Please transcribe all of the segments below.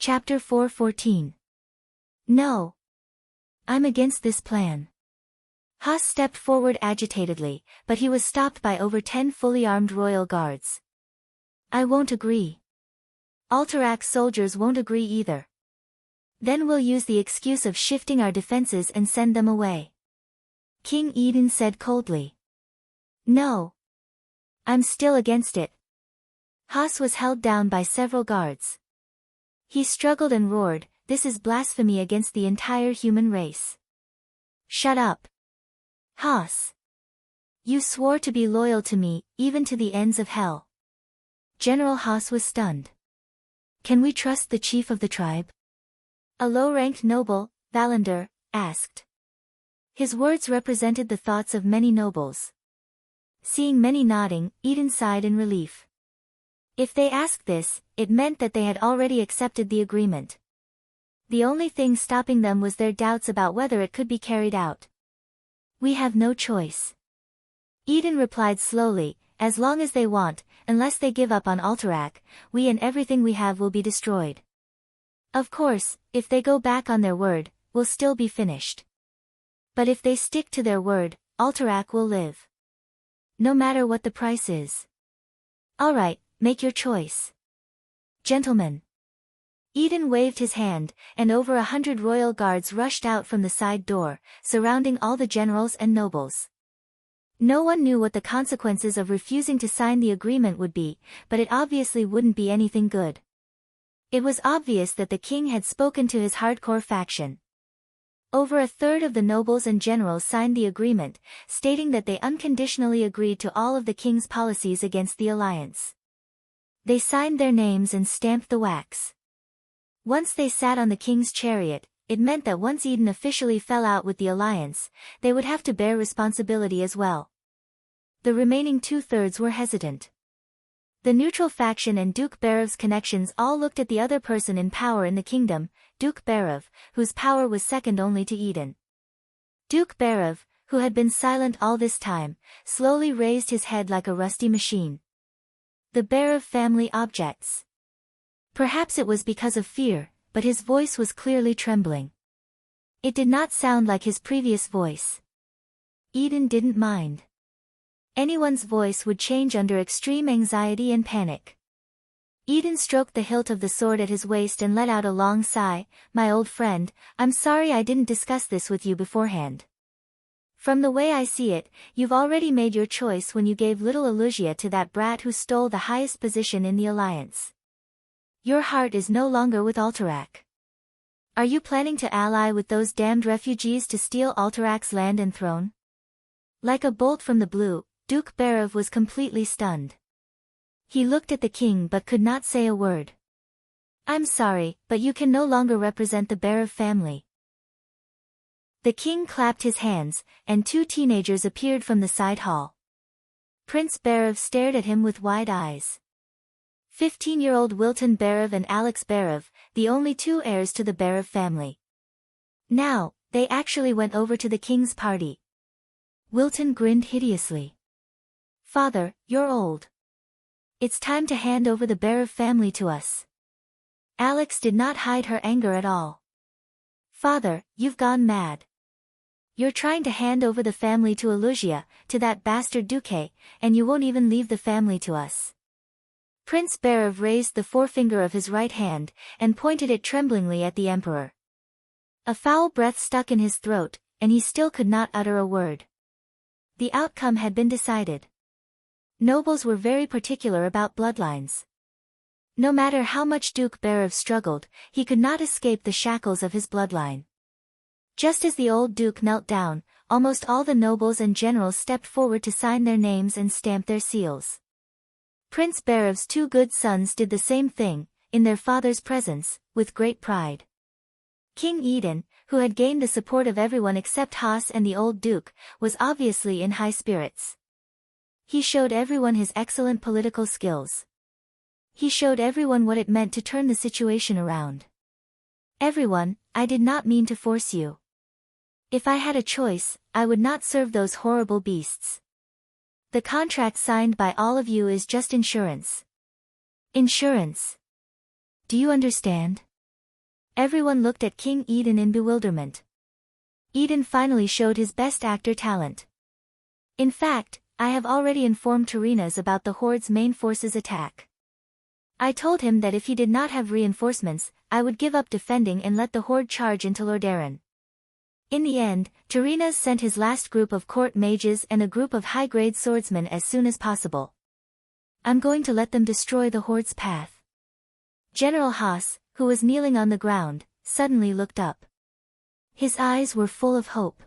Chapter 4:14. No. I'm against this plan. Haas stepped forward agitatedly, but he was stopped by over 10 fully armed royal guards. I won't agree. Alterac's soldiers won't agree either. Then we'll use the excuse of shifting our defenses and send them away. King Eden said coldly. No. I'm still against it. Haas was held down by several guards. He struggled and roared, "This is blasphemy against the entire human race." Shut up. Haas. You swore to be loyal to me, even to the ends of hell. General Haas was stunned. Can we trust the chief of the tribe? A low-ranked noble, Valander, asked. His words represented the thoughts of many nobles. Seeing many nodding, Eden sighed in relief. If they asked this, it meant that they had already accepted the agreement. The only thing stopping them was their doubts about whether it could be carried out. We have no choice. Eden replied slowly, as long as they want, unless they give up on Alterac, we and everything we have will be destroyed. Of course, if they go back on their word, we'll still be finished. But if they stick to their word, Alterac will live. No matter what the price is. All right. Make your choice. Gentlemen. Eden waved his hand, and over 100 royal guards rushed out from the side door, surrounding all the generals and nobles. No one knew what the consequences of refusing to sign the agreement would be, but it obviously wouldn't be anything good. It was obvious that the king had spoken to his hardcore faction. Over a third of the nobles and generals signed the agreement, stating that they unconditionally agreed to all of the king's policies against the alliance. They signed their names and stamped the wax. Once they sat on the king's chariot, it meant that once Eden officially fell out with the alliance, they would have to bear responsibility as well. The remaining 2/3 were hesitant. The neutral faction and Duke Barev's connections all looked at the other person in power in the kingdom, Duke Barev, whose power was second only to Eden. Duke Barev, who had been silent all this time, slowly raised his head like a rusty machine. The Barev family objects. Perhaps it was because of fear, but his voice was clearly trembling. It did not sound like his previous voice. Eden didn't mind. Anyone's voice would change under extreme anxiety and panic. Eden stroked the hilt of the sword at his waist and let out a long sigh. "My old friend, I'm sorry I didn't discuss this with you beforehand. From the way I see it, you've already made your choice when you gave little Elusia to that brat who stole the highest position in the alliance. Your heart is no longer with Alterac. Are you planning to ally with those damned refugees to steal Alterac's land and throne?" Like a bolt from the blue, Duke Barev was completely stunned. He looked at the king but could not say a word. "I'm sorry, but you can no longer represent the Barev family." The king clapped his hands, and 2 teenagers appeared from the side hall. Prince Barev stared at him with wide eyes. 15-year-old Wilton Barev and Alex Barev, the only 2 heirs to the Barev family. Now, they actually went over to the king's party. Wilton grinned hideously. "Father, you're old. It's time to hand over the Barev family to us." Alex did not hide her anger at all. "Father, you've gone mad. You're trying to hand over the family to Elusia, to that bastard Duque, and you won't even leave the family to us." Prince Barev raised the forefinger of his right hand, and pointed it tremblingly at the emperor. A foul breath stuck in his throat, and he still could not utter a word. The outcome had been decided. Nobles were very particular about bloodlines. No matter how much Duke Barev struggled, he could not escape the shackles of his bloodline. Just as the old duke knelt down, almost all the nobles and generals stepped forward to sign their names and stamp their seals. Prince Barev's 2 good sons did the same thing, in their father's presence, with great pride. King Eden, who had gained the support of everyone except Haas and the old duke, was obviously in high spirits. He showed everyone his excellent political skills. He showed everyone what it meant to turn the situation around. "Everyone, I did not mean to force you. If I had a choice, I would not serve those horrible beasts. The contract signed by all of you is just insurance." "Insurance? Do you understand?" Everyone looked at King Eden in bewilderment. Eden finally showed his best actor talent. In fact, I have already informed Tyrrhenas about the Horde's main force's attack. I told him that if he did not have reinforcements, I would give up defending and let the Horde charge into Lordaeron. In the end, Tyrrhenas sent his last group of court mages and a group of high-grade swordsmen as soon as possible. I'm going to let them destroy the Horde's path. General Haas, who was kneeling on the ground, suddenly looked up. His eyes were full of hope.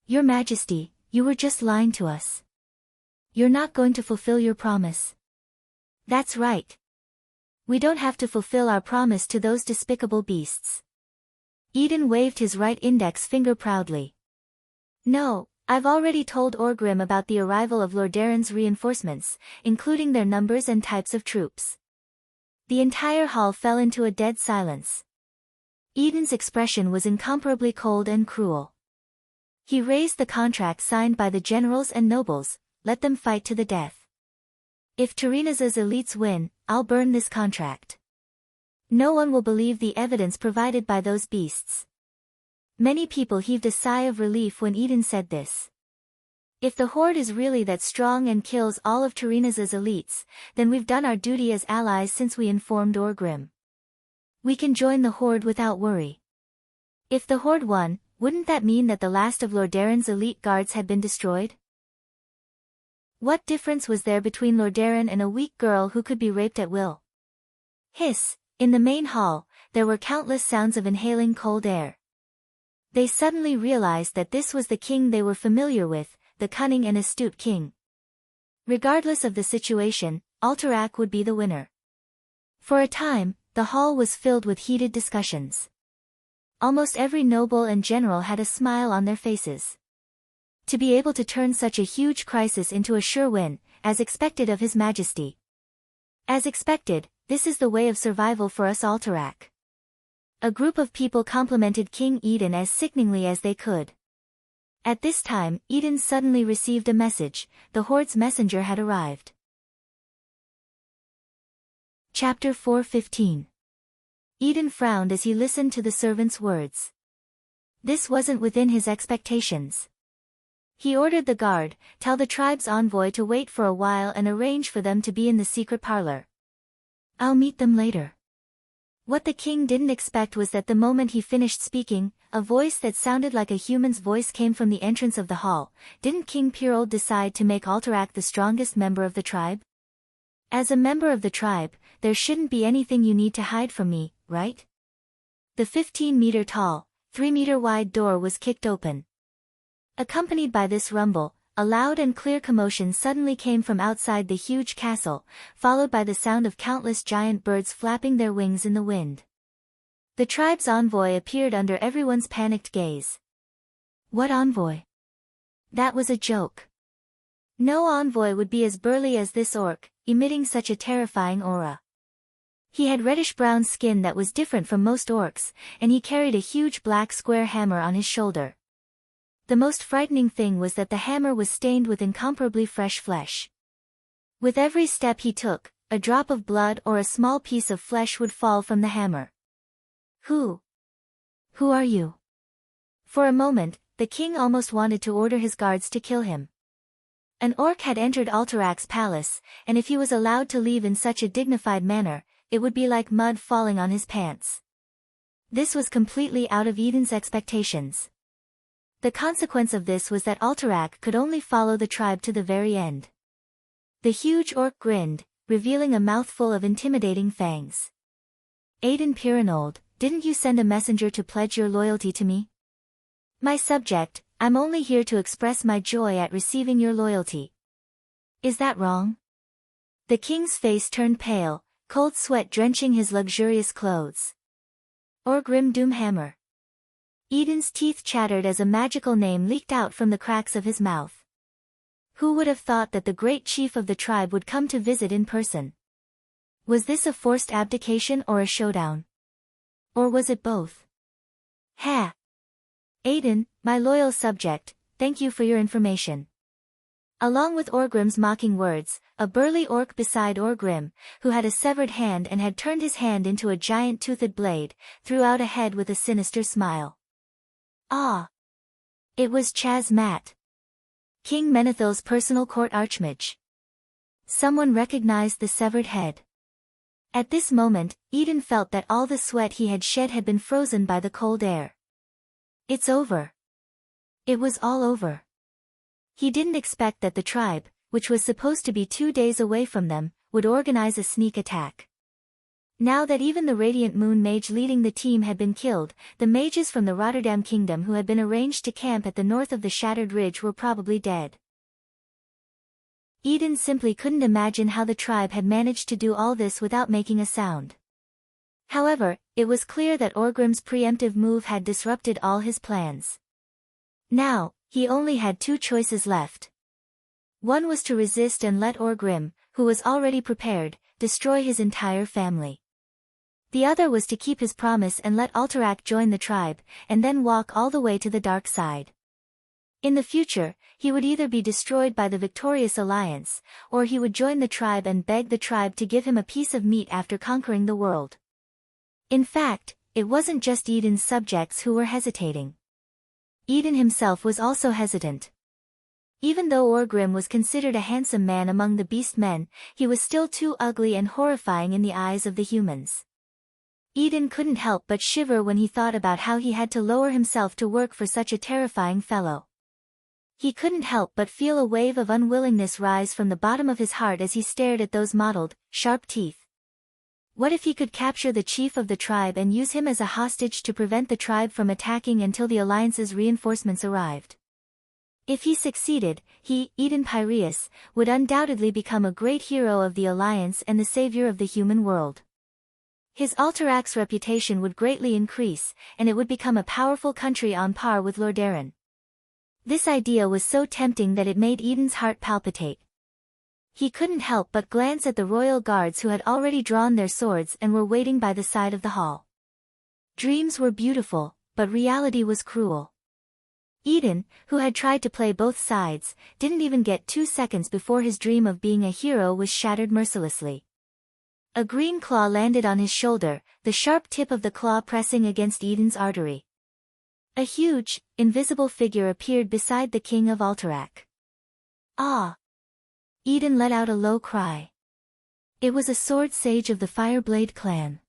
Your Majesty, you were just lying to us. You're not going to fulfill your promise. That's right. We don't have to fulfill our promise to those despicable beasts. Eden waved his right index finger proudly. No, I've already told Orgrim about the arrival of Lordaeron's reinforcements, including their numbers and types of troops. The entire hall fell into a dead silence. Eden's expression was incomparably cold and cruel. He raised the contract signed by the generals and nobles, let them fight to the death. If Tyrrhenas' elites win, I'll burn this contract. No one will believe the evidence provided by those beasts. Many people heaved a sigh of relief when Eden said this. If the Horde is really that strong and kills all of Tyrrhenas' elites, then we've done our duty as allies since we informed Orgrim. We can join the Horde without worry. If the Horde won, wouldn't that mean that the last of Lordaeron's elite guards had been destroyed? What difference was there between Lordaeron and a weak girl who could be raped at will? Hiss, in the main hall, there were countless sounds of inhaling cold air. They suddenly realized that this was the king they were familiar with, the cunning and astute king. Regardless of the situation, Alterac would be the winner. For a time, the hall was filled with heated discussions. Almost every noble and general had a smile on their faces. To be able to turn such a huge crisis into a sure win, as expected of His Majesty. As expected, this is the way of survival for us Alterac. A group of people complimented King Eden as sickeningly as they could. At this time, Eden suddenly received a message, the Horde's messenger had arrived. Chapter 4:15. Eden frowned as he listened to the servant's words. This wasn't within his expectations. He ordered the guard, tell the tribe's envoy to wait for a while and arrange for them to be in the secret parlor. I'll meet them later. What the king didn't expect was that the moment he finished speaking, a voice that sounded like a human's voice came from the entrance of the hall. Didn't King Pyrrhold decide to make Alterac the strongest member of the tribe? As a member of the tribe, there shouldn't be anything you need to hide from me, right? The 15-meter-tall, 3-meter-wide door was kicked open. Accompanied by this rumble, a loud and clear commotion suddenly came from outside the huge castle, followed by the sound of countless giant birds flapping their wings in the wind. The tribe's envoy appeared under everyone's panicked gaze. What envoy? That was a joke. No envoy would be as burly as this orc, emitting such a terrifying aura. He had reddish-brown skin that was different from most orcs, and he carried a huge black square hammer on his shoulder. The most frightening thing was that the hammer was stained with incomparably fresh flesh. With every step he took, a drop of blood or a small piece of flesh would fall from the hammer. Who are you? For a moment, the king almost wanted to order his guards to kill him. An orc had entered Alterac's palace, and if he was allowed to leave in such a dignified manner, it would be like mud falling on his pants. This was completely out of Eden's expectations. The consequence of this was that Alterac could only follow the tribe to the very end. The huge orc grinned, revealing a mouthful of intimidating fangs. Aiden Pyrrhold, didn't you send a messenger to pledge your loyalty to me? My subject, I'm only here to express my joy at receiving your loyalty. Is that wrong? The king's face turned pale, cold sweat drenching his luxurious clothes. Orgrim Doomhammer. Eden's teeth chattered as a magical name leaked out from the cracks of his mouth. Who would have thought that the great chief of the tribe would come to visit in person? Was this a forced abdication or a showdown? Or was it both? Ha! Aiden, my loyal subject, thank you for your information. Along with Orgrim's mocking words, a burly orc beside Orgrim, who had a severed hand and had turned his hand into a giant toothed blade, threw out a head with a sinister smile. Ah! It was Chaz Mat, King Menethil's personal court archmage. Someone recognized the severed head. At this moment, Eden felt that all the sweat he had shed had been frozen by the cold air. It's over. It was all over. He didn't expect that the tribe, which was supposed to be 2 days away from them, would organize a sneak attack. Now that even the Radiant Moon Mage leading the team had been killed, the mages from the Rotterdam Kingdom who had been arranged to camp at the north of the Shattered Ridge were probably dead. Eden simply couldn't imagine how the tribe had managed to do all this without making a sound. However, it was clear that Orgrim's preemptive move had disrupted all his plans. Now, he only had 2 choices left. One was to resist and let Orgrim, who was already prepared, destroy his entire family. The other was to keep his promise and let Alterac join the tribe, and then walk all the way to the dark side. In the future, he would either be destroyed by the victorious alliance, or he would join the tribe and beg the tribe to give him a piece of meat after conquering the world. In fact, it wasn't just Eden's subjects who were hesitating. Eden himself was also hesitant. Even though Orgrim was considered a handsome man among the beast men, he was still too ugly and horrifying in the eyes of the humans. Eden couldn't help but shiver when he thought about how he had to lower himself to work for such a terrifying fellow. He couldn't help but feel a wave of unwillingness rise from the bottom of his heart as he stared at those mottled, sharp teeth. What if he could capture the chief of the tribe and use him as a hostage to prevent the tribe from attacking until the Alliance's reinforcements arrived? If he succeeded, he, Eden Piraeus, would undoubtedly become a great hero of the Alliance and the savior of the human world. His Alterac's reputation would greatly increase, and it would become a powerful country on par with Lordaeron. This idea was so tempting that it made Eden's heart palpitate. He couldn't help but glance at the royal guards who had already drawn their swords and were waiting by the side of the hall. Dreams were beautiful, but reality was cruel. Eden, who had tried to play both sides, didn't even get 2 seconds before his dream of being a hero was shattered mercilessly. A green claw landed on his shoulder, the sharp tip of the claw pressing against Eden's artery. A huge, invisible figure appeared beside the king of Alterac. Ah! Eden let out a low cry. It was a sword sage of the Fireblade clan.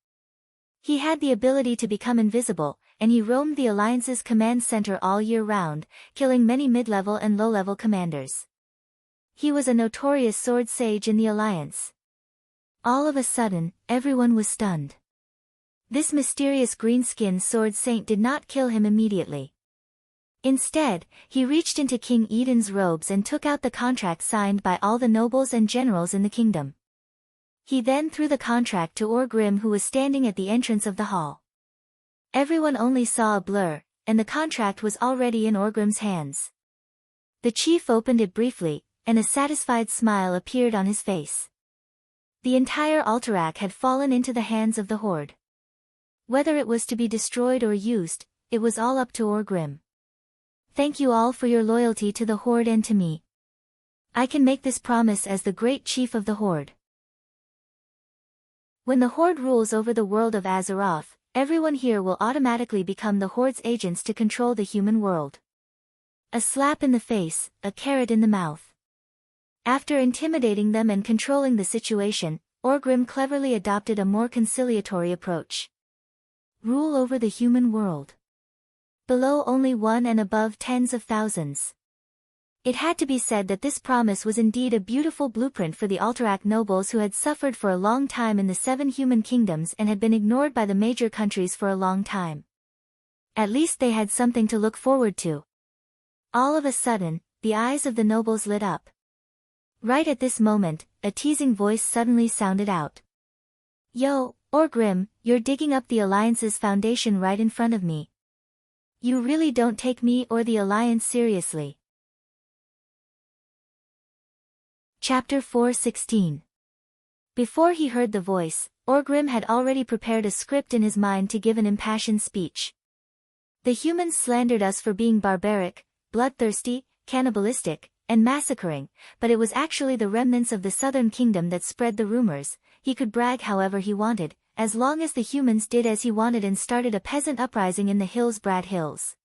He had the ability to become invisible, and he roamed the Alliance's command center all year round, killing many mid-level and low-level commanders. He was a notorious sword sage in the Alliance. All of a sudden, everyone was stunned. This mysterious green-skinned sword saint did not kill him immediately. Instead, he reached into King Eden's robes and took out the contract signed by all the nobles and generals in the kingdom. He then threw the contract to Orgrim, who was standing at the entrance of the hall. Everyone only saw a blur, and the contract was already in Orgrim's hands. The chief opened it briefly, and a satisfied smile appeared on his face. The entire Alterac had fallen into the hands of the Horde. Whether it was to be destroyed or used, it was all up to Orgrim. Thank you all for your loyalty to the Horde and to me. I can make this promise as the great chief of the Horde. When the Horde rules over the world of Azeroth, everyone here will automatically become the Horde's agents to control the human world. A slap in the face, a carrot in the mouth. After intimidating them and controlling the situation, Orgrim cleverly adopted a more conciliatory approach. Rule over the human world. Below only 1 and above tens of thousands. It had to be said that this promise was indeed a beautiful blueprint for the Alterac nobles who had suffered for a long time in the 7 human kingdoms and had been ignored by the major countries for a long time. At least they had something to look forward to. All of a sudden, the eyes of the nobles lit up. Right at this moment, a teasing voice suddenly sounded out. Yo, Orgrim, you're digging up the Alliance's foundation right in front of me. You really don't take me or the Alliance seriously. Chapter 4:16. Before he heard the voice, Orgrim had already prepared a script in his mind to give an impassioned speech. The humans slandered us for being barbaric, bloodthirsty, cannibalistic, and massacring, but it was actually the remnants of the southern kingdom that spread the rumors. He could brag however he wanted, as long as the humans did as he wanted and started a peasant uprising in the Hillsbrad Hills.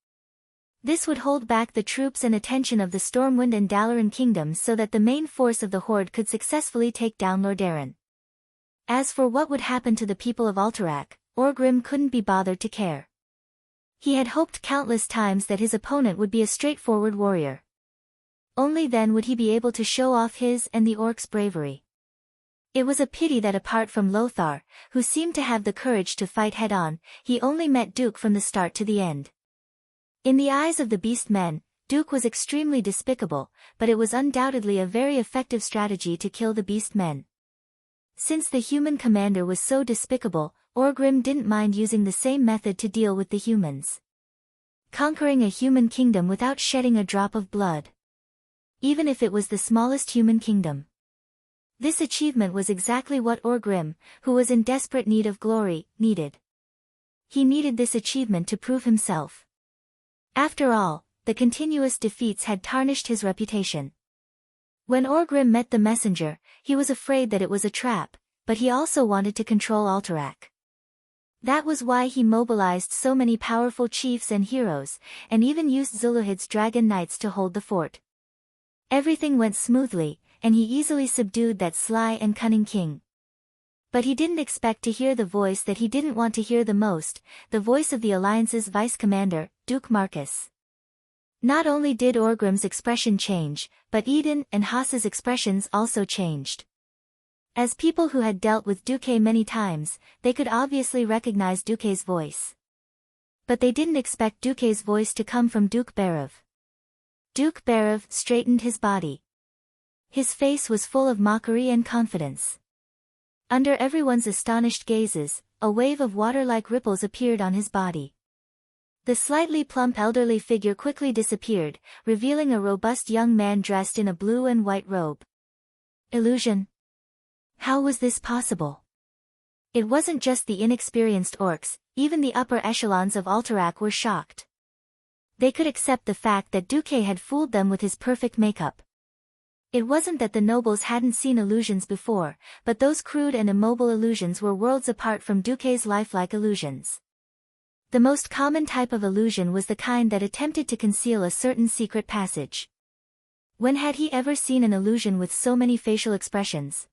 This would hold back the troops and attention of the Stormwind and Dalaran kingdoms so that the main force of the Horde could successfully take down Lordaeron. As for what would happen to the people of Alterac, Orgrim couldn't be bothered to care. He had hoped countless times that his opponent would be a straightforward warrior. Only then would he be able to show off his and the orcs' bravery. It was a pity that apart from Lothar, who seemed to have the courage to fight head-on, he only met Duke from the start to the end. In the eyes of the beast men, Duke was extremely despicable, but it was undoubtedly a very effective strategy to kill the beast men. Since the human commander was so despicable, Orgrim didn't mind using the same method to deal with the humans. Conquering a human kingdom without shedding a drop of blood. Even if it was the smallest human kingdom. This achievement was exactly what Orgrim, who was in desperate need of glory, needed. He needed this achievement to prove himself. After all, the continuous defeats had tarnished his reputation. When Orgrim met the messenger, he was afraid that it was a trap, but he also wanted to control Alterac. That was why he mobilized so many powerful chiefs and heroes, and even used Zuluhid's dragon knights to hold the fort. Everything went smoothly, and he easily subdued that sly and cunning king. But he didn't expect to hear the voice that he didn't want to hear the most, the voice of the Alliance's vice-commander, Duke Marcus. Not only did Orgrim's expression change, but Eden and Haas's expressions also changed. As people who had dealt with Duque many times, they could obviously recognize Duque's voice. But they didn't expect Duque's voice to come from Duke Barav. Duke Barav straightened his body. His face was full of mockery and confidence. Under everyone's astonished gazes, a wave of water-like ripples appeared on his body. The slightly plump elderly figure quickly disappeared, revealing a robust young man dressed in a blue and white robe. Illusion. How was this possible? It wasn't just the inexperienced orcs, even the upper echelons of Alterac were shocked. They could accept the fact that Duque had fooled them with his perfect makeup. It wasn't that the nobles hadn't seen illusions before, but those crude and immobile illusions were worlds apart from Duque's lifelike illusions. The most common type of illusion was the kind that attempted to conceal a certain secret passage. When had he ever seen an illusion with so many facial expressions?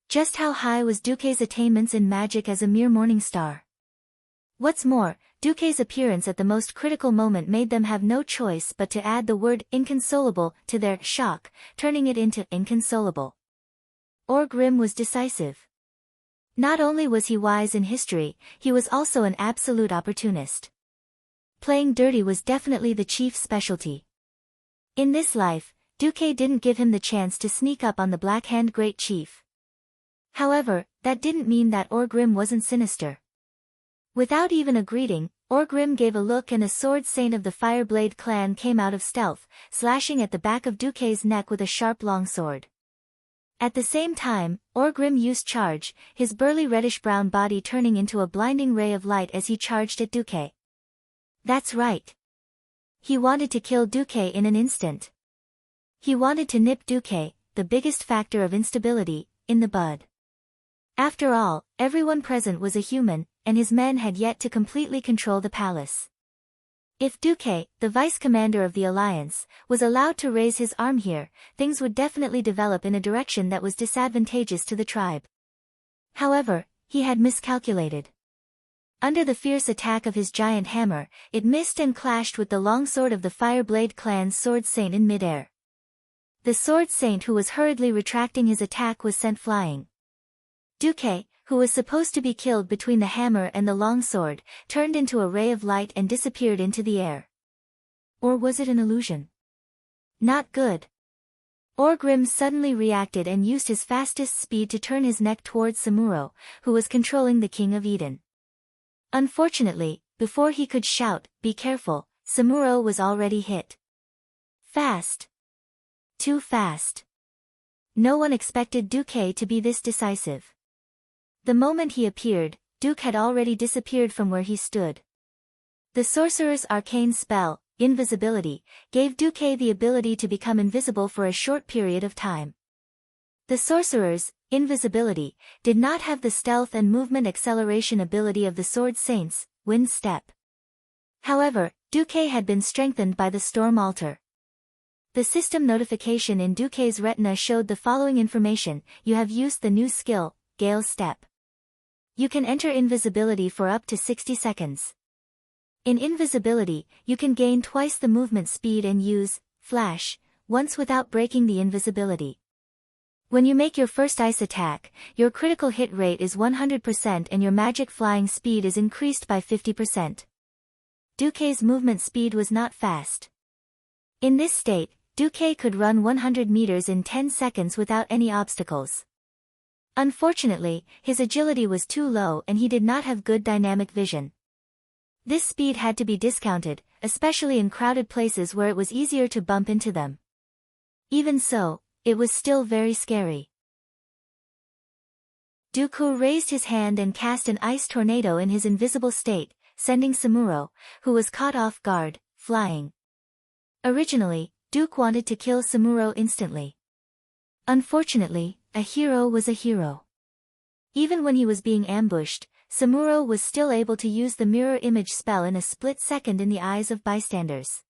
Just how high was Duque's attainments in magic as a mere morning star? What's more, Duque's appearance at the most critical moment made them have no choice but to add the word inconsolable to their shock, turning it into inconsolable. Orgrim was decisive. Not only was he wise in history, he was also an absolute opportunist. Playing dirty was definitely the chief's specialty. In this life, Duque didn't give him the chance to sneak up on the Blackhand Great Chief. However, that didn't mean that Orgrim wasn't sinister. Without even a greeting, Orgrim gave a look and a sword saint of the Fireblade clan came out of stealth, slashing at the back of Duque's neck with a sharp longsword. At the same time, Orgrim used charge, his burly reddish-brown body turning into a blinding ray of light as he charged at Duque. That's right. He wanted to kill Duque in an instant. He wanted to nip Duque, the biggest factor of instability, in the bud. After all, everyone present was a human, and his men had yet to completely control the palace. If Duque, the vice-commander of the Alliance, was allowed to raise his arm here, things would definitely develop in a direction that was disadvantageous to the tribe. However, he had miscalculated. Under the fierce attack of his giant hammer, it missed and clashed with the longsword of the Fireblade clan's sword saint in midair. The sword saint who was hurriedly retracting his attack was sent flying. Duque, who was supposed to be killed between the hammer and the longsword, turned into a ray of light and disappeared into the air. Or was it an illusion? Not good. Orgrim suddenly reacted and used his fastest speed to turn his neck towards Samuro, who was controlling the King of Eden. Unfortunately, before he could shout, "Be careful," Samuro was already hit. Fast. Too fast. No one expected Duque to be this decisive. The moment he appeared, Duque had already disappeared from where he stood. The sorcerer's arcane spell, invisibility, gave Duque the ability to become invisible for a short period of time. The sorcerer's invisibility did not have the stealth and movement acceleration ability of the Sword Saint's wind step. However, Duque had been strengthened by the storm altar. The system notification in Duque's retina showed the following information: you have used the new skill, Gale Step. You can enter invisibility for up to 60 seconds. In invisibility, you can gain twice the movement speed and use flash once without breaking the invisibility. When you make your first ice attack, your critical hit rate is 100% and your magic flying speed is increased by 50%. Duque's movement speed was not fast. In this state, Duque could run 100 meters in 10 seconds without any obstacles. Unfortunately, his agility was too low and he did not have good dynamic vision. This speed had to be discounted, especially in crowded places where it was easier to bump into them. Even so, it was still very scary. Duque raised his hand and cast an ice tornado in his invisible state, sending Samuro, who was caught off guard, flying. Originally, Duque wanted to kill Samuro instantly. Unfortunately, a hero was a hero. Even when he was being ambushed, Samuro was still able to use the mirror image spell in a split second in the eyes of bystanders.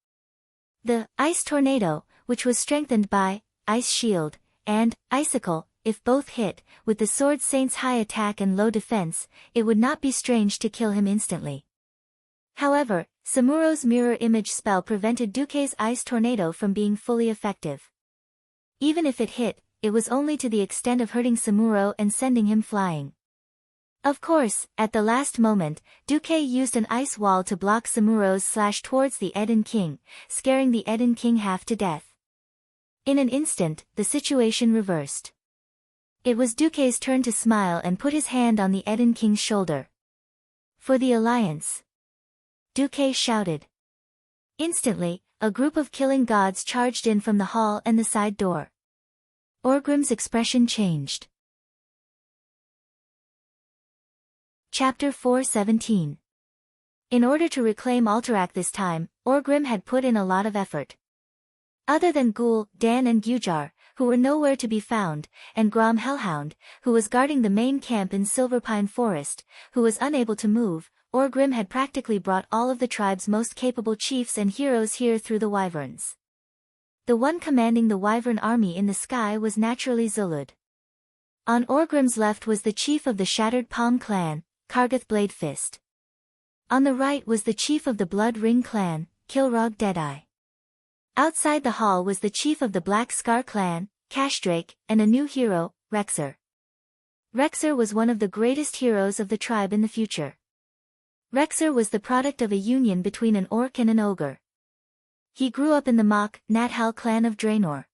The ice tornado, which was strengthened by ice shield and icicle, if both hit, with the Sword Saint's high attack and low defense, it would not be strange to kill him instantly. However, Samuro's mirror image spell prevented Duque's ice tornado from being fully effective. Even if it hit, it was only to the extent of hurting Samuro and sending him flying. Of course, at the last moment, Duque used an ice wall to block Samuro's slash towards the Eden King, scaring the Eden King half to death. In an instant, the situation reversed. It was Duque's turn to smile and put his hand on the Eden King's shoulder. For the Alliance, Duque shouted. Instantly, a group of killing gods charged in from the hall and the side door. Orgrim's expression changed. Chapter 4:17. In order to reclaim Alterac this time, Orgrim had put in a lot of effort. Other than Ghoul, Dan and Gujar, who were nowhere to be found, and Grom Hellhound, who was guarding the main camp in Silverpine Forest, who was unable to move, Orgrim had practically brought all of the tribe's most capable chiefs and heroes here through the Wyverns. The one commanding the Wyvern army in the sky was naturally Zulud. On Orgrim's left was the chief of the Shattered Palm clan, Kargath Bladefist. On the right was the chief of the Blood Ring clan, Kilrog Deadeye. Outside the hall was the chief of the Black Scar clan, Cashdrake, and a new hero, Rexer. Rexer was one of the greatest heroes of the tribe in the future. Rexer was the product of a union between an orc and an ogre. He grew up in the Mach Nathal clan of Draenor.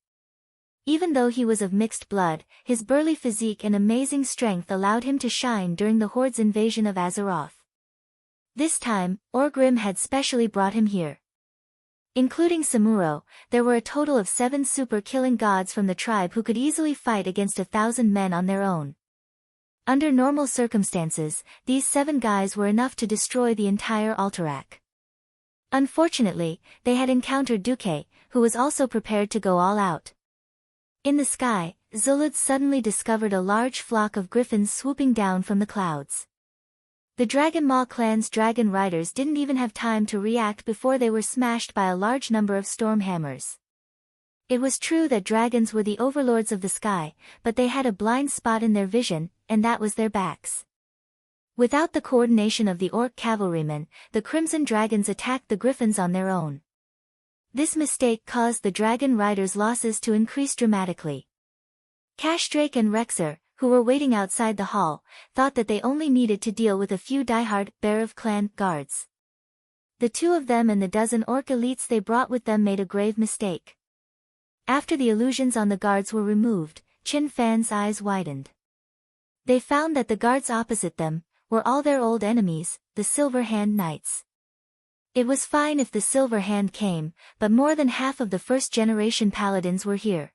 Even though he was of mixed blood, his burly physique and amazing strength allowed him to shine during the Horde's invasion of Azeroth. This time, Orgrim had specially brought him here. Including Samuro, there were a total of 7 super killing gods from the tribe who could easily fight against 1,000 men on their own. Under normal circumstances, these 7 guys were enough to destroy the entire Alterac. Unfortunately, they had encountered Duque, who was also prepared to go all out. In the sky, Zulud suddenly discovered a large flock of griffins swooping down from the clouds. The Dragon Maw clan's dragon riders didn't even have time to react before they were smashed by a large number of storm hammers. It was true that dragons were the overlords of the sky, but they had a blind spot in their vision, and that was their backs. Without the coordination of the orc cavalrymen, the Crimson Dragons attacked the griffins on their own. This mistake caused the dragon riders' losses to increase dramatically. Cashdrake and Rexer, who were waiting outside the hall, thought that they only needed to deal with a few diehard Barav clan guards. The 2 of them and the dozen orc elites they brought with them made a grave mistake. After the illusions on the guards were removed, Chin Fan's eyes widened. They found that the guards opposite them were all their old enemies, the Silver Hand Knights. It was fine if the Silver Hand came, but more than half of the first-generation paladins were here.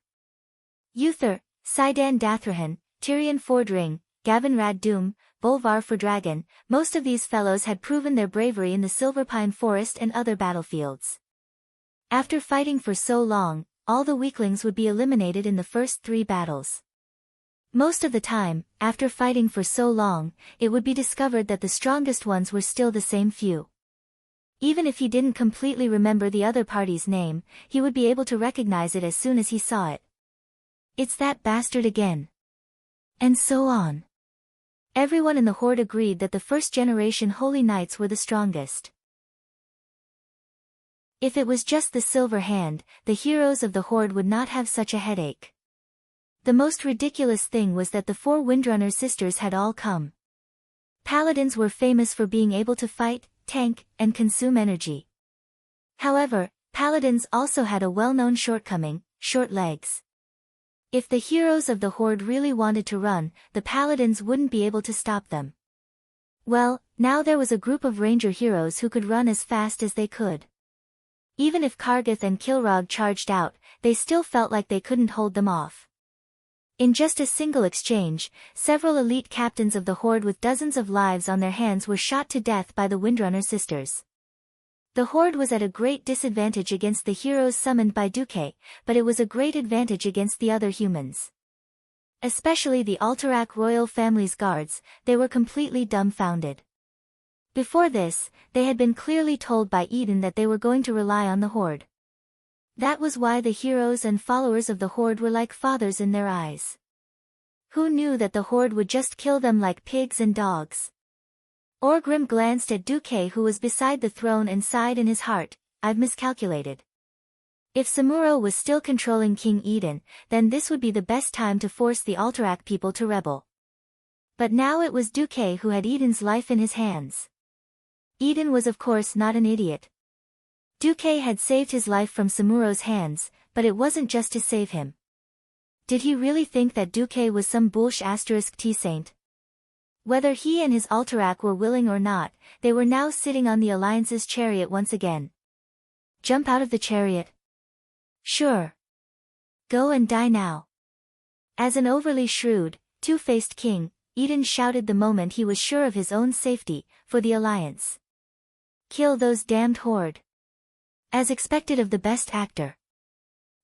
Uther, Sidan Dathrahan, Tyrion Fordring, Gavin Rad-Doom, Bolvar Fordragon, most of these fellows had proven their bravery in the Silverpine Forest and other battlefields. After fighting for so long, all the weaklings would be eliminated in the first 3 battles. Most of the time, after fighting for so long, it would be discovered that the strongest ones were still the same few. Even if he didn't completely remember the other party's name, he would be able to recognize it as soon as he saw it. "It's that bastard again." And so on. Everyone in the horde agreed that the first-generation Holy Knights were the strongest. If it was just the Silver Hand, the heroes of the horde would not have such a headache. The most ridiculous thing was that the 4 Windrunner sisters had all come. Paladins were famous for being able to fight, tank, and consume energy. However, paladins also had a well-known shortcoming: short legs. If the heroes of the horde really wanted to run, the paladins wouldn't be able to stop them. Well, now there was a group of ranger heroes who could run as fast as they could. Even if Kargath and Kilrog charged out, they still felt like they couldn't hold them off. In just a single exchange, several elite captains of the horde with dozens of lives on their hands were shot to death by the Windrunner sisters. The horde was at a great disadvantage against the heroes summoned by Duque, but it was a great advantage against the other humans. Especially the Alterac royal family's guards, they were completely dumbfounded. Before this, they had been clearly told by Eden that they were going to rely on the horde. That was why the heroes and followers of the horde were like fathers in their eyes. Who knew that the horde would just kill them like pigs and dogs? Orgrim glanced at Duque, who was beside the throne, and sighed in his heart, "I've miscalculated. If Samuro was still controlling King Eden, then this would be the best time to force the Alterac people to rebel." But now it was Duque who had Eden's life in his hands. Eden was of course not an idiot. Duque had saved his life from Samuro's hands, but it wasn't just to save him. Did he really think that Duque was some bullsh** T-saint? Whether he and his Alterac were willing or not, they were now sitting on the Alliance's chariot once again. Jump out of the chariot. Sure. Go and die now. As an overly shrewd, two-faced king, Eden shouted the moment he was sure of his own safety, for the Alliance. Kill those damned horde. As expected of the best actor.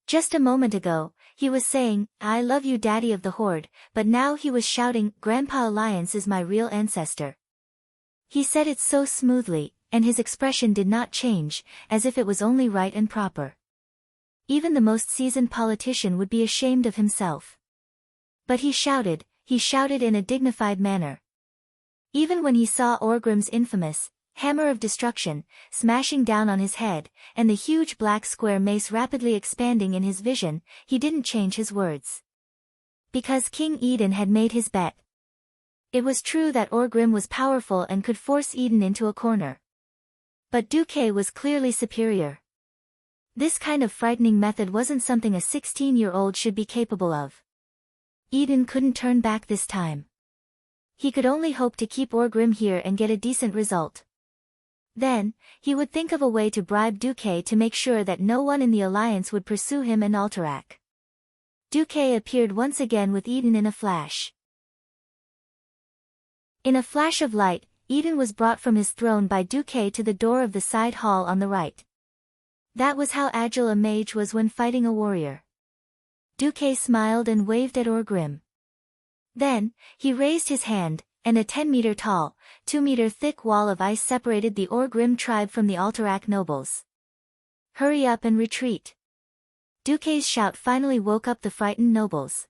Just a moment ago, he was saying, "I love you, Daddy of the Horde," but now he was shouting, "Grandpa Alliance is my real ancestor." He said it so smoothly, and his expression did not change, as if it was only right and proper. Even the most seasoned politician would be ashamed of himself. But he shouted in a dignified manner. Even when he saw Orgrim's infamous hammer of destruction smashing down on his head, and the huge black square mace rapidly expanding in his vision, he didn't change his words. Because King Eden had made his bet. It was true that Orgrim was powerful and could force Eden into a corner. But Duque was clearly superior. This kind of frightening method wasn't something a 16-year-old should be capable of. Eden couldn't turn back this time. He could only hope to keep Orgrim here and get a decent result. Then, he would think of a way to bribe Duque to make sure that no one in the Alliance would pursue him and Alterac. Duque appeared once again with Eden in a flash. In a flash of light, Eden was brought from his throne by Duque to the door of the side hall on the right. That was how agile a mage was when fighting a warrior. Duque smiled and waved at Orgrim. Then, he raised his hand, and a 10-meter-tall, 2-meter-thick wall of ice separated the Orgrim tribe from the Alterac nobles. "Hurry up and retreat." Duque's shout finally woke up the frightened nobles.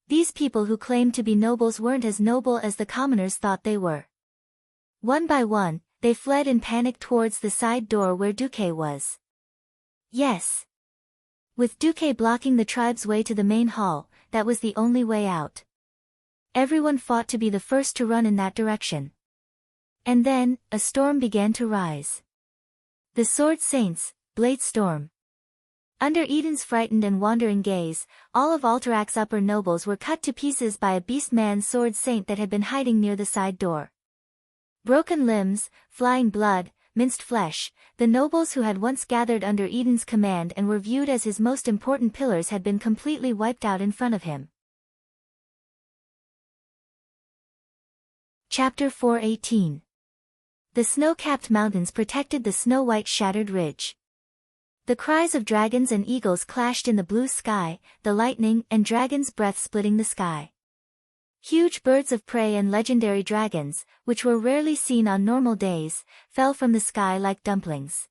These people who claimed to be nobles weren't as noble as the commoners thought they were. One by one, they fled in panic towards the side door where Duque was. Yes. With Duque blocking the tribe's way to the main hall, that was the only way out. Everyone fought to be the first to run in that direction. And then, a storm began to rise. The Sword Saints, Blade Storm. Under Eden's frightened and wandering gaze, all of Alterac's upper nobles were cut to pieces by a beast-man Sword Saint that had been hiding near the side door. Broken limbs, flying blood, minced flesh, the nobles who had once gathered under Eden's command and were viewed as his most important pillars had been completely wiped out in front of him. Chapter 4:18. The snow-capped mountains protected the snow-white shattered ridge. The cries of dragons and eagles clashed in the blue sky, the lightning and dragon's breath splitting the sky. Huge birds of prey and legendary dragons, which were rarely seen on normal days, fell from the sky like dumplings.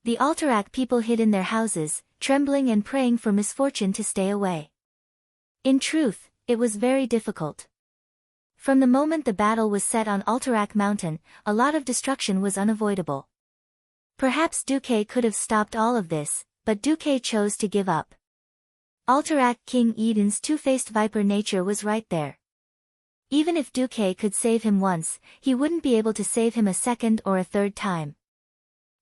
The Alterac people hid in their houses, trembling and praying for misfortune to stay away. In truth, it was very difficult. From the moment the battle was set on Alterac Mountain, a lot of destruction was unavoidable. Perhaps Duque could have stopped all of this, but Duque chose to give up. Alterac King Eden's two-faced viper nature was right there. Even if Duque could save him once, he wouldn't be able to save him a second or a third time.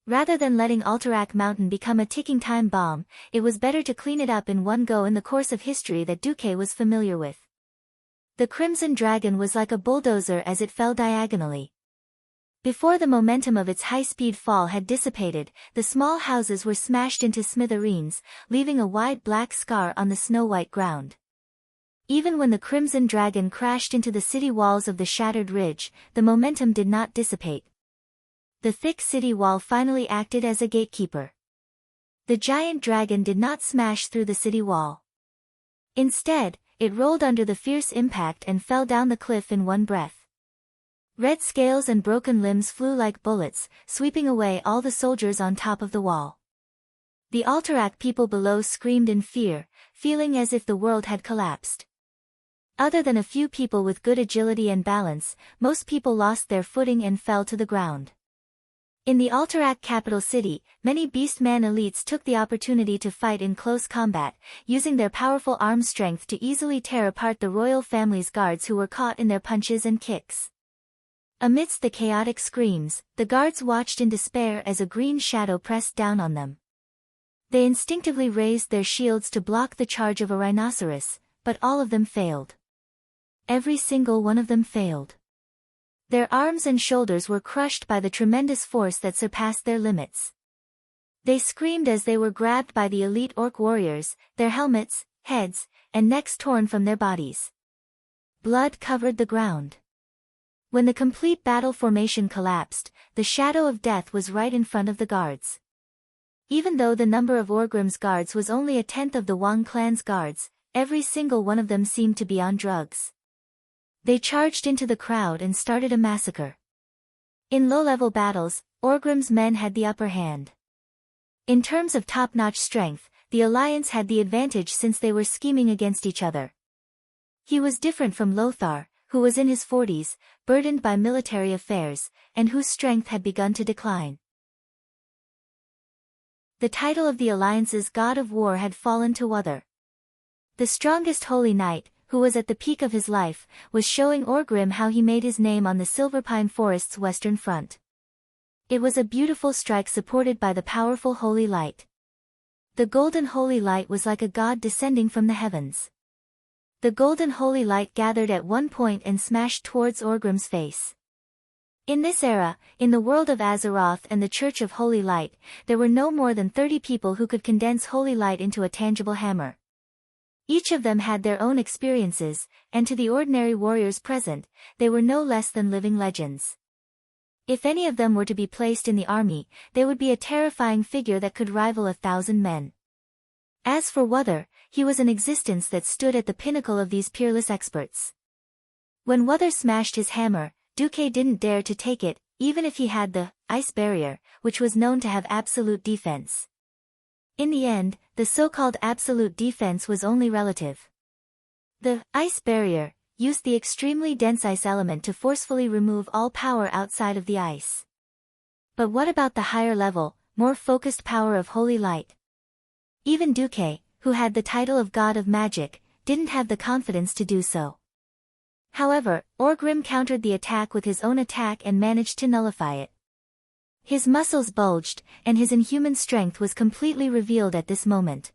Rather than letting Alterac Mountain become a ticking time bomb, it was better to clean it up in one go in the course of history that Duque was familiar with. The Crimson Dragon was like a bulldozer as it fell diagonally. Before the momentum of its high-speed fall had dissipated, the small houses were smashed into smithereens, leaving a wide black scar on the snow-white ground. Even when the Crimson Dragon crashed into the city walls of the shattered ridge, the momentum did not dissipate. The thick city wall finally acted as a gatekeeper. The giant dragon did not smash through the city wall. Instead, it rolled under the fierce impact and fell down the cliff in one breath. Red scales and broken limbs flew like bullets, sweeping away all the soldiers on top of the wall. The Alterac people below screamed in fear, feeling as if the world had collapsed. Other than a few people with good agility and balance, most people lost their footing and fell to the ground. In the Alterac capital city, many Beastman elites took the opportunity to fight in close combat, using their powerful arm strength to easily tear apart the royal family's guards who were caught in their punches and kicks. Amidst the chaotic screams, the guards watched in despair as a green shadow pressed down on them. They instinctively raised their shields to block the charge of a rhinoceros, but all of them failed. Every single one of them failed. Their arms and shoulders were crushed by the tremendous force that surpassed their limits. They screamed as they were grabbed by the elite orc warriors, their helmets, heads, and necks torn from their bodies. Blood covered the ground. When the complete battle formation collapsed, the shadow of death was right in front of the guards. Even though the number of Orgrim's guards was only a tenth of the Wang clan's guards, every single one of them seemed to be on drugs. They charged into the crowd and started a massacre. In low-level battles, Orgrim's men had the upper hand. In terms of top-notch strength, the Alliance had the advantage since they were scheming against each other. He was different from Lothar, who was in his 40s, burdened by military affairs, and whose strength had begun to decline. The title of the Alliance's god of war had fallen to Wather. The strongest holy knight, who was at the peak of his life, was showing Orgrim how he made his name on the Silverpine Forest's western front. It was a beautiful strike supported by the powerful holy light. The golden holy light was like a god descending from the heavens. The golden holy light gathered at one point and smashed towards Orgrim's face. In this era, in the world of Azeroth and the Church of Holy Light, there were no more than 30 people who could condense holy light into a tangible hammer. Each of them had their own experiences, and to the ordinary warriors present, they were no less than living legends. If any of them were to be placed in the army, they would be a terrifying figure that could rival 1,000 men. As for Wather, he was an existence that stood at the pinnacle of these peerless experts. When Wather smashed his hammer, Duque didn't dare to take it, even if he had the ice barrier, which was known to have absolute defense. In the end, the so-called absolute defense was only relative. The ice barrier used the extremely dense ice element to forcefully remove all power outside of the ice. But what about the higher level, more focused power of holy light? Even Duque, who had the title of God of Magic, didn't have the confidence to do so. However, Orgrim countered the attack with his own attack and managed to nullify it. His muscles bulged, and his inhuman strength was completely revealed at this moment.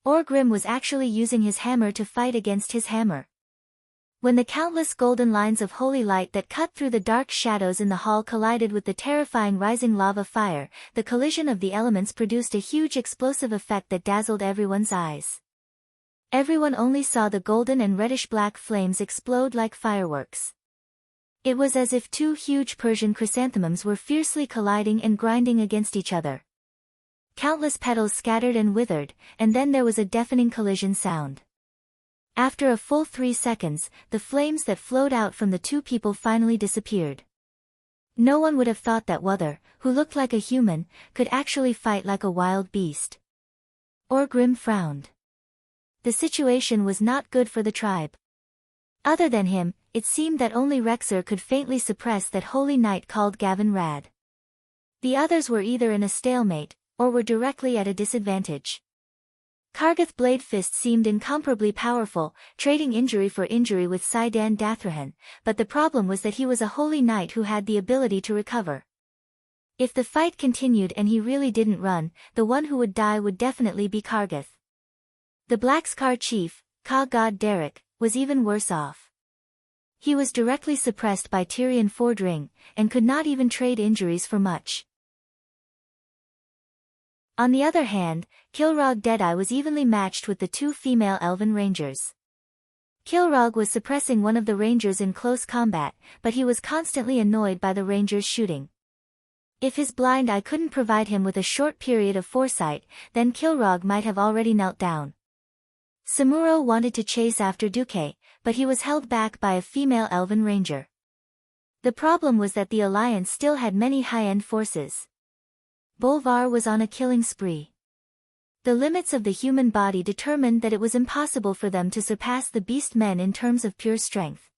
Orgrim was actually using his hammer to fight against his hammer. When the countless golden lines of holy light that cut through the dark shadows in the hall collided with the terrifying rising lava fire, the collision of the elements produced a huge explosive effect that dazzled everyone's eyes. Everyone only saw the golden and reddish-black flames explode like fireworks. It was as if two huge Persian chrysanthemums were fiercely colliding and grinding against each other. Countless petals scattered and withered, and then there was a deafening collision sound. After a full 3 seconds, the flames that flowed out from the two people finally disappeared. No one would have thought that Wuther, who looked like a human, could actually fight like a wild beast. Orgrim frowned. The situation was not good for the tribe. Other than him, it seemed that only Rexer could faintly suppress that holy knight called Gavin Rad. The others were either in a stalemate, or were directly at a disadvantage. Kargath Bladefist seemed incomparably powerful, trading injury for injury with Saidan Dathrahan, but the problem was that he was a holy knight who had the ability to recover. If the fight continued and he really didn't run, the one who would die would definitely be Kargath. The Blackscar chief, Ka-God Derek, was even worse off. He was directly suppressed by Tyrion Fordring, and could not even trade injuries for much. On the other hand, Kilrog Deadeye was evenly matched with the two female elven rangers. Kilrog was suppressing one of the rangers in close combat, but he was constantly annoyed by the ranger's shooting. If his blind eye couldn't provide him with a short period of foresight, then Kilrog might have already knelt down. Samuro wanted to chase after Duque, but he was held back by a female elven ranger. The problem was that the alliance still had many high-end forces. Bolvar was on a killing spree. The limits of the human body determined that it was impossible for them to surpass the beast men in terms of pure strength.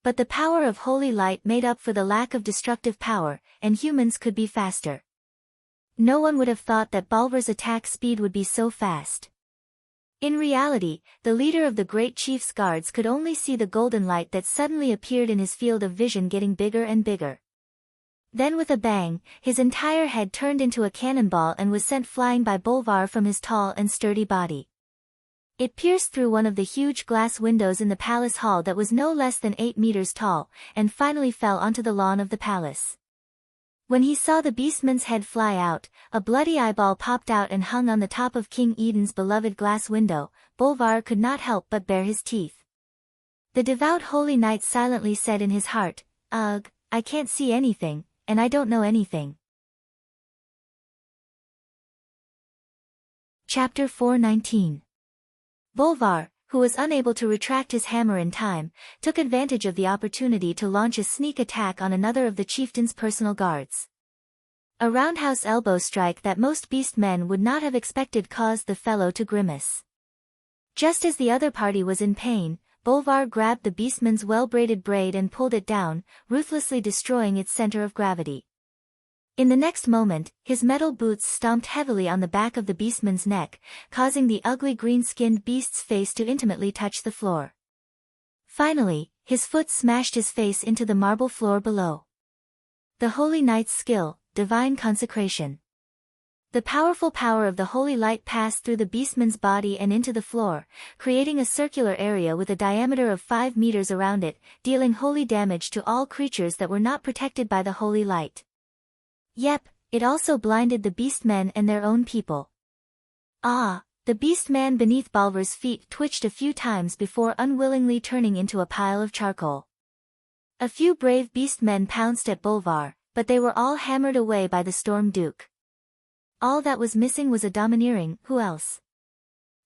But the power of holy light made up for the lack of destructive power, and humans could be faster. No one would have thought that Bolvar's attack speed would be so fast. In reality, the leader of the Great Chief's guards could only see the golden light that suddenly appeared in his field of vision getting bigger and bigger. Then with a bang, his entire head turned into a cannonball and was sent flying by Bolvar from his tall and sturdy body. It pierced through one of the huge glass windows in the palace hall that was no less than 8 meters tall, and finally fell onto the lawn of the palace. When he saw the beastman's head fly out, a bloody eyeball popped out and hung on the top of King Eden's beloved glass window. Bolvar could not help but bare his teeth. The devout holy knight silently said in his heart, "Ugh, I can't see anything, and I don't know anything." Chapter 419. Bolvar, who was unable to retract his hammer in time, took advantage of the opportunity to launch a sneak attack on another of the chieftain's personal guards. A roundhouse elbow strike that most beast men would not have expected caused the fellow to grimace. Just as the other party was in pain, Bolvar grabbed the beastman's well-braided braid and pulled it down, ruthlessly destroying its center of gravity. In the next moment, his metal boots stomped heavily on the back of the beastman's neck, causing the ugly green-skinned beast's face to intimately touch the floor. Finally, his foot smashed his face into the marble floor below. The Holy Knight's skill, divine consecration. The powerful power of the holy light passed through the beastman's body and into the floor, creating a circular area with a diameter of 5 meters around it, dealing holy damage to all creatures that were not protected by the holy light. Yep, it also blinded the beastmen and their own people. Ah, the beastman beneath Bolvar's feet twitched a few times before unwillingly turning into a pile of charcoal. A few brave beastmen pounced at Bolvar, but they were all hammered away by the Storm Duke. All that was missing was a domineering, who else?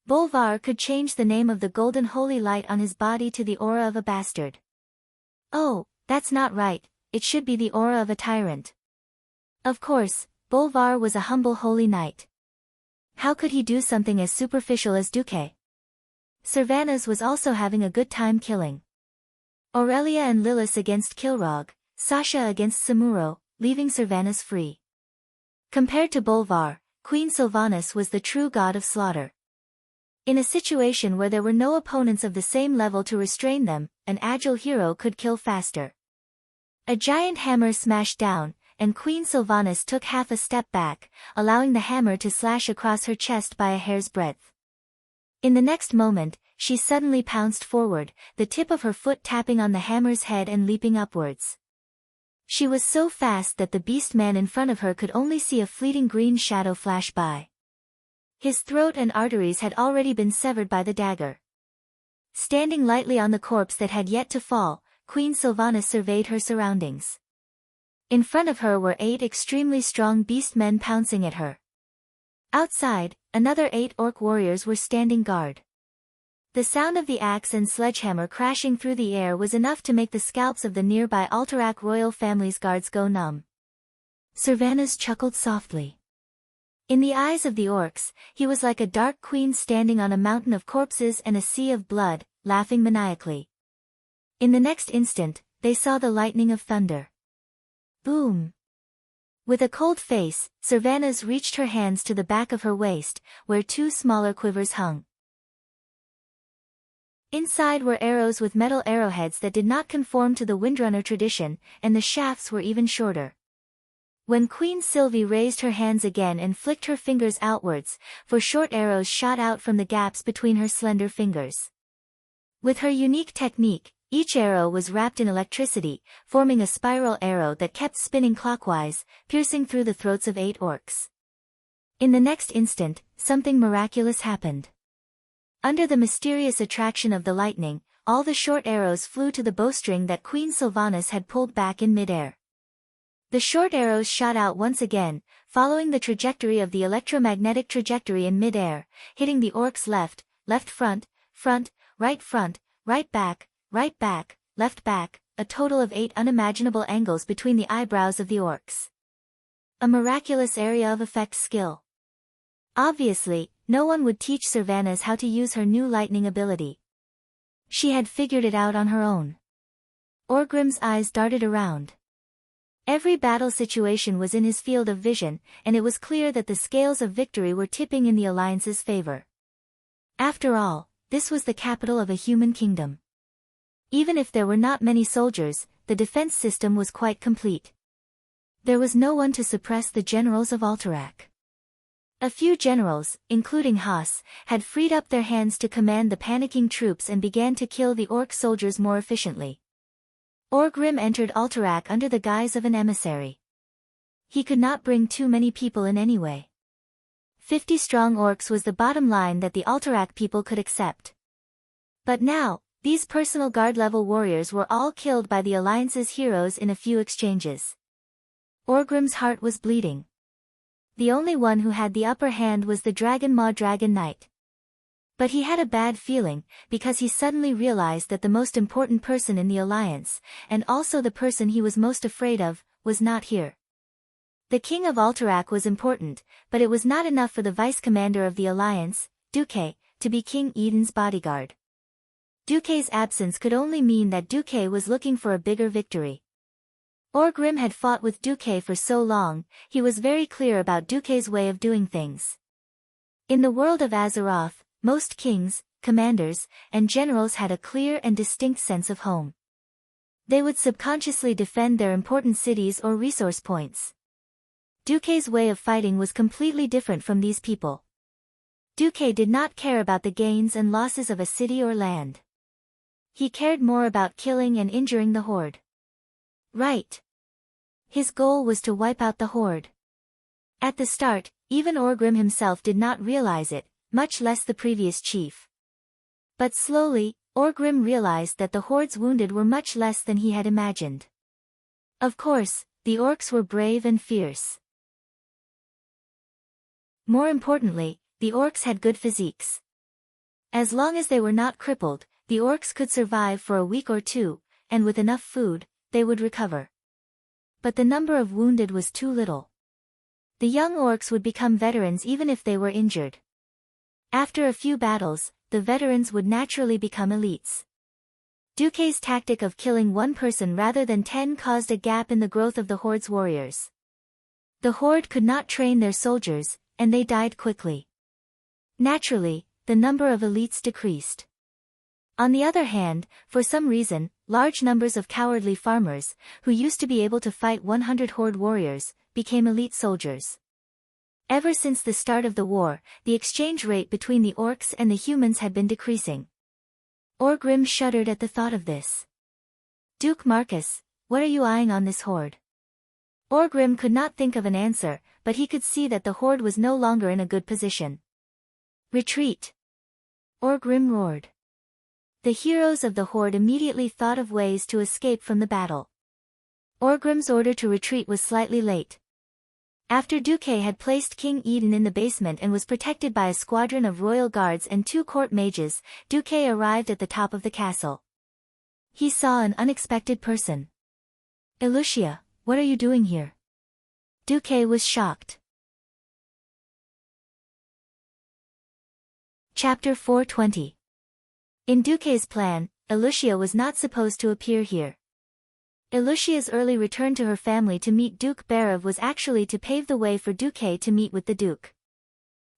Bolvar could change the name of the golden holy light on his body to the aura of a bastard. Oh, that's not right, it should be the aura of a tyrant. Of course, Bolvar was a humble holy knight. How could he do something as superficial as Duque? Servanas was also having a good time killing. Aurelia and Lillis against Kilrog, Sasha against Samuro, leaving Servanas free. Compared to Bolvar, Queen Sylvanas was the true god of slaughter. In a situation where there were no opponents of the same level to restrain them, an agile hero could kill faster. A giant hammer smashed down, and Queen Sylvanas took half a step back, allowing the hammer to slash across her chest by a hair's breadth. In the next moment, she suddenly pounced forward, the tip of her foot tapping on the hammer's head and leaping upwards. She was so fast that the beast man in front of her could only see a fleeting green shadow flash by. His throat and arteries had already been severed by the dagger. Standing lightly on the corpse that had yet to fall, Queen Sylvanas surveyed her surroundings. In front of her were 8 extremely strong beast men pouncing at her. Outside, another 8 orc warriors were standing guard. The sound of the axe and sledgehammer crashing through the air was enough to make the scalps of the nearby Alterac royal family's guards go numb. Servanas chuckled softly. In the eyes of the orcs, he was like a dark queen standing on a mountain of corpses and a sea of blood, laughing maniacally. In the next instant, they saw the lightning of thunder. Boom! With a cold face, Servanas reached her hands to the back of her waist, where 2 smaller quivers hung. Inside were arrows with metal arrowheads that did not conform to the Windrunner tradition, and the shafts were even shorter. When Queen Sylvie raised her hands again and flicked her fingers outwards, 4 short arrows shot out from the gaps between her slender fingers. With her unique technique, each arrow was wrapped in electricity, forming a spiral arrow that kept spinning clockwise, piercing through the throats of 8 orcs. In the next instant, something miraculous happened. Under the mysterious attraction of the lightning, all the short arrows flew to the bowstring that Queen Sylvanas had pulled back in midair. The short arrows shot out once again, following the trajectory of the electromagnetic trajectory in midair, hitting the orcs left front, right back, left back, a total of 8 unimaginable angles between the eyebrows of the orcs. A miraculous area of effect skill. Obviously, no one would teach Servanas how to use her new lightning ability. She had figured it out on her own. Orgrim's eyes darted around. Every battle situation was in his field of vision, and it was clear that the scales of victory were tipping in the Alliance's favor. After all, this was the capital of a human kingdom. Even if there were not many soldiers, the defense system was quite complete. There was no one to suppress the generals of Alterac. A few generals, including Haas, had freed up their hands to command the panicking troops and began to kill the orc soldiers more efficiently. Orgrim entered Alterac under the guise of an emissary. He could not bring too many people in anyway. 50 strong orcs was the bottom line that the Alterac people could accept. But now, these personal guard-level warriors were all killed by the Alliance's heroes in a few exchanges. Orgrim's heart was bleeding. The only one who had the upper hand was the Dragon Maw Dragon Knight. But he had a bad feeling, because he suddenly realized that the most important person in the Alliance, and also the person he was most afraid of, was not here. The King of Alterac was important, but it was not enough for the vice-commander of the Alliance, Duque, to be King Eden's bodyguard. Duque's absence could only mean that Duque was looking for a bigger victory. Orgrim had fought with Duque for so long, he was very clear about Duque's way of doing things. In the world of Azeroth, most kings, commanders, and generals had a clear and distinct sense of home. They would subconsciously defend their important cities or resource points. Duque's way of fighting was completely different from these people. Duque did not care about the gains and losses of a city or land. He cared more about killing and injuring the Horde. Right. His goal was to wipe out the Horde. At the start, even Orgrim himself did not realize it, much less the previous chief. But slowly, Orgrim realized that the Horde's wounded were much less than he had imagined. Of course, the orcs were brave and fierce. More importantly, the orcs had good physiques. As long as they were not crippled, the orcs could survive for a week or 2, and with enough food, they would recover. But the number of wounded was too little. The young orcs would become veterans even if they were injured. After a few battles, the veterans would naturally become elites. Duque's tactic of killing one person rather than 10 caused a gap in the growth of the Horde's warriors. The Horde could not train their soldiers, and they died quickly. Naturally, the number of elites decreased. On the other hand, for some reason, large numbers of cowardly farmers, who used to be able to fight 100 Horde warriors, became elite soldiers. Ever since the start of the war, the exchange rate between the orcs and the humans had been decreasing. Orgrim shuddered at the thought of this. Duke Marcus, what are you eyeing on this Horde? Orgrim could not think of an answer, but he could see that the Horde was no longer in a good position. Retreat! Orgrim roared. The heroes of the Horde immediately thought of ways to escape from the battle. Orgrim's order to retreat was slightly late. After Duque had placed King Eden in the basement and was protected by a squadron of royal guards and 2 court mages, Duque arrived at the top of the castle. He saw an unexpected person. "Elucia, what are you doing here?" Duque was shocked. Chapter 420. In Duque's plan, Elucia was not supposed to appear here. Elucia's early return to her family to meet Duke Berev was actually to pave the way for Duque to meet with the Duke.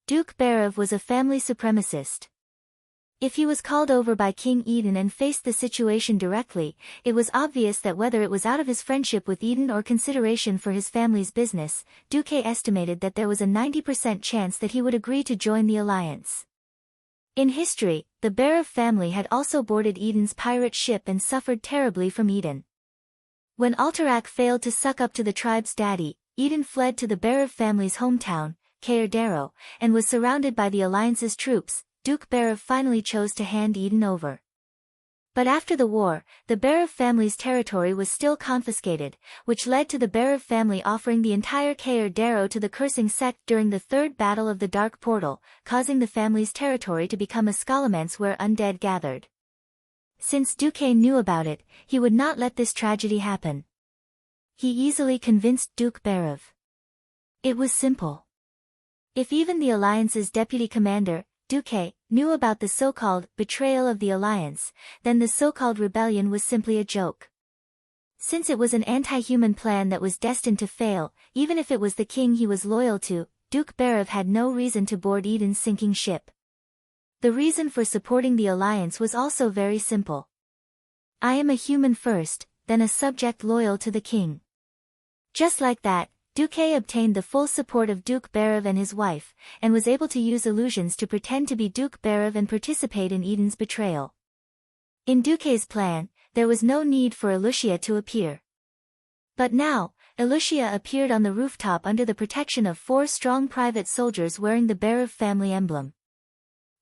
Duke Berev was a family supremacist. If he was called over by King Eden and faced the situation directly, it was obvious that whether it was out of his friendship with Eden or consideration for his family's business, Duque estimated that there was a 90% chance that he would agree to join the alliance. In history, the Berev family had also boarded Eden's pirate ship and suffered terribly from Eden. When Alterac failed to suck up to the tribe's daddy, Eden fled to the Berev family's hometown, Cayardero, and was surrounded by the alliance's troops. Duke Berev finally chose to hand Eden over. But after the war, the Berev family's territory was still confiscated, which led to the Berev family offering the entire Cayardero to the cursing sect during the Third Battle of the Dark Portal, causing the family's territory to become a Scholomance where undead gathered. Since Duque knew about it, he would not let this tragedy happen. He easily convinced Duke Berev. It was simple. If even the Alliance's deputy commander, Duque, knew about the so-called betrayal of the Alliance, then the so-called rebellion was simply a joke. Since it was an anti-human plan that was destined to fail, even if it was the king he was loyal to, Duke Berev had no reason to board Eden's sinking ship. The reason for supporting the Alliance was also very simple. I am a human first, then a subject loyal to the king. Just like that, Duque obtained the full support of Duke Berev and his wife, and was able to use illusions to pretend to be Duke Berev and participate in Eden's betrayal. In Duque's plan, there was no need for Elucia to appear. But now, Elucia appeared on the rooftop under the protection of 4 strong private soldiers wearing the Berev family emblem.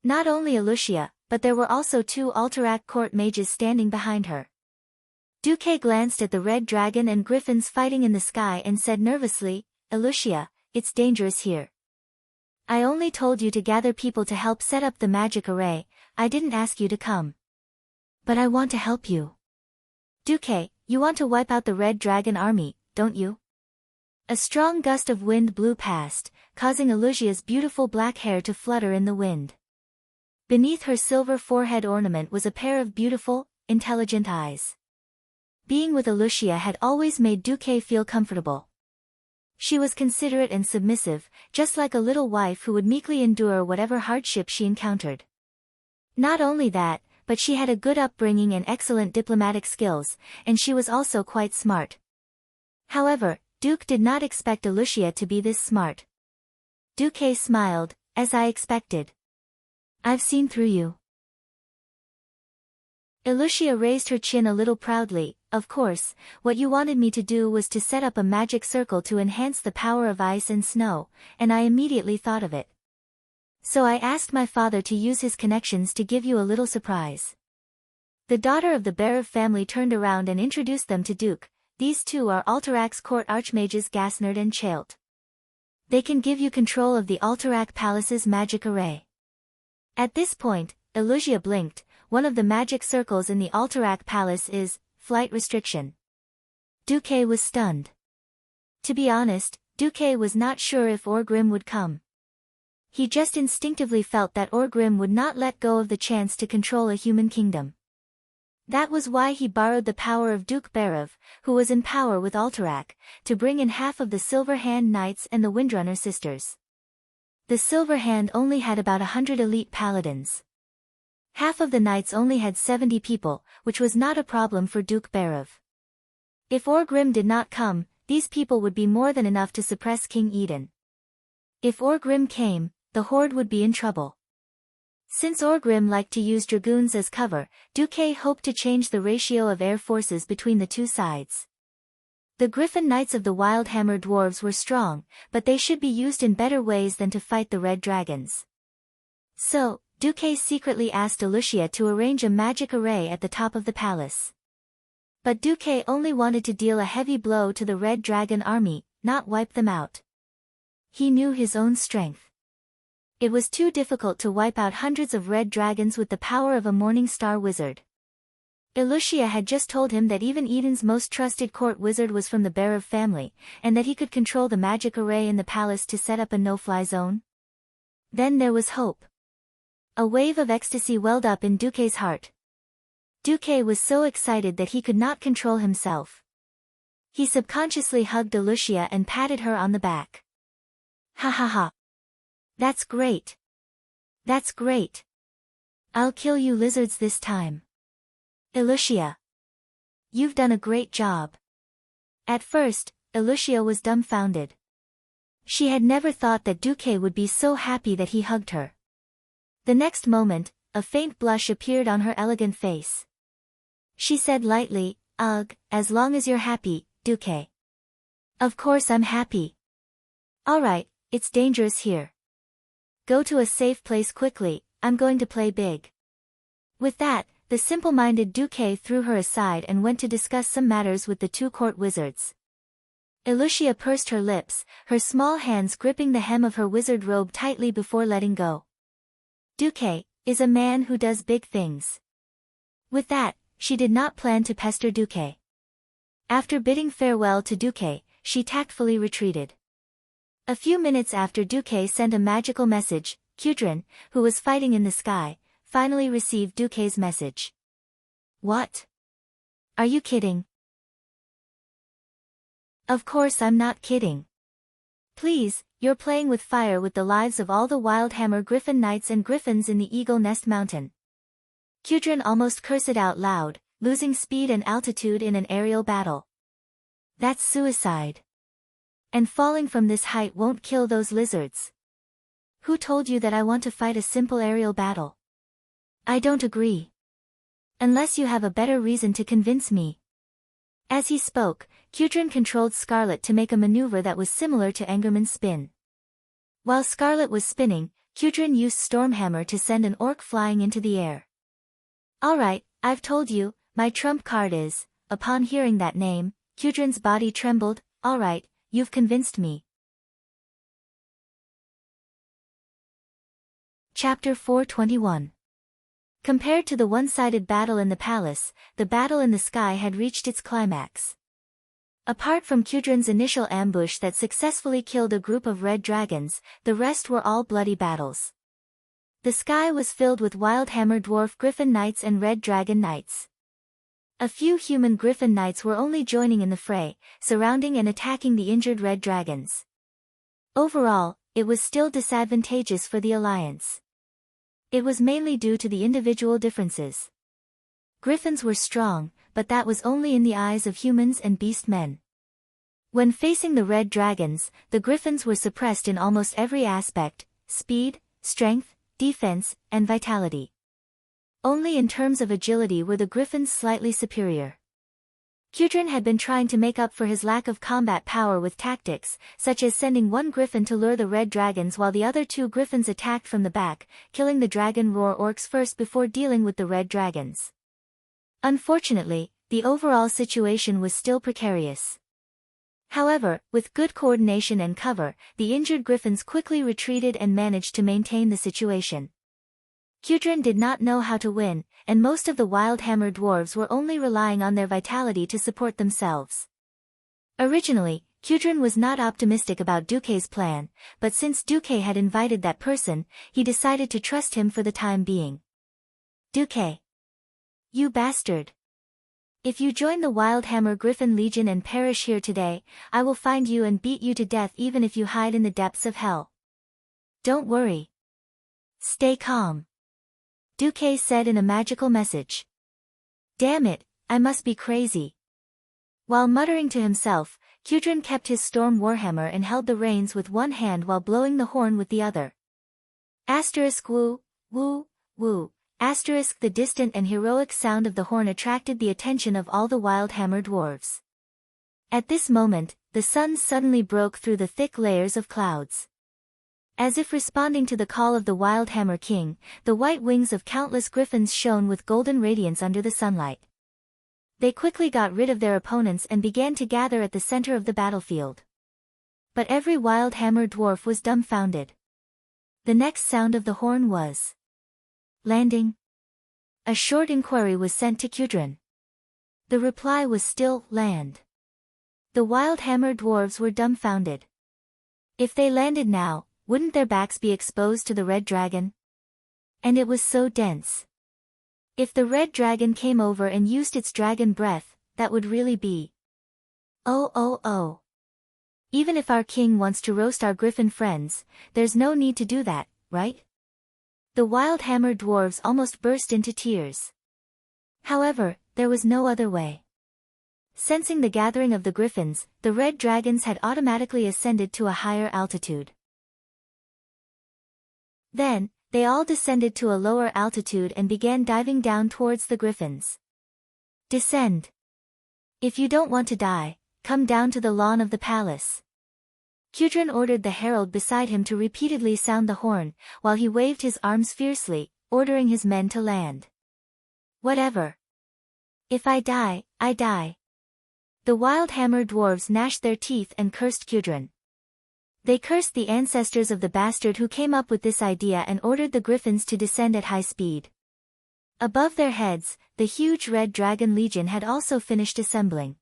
Not only Elucia, but there were also 2 Alterac court mages standing behind her. Duque glanced at the red dragon and griffins fighting in the sky and said nervously, "Elucia, it's dangerous here. I only told you to gather people to help set up the magic array, I didn't ask you to come. But I want to help you. Duque, you want to wipe out the red dragon army, don't you?" A strong gust of wind blew past, causing Elucia's beautiful black hair to flutter in the wind. Beneath her silver forehead ornament was a pair of beautiful, intelligent eyes. Being with Elucia had always made Duque feel comfortable. She was considerate and submissive, just like a little wife who would meekly endure whatever hardship she encountered. Not only that, but she had a good upbringing and excellent diplomatic skills, and she was also quite smart. However, Duke did not expect Elucia to be this smart. Duque smiled, "As I expected. I've seen through you." Elucia raised her chin a little proudly. "Of course, what you wanted me to do was to set up a magic circle to enhance the power of ice and snow, and I immediately thought of it. So I asked my father to use his connections to give you a little surprise." The daughter of the Berev family turned around and introduced them to Duke. "These 2 are Alterac's court archmages Gasnerd and Chailt. They can give you control of the Alterac Palace's magic array." At this point, Elucia blinked. One of the magic circles in the Alterac Palace is flight restriction. Duque was stunned. To be honest, Duque was not sure if Orgrim would come. He just instinctively felt that Orgrim would not let go of the chance to control a human kingdom. That was why he borrowed the power of Duke Berev, who was in power with Alterac, to bring in half of the Silver Hand Knights and the Windrunner sisters. The Silver Hand only had about 100 elite paladins. Half of the knights only had 70 people, which was not a problem for Duke Berev. If Orgrim did not come, these people would be more than enough to suppress King Eden. If Orgrim came, the Horde would be in trouble. Since Orgrim liked to use dragoons as cover, Duque hoped to change the ratio of air forces between the 2 sides. The Griffin Knights of the Wildhammer Dwarves were strong, but they should be used in better ways than to fight the Red Dragons. So, Duque secretly asked Elucia to arrange a magic array at the top of the palace. But Duque only wanted to deal a heavy blow to the Red Dragon army, not wipe them out. He knew his own strength. It was too difficult to wipe out hundreds of red dragons with the power of a Morning Star wizard. Elucia had just told him that even Eden's most trusted court wizard was from the Bearer family, and that he could control the magic array in the palace to set up a no-fly zone. Then there was hope. A wave of ecstasy welled up in Duque's heart. Duque was so excited that he could not control himself. He subconsciously hugged Elucia and patted her on the back. Ha ha ha. That's great. That's great. I'll kill you lizards this time. Elucia. You've done a great job. At first, Elucia was dumbfounded. She had never thought that Duque would be so happy that he hugged her. The next moment, a faint blush appeared on her elegant face. She said lightly, "Ugh, as long as you're happy, Duque." "Of course I'm happy." "Alright, it's dangerous here. Go to a safe place quickly, I'm going to play big." With that, the simple-minded Duque threw her aside and went to discuss some matters with the two court wizards. Elucia pursed her lips, her small hands gripping the hem of her wizard robe tightly before letting go. Duque is a man who does big things. With that, she did not plan to pester Duque. After bidding farewell to Duque, she tactfully retreated. A few minutes after Duque sent a magical message, Cudrin, who was fighting in the sky, finally received Duque's message. "What? Are you kidding?" "Of course I'm not kidding. Please, you're playing with fire with the lives of all the Wildhammer Griffin Knights and Griffins in the Eagle Nest Mountain." Cudrin almost cursed out loud, losing speed and altitude in an aerial battle. "That's suicide. And falling from this height won't kill those lizards. Who told you that I want to fight a simple aerial battle? I don't agree. Unless you have a better reason to convince me." As he spoke, Cudrin controlled Scarlet to make a maneuver that was similar to Engerman's spin. While Scarlet was spinning, Cudrin used Stormhammer to send an orc flying into the air. "Alright, I've told you, my trump card is," upon hearing that name, Cudrin's body trembled. "Alright, you've convinced me." Chapter 421. Compared to the one-sided battle in the palace, the battle in the sky had reached its climax. Apart from Cudrin's initial ambush that successfully killed a group of red dragons, the rest were all bloody battles. The sky was filled with Wildhammer Dwarf Griffin Knights and Red Dragon Knights. A few human Griffin Knights were only joining in the fray, surrounding and attacking the injured red dragons. Overall, it was still disadvantageous for the Alliance. It was mainly due to the individual differences. Griffins were strong, but that was only in the eyes of humans and beast men. When facing the red dragons, the Griffins were suppressed in almost every aspect: speed, strength, defense, and vitality. Only in terms of agility were the Griffins slightly superior. Cudrin had been trying to make up for his lack of combat power with tactics, such as sending one Griffin to lure the red dragons while the other two Griffins attacked from the back, killing the dragon roar orcs first before dealing with the red dragons. Unfortunately, the overall situation was still precarious. However, with good coordination and cover, the injured Griffins quickly retreated and managed to maintain the situation. Cudrin did not know how to win, and most of the Wildhammer dwarves were only relying on their vitality to support themselves. Originally, Cudrin was not optimistic about Duque's plan, but since Duque had invited that person, he decided to trust him for the time being. "Duque. You bastard. If you join the Wildhammer Griffin Legion and perish here today, I will find you and beat you to death even if you hide in the depths of hell. Don't worry. Stay calm," Duque said in a magical message. "Damn it, I must be crazy." While muttering to himself, Cudrin kept his storm warhammer and held the reins with one hand while blowing the horn with the other. Asterisk woo, woo, woo, asterisk. The distant and heroic sound of the horn attracted the attention of all the Wildhammer dwarves. At this moment, the sun suddenly broke through the thick layers of clouds. As if responding to the call of the Wildhammer King, the white wings of countless griffins shone with golden radiance under the sunlight. They quickly got rid of their opponents and began to gather at the center of the battlefield. But every wild hammer dwarf was dumbfounded. The next sound of the horn was landing. A short inquiry was sent to Kudrin. The reply was still land. The wild hammer dwarves were dumbfounded. If they landed now, wouldn't their backs be exposed to the red dragon? And it was so dense. If the red dragon came over and used its dragon breath, that would really be. Oh. Even if our king wants to roast our griffin friends, there's no need to do that, right? The wild hammer dwarves almost burst into tears. However, there was no other way. Sensing the gathering of the griffins, the red dragons had automatically ascended to a higher altitude. Then, they all descended to a lower altitude and began diving down towards the griffins. Descend. If you don't want to die, come down to the lawn of the palace. Kudrin ordered the herald beside him to repeatedly sound the horn, while he waved his arms fiercely, ordering his men to land. Whatever. If I die, I die. The wild hammer dwarves gnashed their teeth and cursed Kudrin. They cursed the ancestors of the bastard who came up with this idea and ordered the griffins to descend at high speed. Above their heads, the huge red dragon legion had also finished assembling.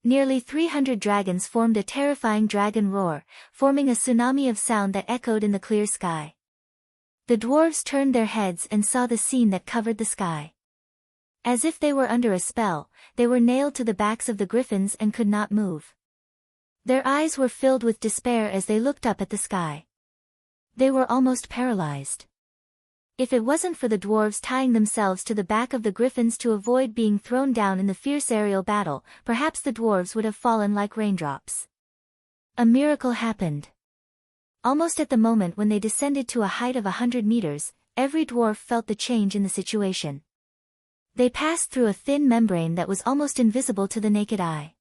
Nearly 300 dragons formed a terrifying dragon roar, forming a tsunami of sound that echoed in the clear sky. The dwarves turned their heads and saw the scene that covered the sky. As if they were under a spell, they were nailed to the backs of the griffins and could not move. Their eyes were filled with despair as they looked up at the sky. They were almost paralyzed. If it wasn't for the dwarves tying themselves to the back of the griffins to avoid being thrown down in the fierce aerial battle, perhaps the dwarves would have fallen like raindrops. A miracle happened. Almost at the moment when they descended to a height of 100 meters, every dwarf felt the change in the situation. They passed through a thin membrane that was almost invisible to the naked eye.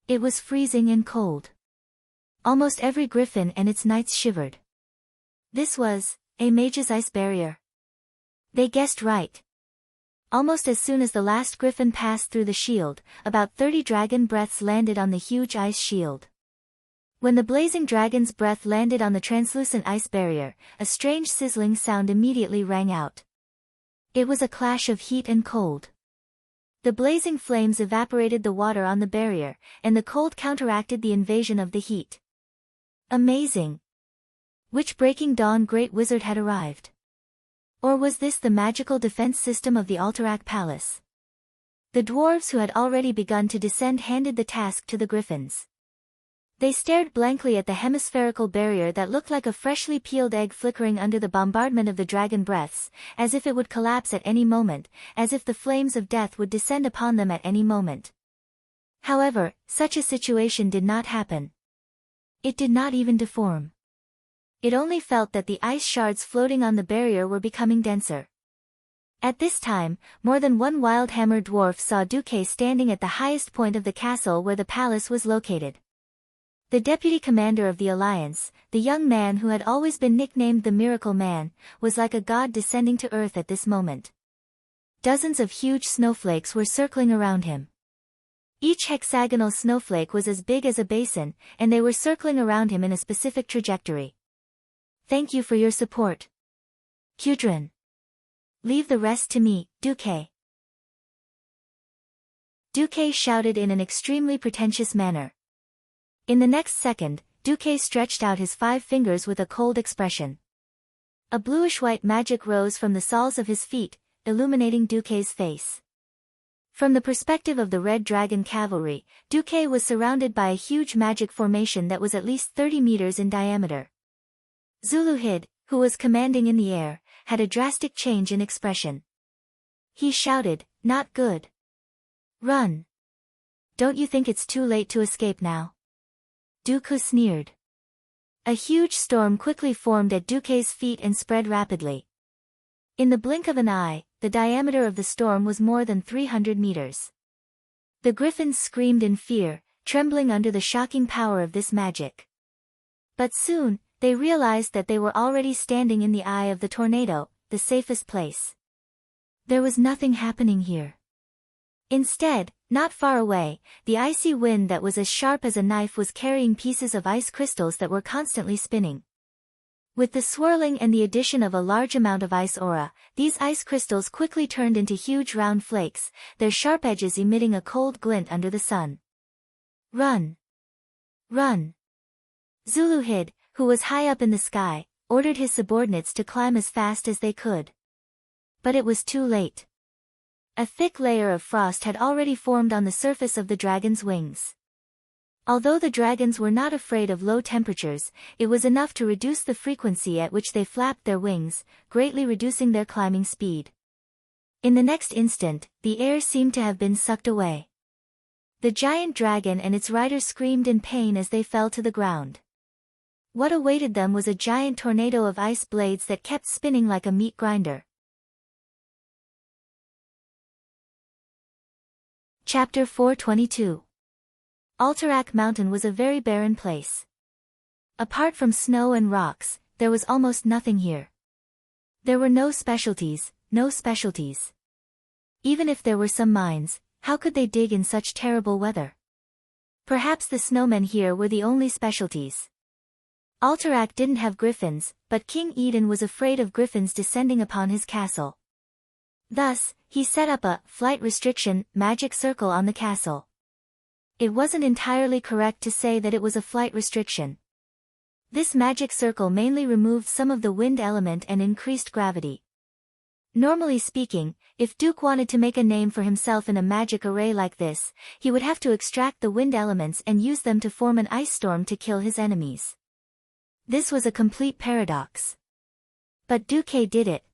It was freezing and cold. Almost every griffin and its knights shivered. This was a mage's ice barrier. They guessed right. Almost as soon as the last griffin passed through the shield, about 30 dragon breaths landed on the huge ice shield. When the blazing dragon's breath landed on the translucent ice barrier, a strange sizzling sound immediately rang out. It was a clash of heat and cold. The blazing flames evaporated the water on the barrier, and the cold counteracted the invasion of the heat. Amazing! Which breaking dawn great wizard had arrived? Or was this the magical defense system of the Alterac Palace? The dwarves who had already begun to descend handed the task to the griffins. They stared blankly at the hemispherical barrier that looked like a freshly peeled egg flickering under the bombardment of the dragon breaths, as if it would collapse at any moment, as if the flames of death would descend upon them at any moment. However, such a situation did not happen. It did not even deform. It only felt that the ice shards floating on the barrier were becoming denser. At this time, more than one wild hammer dwarf saw Duque standing at the highest point of the castle where the palace was located. The deputy commander of the Alliance, the young man who had always been nicknamed the Miracle Man, was like a god descending to earth at this moment. Dozens of huge snowflakes were circling around him. Each hexagonal snowflake was as big as a basin, and they were circling around him in a specific trajectory. Thank you for your support, Kudrin. Leave the rest to me, Duque. Duque shouted in an extremely pretentious manner. In the next second, Duque stretched out his 5 fingers with a cold expression. A bluish-white magic rose from the soles of his feet, illuminating Duque's face. From the perspective of the Red Dragon Cavalry, Duque was surrounded by a huge magic formation that was at least 30 meters in diameter. Zuluhid, who was commanding in the air, had a drastic change in expression. He shouted, "Not good. Run. Don't you think it's too late to escape now?" Duque sneered. A huge storm quickly formed at Duque's feet and spread rapidly. In the blink of an eye, the diameter of the storm was more than 300 meters. The griffins screamed in fear, trembling under the shocking power of this magic. But soon, they realized that they were already standing in the eye of the tornado, the safest place. There was nothing happening here. Instead, Not far away, the icy wind that was as sharp as a knife was carrying pieces of ice crystals that were constantly spinning. With the swirling and the addition of a large amount of ice aura, these ice crystals quickly turned into huge round flakes, their sharp edges emitting a cold glint under the sun. Run! Run! Zulu hid, who was high up in the sky, ordered his subordinates to climb as fast as they could. But it was too late. A thick layer of frost had already formed on the surface of the dragon's wings. Although the dragons were not afraid of low temperatures, it was enough to reduce the frequency at which they flapped their wings, greatly reducing their climbing speed. In the next instant, the air seemed to have been sucked away. The giant dragon and its rider screamed in pain as they fell to the ground. What awaited them was a giant tornado of ice blades that kept spinning like a meat grinder. Chapter 422. Alterac Mountain was a very barren place. Apart from snow and rocks, there was almost nothing here. There were no specialties, no specialties. Even if there were some mines, how could they dig in such terrible weather? Perhaps the snowmen here were the only specialties. Alterac didn't have griffins, but King Eden was afraid of griffins descending upon his castle. Thus, he set up a flight restriction magic circle on the castle. It wasn't entirely correct to say that it was a flight restriction. This magic circle mainly removed some of the wind element and increased gravity. Normally speaking, if Duke wanted to make a name for himself in a magic array like this, he would have to extract the wind elements and use them to form an ice storm to kill his enemies. This was a complete paradox. But Duque did it.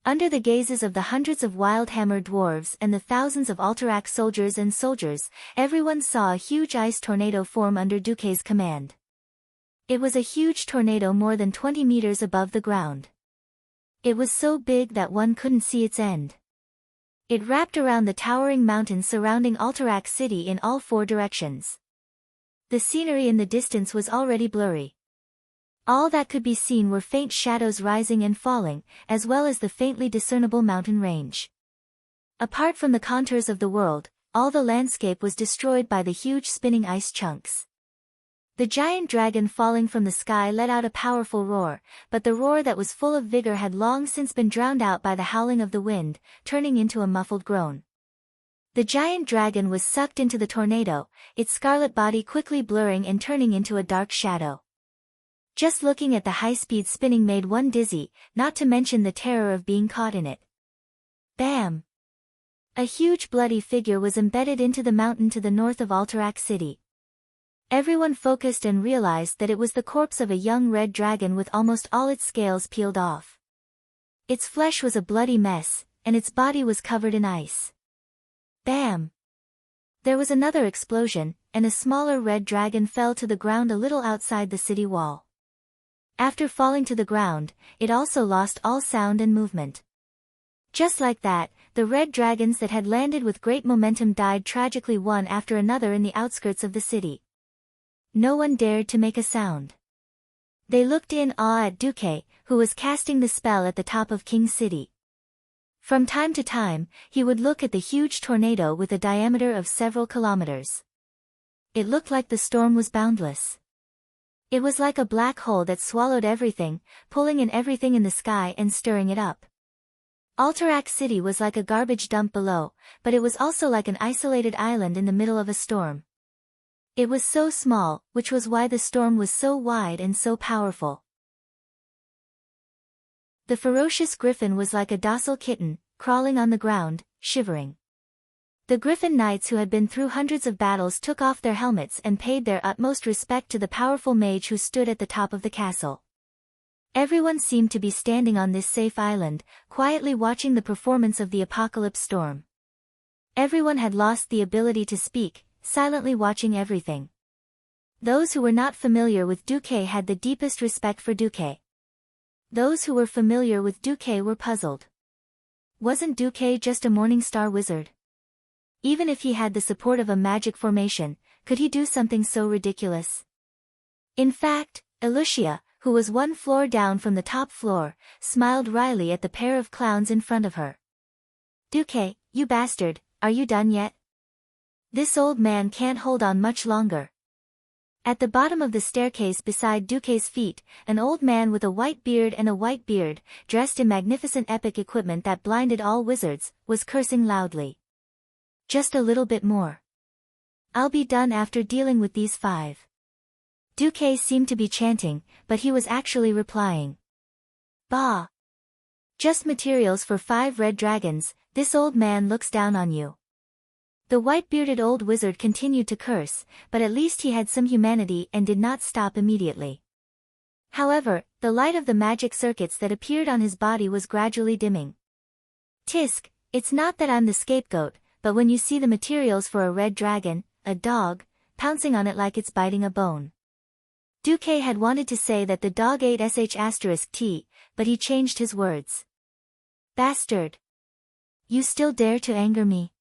Under the gazes of the hundreds of wild-hammer dwarves and the thousands of Alterac soldiers, everyone saw a huge ice tornado form under Duque's command. It was a huge tornado more than 20 meters above the ground. It was so big that one couldn't see its end. It wrapped around the towering mountains surrounding Alterac City in all four directions. The scenery in the distance was already blurry. All that could be seen were faint shadows rising and falling, as well as the faintly discernible mountain range. Apart from the contours of the world, all the landscape was destroyed by the huge spinning ice chunks. The giant dragon falling from the sky let out a powerful roar, but the roar that was full of vigor had long since been drowned out by the howling of the wind, turning into a muffled groan. The giant dragon was sucked into the tornado, its scarlet body quickly blurring and turning into a dark shadow. Just looking at the high-speed spinning made one dizzy, not to mention the terror of being caught in it. Bam! A huge bloody figure was embedded into the mountain to the north of Alterac City. Everyone focused and realized that it was the corpse of a young red dragon with almost all its scales peeled off. Its flesh was a bloody mess, and its body was covered in ice. Bam! There was another explosion, and a smaller red dragon fell to the ground a little outside the city wall. After falling to the ground, it also lost all sound and movement. Just like that, the red dragons that had landed with great momentum died tragically one after another in the outskirts of the city. No one dared to make a sound. They looked in awe at Duque, who was casting the spell at the top of King City. From time to time, he would look at the huge tornado with a diameter of several kilometers. It looked like the storm was boundless. It was like a black hole that swallowed everything, pulling in everything in the sky and stirring it up. Alterac City was like a garbage dump below, but it was also like an isolated island in the middle of a storm. It was so small, which was why the storm was so wide and so powerful. The ferocious griffin was like a docile kitten, crawling on the ground, shivering. The Griffin Knights who had been through hundreds of battles took off their helmets and paid their utmost respect to the powerful mage who stood at the top of the castle. Everyone seemed to be standing on this safe island, quietly watching the performance of the apocalypse storm. Everyone had lost the ability to speak, silently watching everything. Those who were not familiar with Duque had the deepest respect for Duque. Those who were familiar with Duque were puzzled. Wasn't Duque just a Morningstar wizard? Even if he had the support of a magic formation, could he do something so ridiculous? In fact, Elucia, who was one floor down from the top floor, smiled wryly at the pair of clowns in front of her. Duque, you bastard, are you done yet? This old man can't hold on much longer. At the bottom of the staircase beside Duque's feet, an old man with a white beard, dressed in magnificent epic equipment that blinded all wizards, was cursing loudly. Just a little bit more. I'll be done after dealing with these 5. Duque seemed to be chanting, but he was actually replying. Bah! Just materials for 5 red dragons, this old man looks down on you. The white-bearded old wizard continued to curse, but at least he had some humanity and did not stop immediately. However, the light of the magic circuits that appeared on his body was gradually dimming. Tisk, it's not that I'm the scapegoat, but when you see the materials for a red dragon, a dog, pouncing on it like it's biting a bone. Duque had wanted to say that the dog ate sh*t, but he changed his words. Bastard! You still dare to anger me?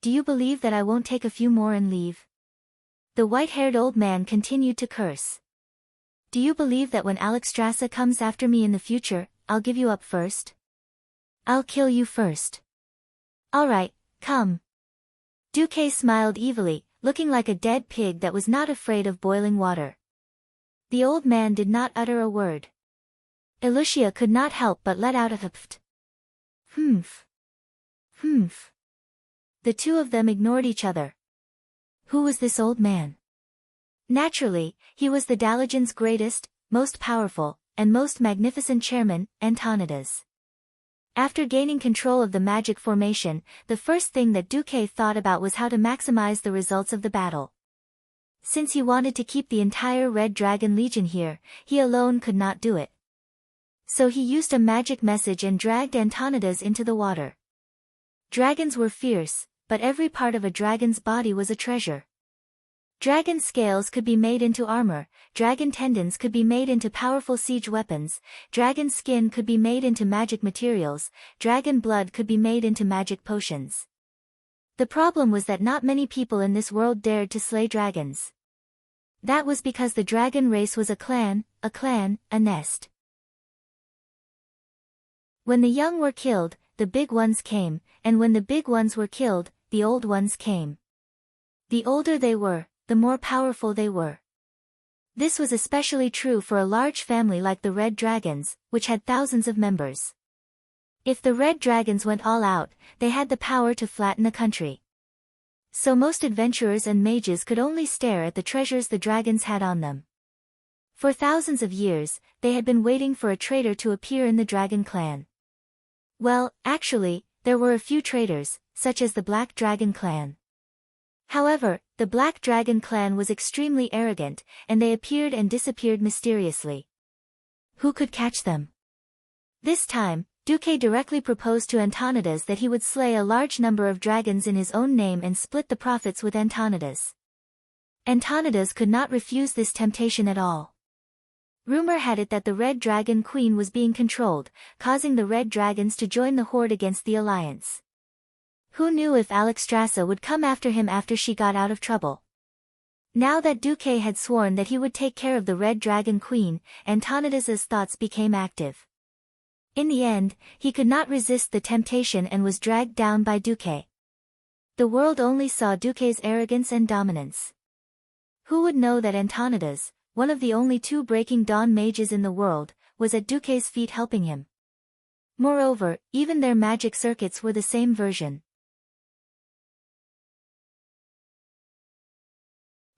Do you believe that I won't take a few more and leave? The white-haired old man continued to curse. Do you believe that when Alexstrasza comes after me in the future, I'll give you up first? I'll kill you first. Alright, come. Duque smiled evilly, looking like a dead pig that was not afraid of boiling water. The old man did not utter a word. Elucia could not help but let out a humph. Humph. Humph. The two of them ignored each other. Who was this old man? Naturally, he was the Dalagen's greatest, most powerful, and most magnificent chairman, Antonidas. After gaining control of the magic formation, the first thing that Duque thought about was how to maximize the results of the battle. Since he wanted to keep the entire Red Dragon Legion here, he alone could not do it. So he used a magic message and dragged Antonidas into the water. Dragons were fierce, but every part of a dragon's body was a treasure. Dragon scales could be made into armor, dragon tendons could be made into powerful siege weapons, dragon skin could be made into magic materials, dragon blood could be made into magic potions. The problem was that not many people in this world dared to slay dragons. That was because the dragon race was a clan, a nest. When the young were killed, the big ones came, and when the big ones were killed, the old ones came. The older they were, the more powerful they were. This was especially true for a large family like the Red Dragons, which had thousands of members. If the Red Dragons went all out, they had the power to flatten a country. So most adventurers and mages could only stare at the treasures the dragons had on them. For thousands of years, they had been waiting for a traitor to appear in the Dragon Clan. Well, actually, there were a few traitors, such as the Black Dragon Clan. However, the Black Dragon Clan was extremely arrogant, and they appeared and disappeared mysteriously. Who could catch them? This time, Duque directly proposed to Antonidas that he would slay a large number of dragons in his own name and split the profits with Antonidas. Antonidas could not refuse this temptation at all. Rumor had it that the Red Dragon Queen was being controlled, causing the Red Dragons to join the horde against the alliance. Who knew if Alexstrasza would come after him after she got out of trouble? Now that Duque had sworn that he would take care of the Red Dragon Queen, Antonidas's thoughts became active. In the end, he could not resist the temptation and was dragged down by Duque. The world only saw Duque's arrogance and dominance. Who would know that Antonidas, one of the only 2 Breaking Dawn mages in the world, was at Duque's feet helping him? Moreover, even their magic circuits were the same version.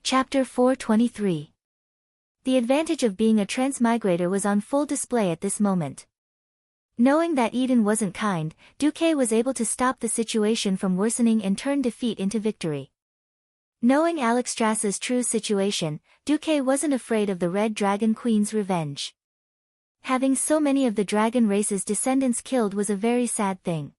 Chapter 423. The advantage of being a transmigrator was on full display at this moment. Knowing that Eden wasn't kind, Duque was able to stop the situation from worsening and turn defeat into victory. Knowing Alexstrasza's true situation, Duque wasn't afraid of the Red Dragon Queen's revenge. Having so many of the dragon race's descendants killed was a very sad thing.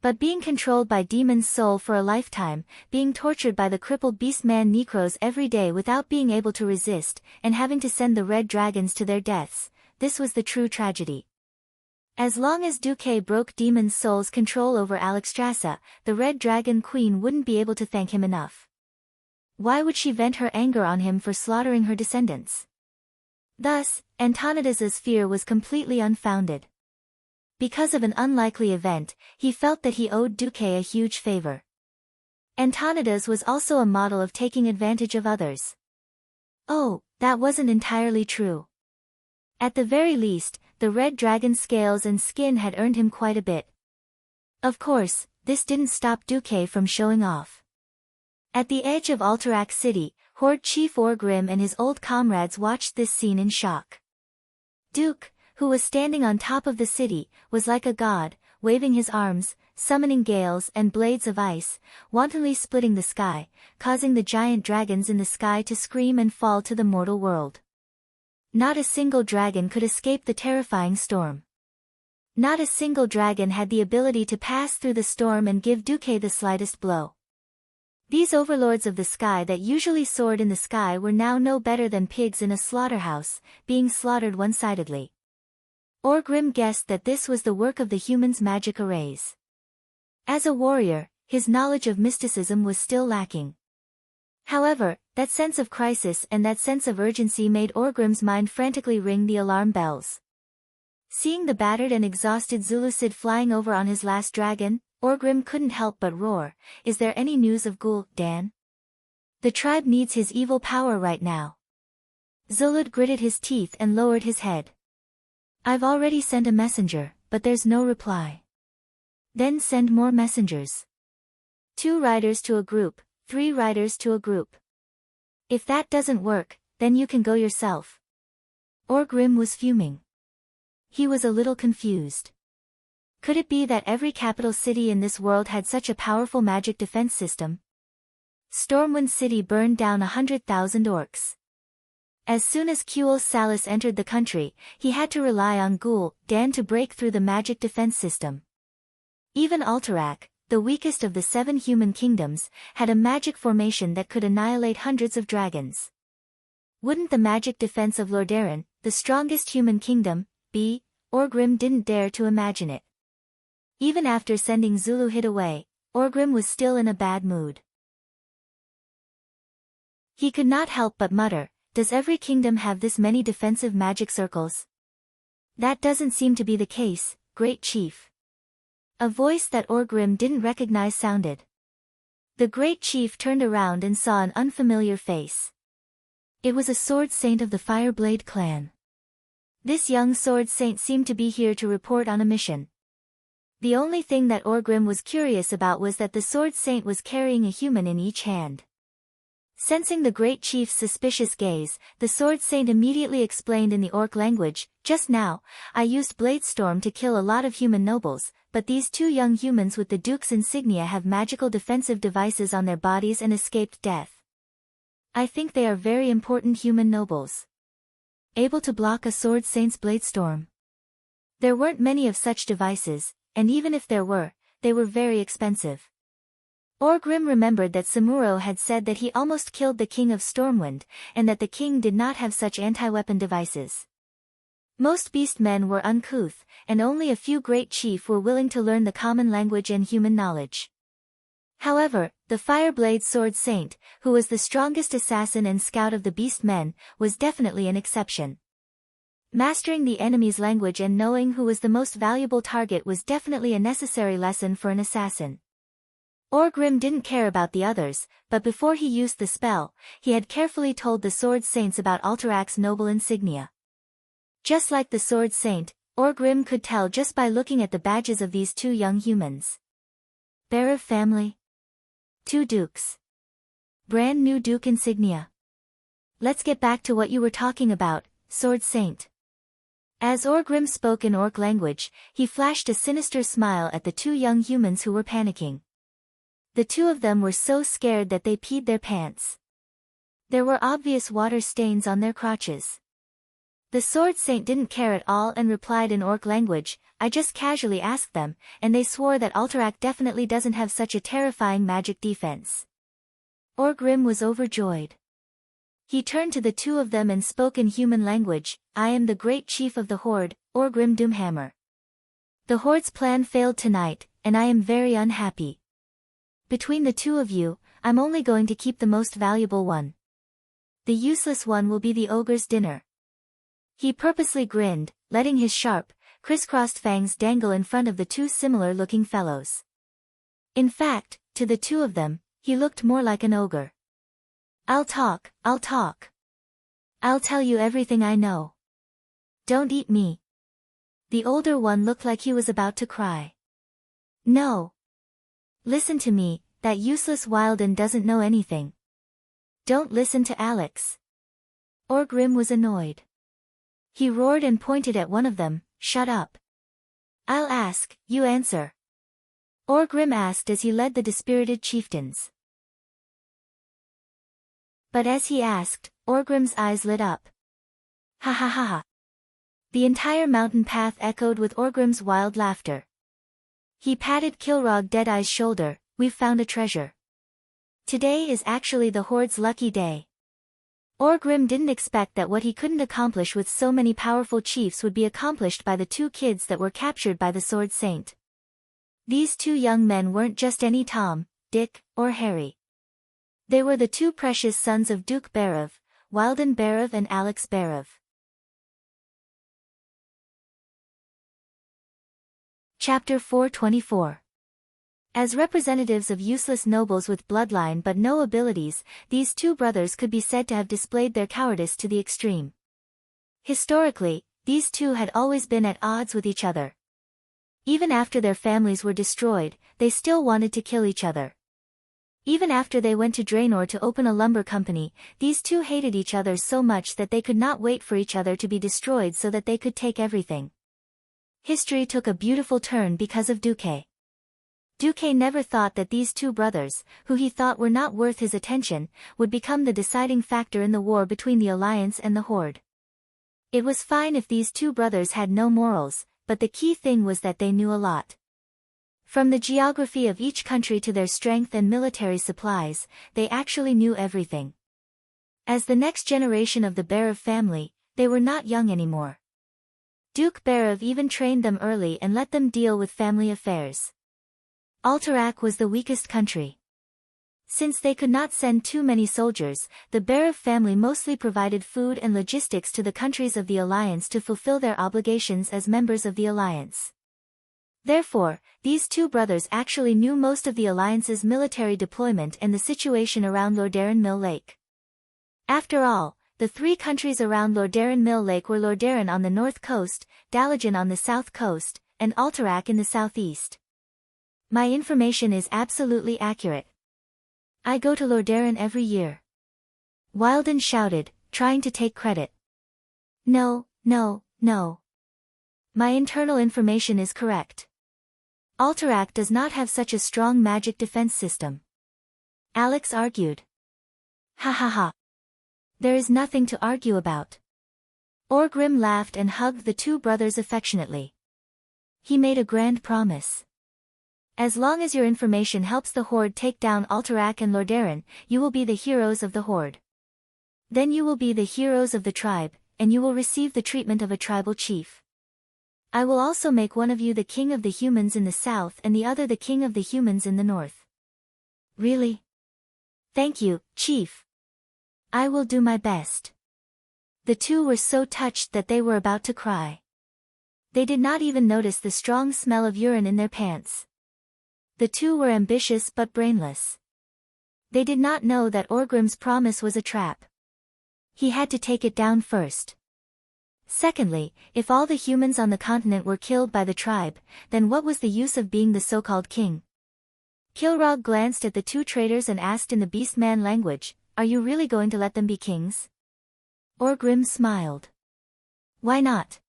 But being controlled by Demon's soul for a lifetime, being tortured by the crippled beastman Necros every day without being able to resist, and having to send the Red Dragons to their deaths, this was the true tragedy. As long as Duque broke Demon's soul's control over Alexstrasza, the Red Dragon Queen wouldn't be able to thank him enough. Why would she vent her anger on him for slaughtering her descendants? Thus, Antonidas's fear was completely unfounded. Because of an unlikely event, he felt that he owed Duque a huge favor. Antonida's was also a model of taking advantage of others. Oh, that wasn't entirely true. At the very least, the red dragon's scales and skin had earned him quite a bit. Of course, this didn't stop Duque from showing off. At the edge of Alterac City, Horde Chief Orgrim and his old comrades watched this scene in shock. Duke, who was standing on top of the city, was like a god, waving his arms, summoning gales and blades of ice, wantonly splitting the sky, causing the giant dragons in the sky to scream and fall to the mortal world. Not a single dragon could escape the terrifying storm. Not a single dragon had the ability to pass through the storm and give Duque the slightest blow. These overlords of the sky that usually soared in the sky were now no better than pigs in a slaughterhouse, being slaughtered one-sidedly. Orgrim guessed that this was the work of the humans' magic arrays. As a warrior, his knowledge of mysticism was still lacking. However, that sense of crisis and that sense of urgency made Orgrim's mind frantically ring the alarm bells. Seeing the battered and exhausted Zulucid flying over on his last dragon, Orgrim couldn't help but roar, "Is there any news of Gul'dan? The tribe needs his evil power right now." Zulud gritted his teeth and lowered his head. "I've already sent a messenger, but there's no reply." "Then send more messengers. 2 riders to a group, 3 riders to a group. If that doesn't work, then you can go yourself." Orgrim was fuming. He was a little confused. Could it be that every capital city in this world had such a powerful magic defense system? Stormwind City burned down 100,000 orcs. As soon as Kuel Salis entered the country, he had to rely on Gul'dan to break through the magic defense system. Even Alterac, the weakest of the 7 human kingdoms, had a magic formation that could annihilate hundreds of dragons. Wouldn't the magic defense of Lordaeron, the strongest human kingdom, be? Orgrim didn't dare to imagine it. Even after sending Zuluhid away, Orgrim was still in a bad mood. He could not help but mutter, "Does every kingdom have this many defensive magic circles?" "That doesn't seem to be the case, Great Chief." A voice that Orgrim didn't recognize sounded. The Great Chief turned around and saw an unfamiliar face. It was a sword saint of the Fireblade clan. This young sword saint seemed to be here to report on a mission. The only thing that Orgrim was curious about was that the sword saint was carrying a human in each hand. Sensing the Great Chief's suspicious gaze, the sword saint immediately explained in the orc language, "Just now, I used Bladestorm to kill a lot of human nobles, but these 2 young humans with the Duke's insignia have magical defensive devices on their bodies and escaped death. I think they are very important human nobles. Able to block a sword saint's Bladestorm." There weren't many of such devices, and even if there were, they were very expensive. Orgrim remembered that Samuro had said that he almost killed the King of Stormwind, and that the king did not have such anti-weapon devices. Most beastmen were uncouth, and only a few Great Chief were willing to learn the common language and human knowledge. However, the Fireblade Sword Saint, who was the strongest assassin and scout of the beastmen, was definitely an exception. Mastering the enemy's language and knowing who was the most valuable target was definitely a necessary lesson for an assassin. Orgrim didn't care about the others, but before he used the spell, he had carefully told the Sword Saints about Alterac's noble insignia. Just like the Sword Saint, Orgrim could tell just by looking at the badges of these 2 young humans. Berev family. 2 dukes. Brand new duke insignia. Let's get back to what you were talking about, Sword Saint. As Orgrim spoke in orc language, he flashed a sinister smile at the 2 young humans who were panicking. The 2 of them were so scared that they peed their pants. There were obvious water stains on their crotches. The Sword Saint didn't care at all and replied in orc language, "I just casually asked them, and they swore that Alterac definitely doesn't have such a terrifying magic defense." Orgrim was overjoyed. He turned to the 2 of them and spoke in human language, "I am the Great Chief of the Horde, Orgrim Doomhammer. The Horde's plan failed tonight, and I am very unhappy. Between the 2 of you, I'm only going to keep the most valuable one. The useless one will be the ogre's dinner." He purposely grinned, letting his sharp, crisscrossed fangs dangle in front of the 2 similar-looking fellows. In fact, to the 2 of them, He looked more like an ogre. I'll talk. I'll tell you everything I know. Don't eat me. The older one looked like he was about to cry. No. Listen to me, that useless Wilden doesn't know anything. Don't listen to Alex. Orgrim was annoyed. He roared and pointed at one of them, shut up. I'll ask, you answer. Orgrim asked as he led the dispirited chieftains. But as he asked, Orgrim's eyes lit up. Ha ha ha ha. The entire mountain path echoed with Orgrim's wild laughter. He patted Kilrog Deadeye's shoulder. We've found a treasure. Today is actually the Horde's lucky day. Orgrim didn't expect that what he couldn't accomplish with so many powerful chiefs would be accomplished by the two kids that were captured by the Sword Saint. These two young men weren't just any Tom, Dick, or Harry. They were the two precious sons of Duke Barov, Wilden Barov and Alex Barov. Chapter 424. As representatives of useless nobles with bloodline but no abilities, these two brothers could be said to have displayed their cowardice to the extreme. Historically, these two had always been at odds with each other. Even after their families were destroyed, they still wanted to kill each other. Even after they went to Draenor to open a lumber company, these two hated each other so much that they could not wait for each other to be destroyed so that they could take everything. History took a beautiful turn because of Duque. Duque never thought that these two brothers, who he thought were not worth his attention, would become the deciding factor in the war between the Alliance and the Horde. It was fine if these two brothers had no morals, but the key thing was that they knew a lot. From the geography of each country to their strength and military supplies, they actually knew everything. As the next generation of the Barov family, they were not young anymore. Duke Barov even trained them early and let them deal with family affairs. Alterac was the weakest country. Since they could not send too many soldiers, the Barov family mostly provided food and logistics to the countries of the Alliance to fulfill their obligations as members of the Alliance. Therefore, these two brothers actually knew most of the Alliance's military deployment and the situation around Lordaeron Mill Lake. After all, the three countries around Lordaeron Mill Lake were Lordaeron on the north coast, Dalagen on the south coast, and Alterac in the southeast. My information is absolutely accurate. I go to Lordaeron every year. Wilden shouted, trying to take credit. No. My internal information is correct. Alterac does not have such a strong magic defense system. Alex argued. Ha ha ha. There is nothing to argue about. Orgrim laughed and hugged the two brothers affectionately. He made a grand promise. As long as your information helps the Horde take down Alterac and Lordaeron, you will be the heroes of the Horde. Then you will be the heroes of the tribe, and you will receive the treatment of a tribal chief. I will also make one of you the king of the humans in the south and the other the king of the humans in the north. Really? Thank you, Chief. I will do my best. The two were so touched that they were about to cry. They did not even notice the strong smell of urine in their pants. The two were ambitious but brainless. They did not know that Orgrim's promise was a trap. He had to take it down first. Secondly, if all the humans on the continent were killed by the tribe, then what was the use of being the so-called king? Kilrog glanced at the two traitors and asked in the beastman language, "Are you really going to let them be kings?" Orgrim smiled. Why not?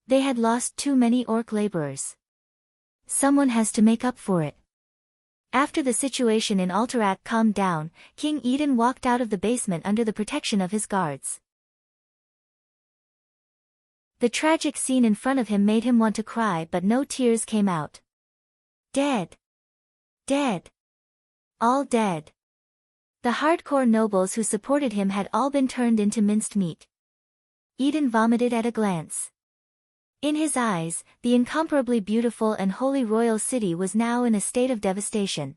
They had lost too many orc laborers. Someone has to make up for it. After the situation in Alterac calmed down, King Eden walked out of the basement under the protection of his guards. The tragic scene in front of him made him want to cry, but no tears came out. Dead. Dead. All dead. The hardcore nobles who supported him had all been turned into minced meat. Eden vomited at a glance. In his eyes, the incomparably beautiful and holy royal city was now in a state of devastation.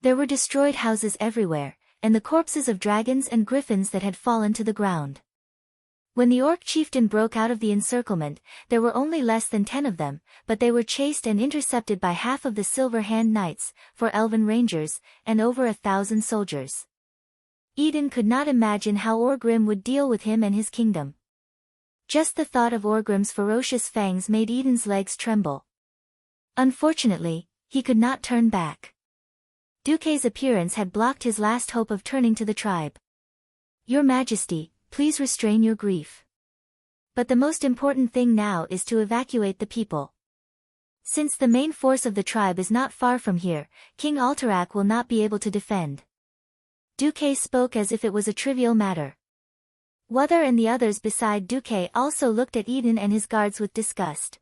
There were destroyed houses everywhere, and the corpses of dragons and griffins that had fallen to the ground. When the orc chieftain broke out of the encirclement, there were only less than 10 of them, but they were chased and intercepted by half of the Silver Hand Knights, 4 elven rangers, and over 1,000 soldiers. Eden could not imagine how Orgrim would deal with him and his kingdom. Just the thought of Orgrim's ferocious fangs made Eden's legs tremble. Unfortunately, he could not turn back. Duque's appearance had blocked his last hope of turning to the tribe. "Your Majesty, please restrain your grief. But the most important thing now is to evacuate the people. Since the main force of the tribe is not far from here, King Alterac will not be able to defend." Duque spoke as if it was a trivial matter. Wother and the others beside Duque also looked at Eden and his guards with disgust.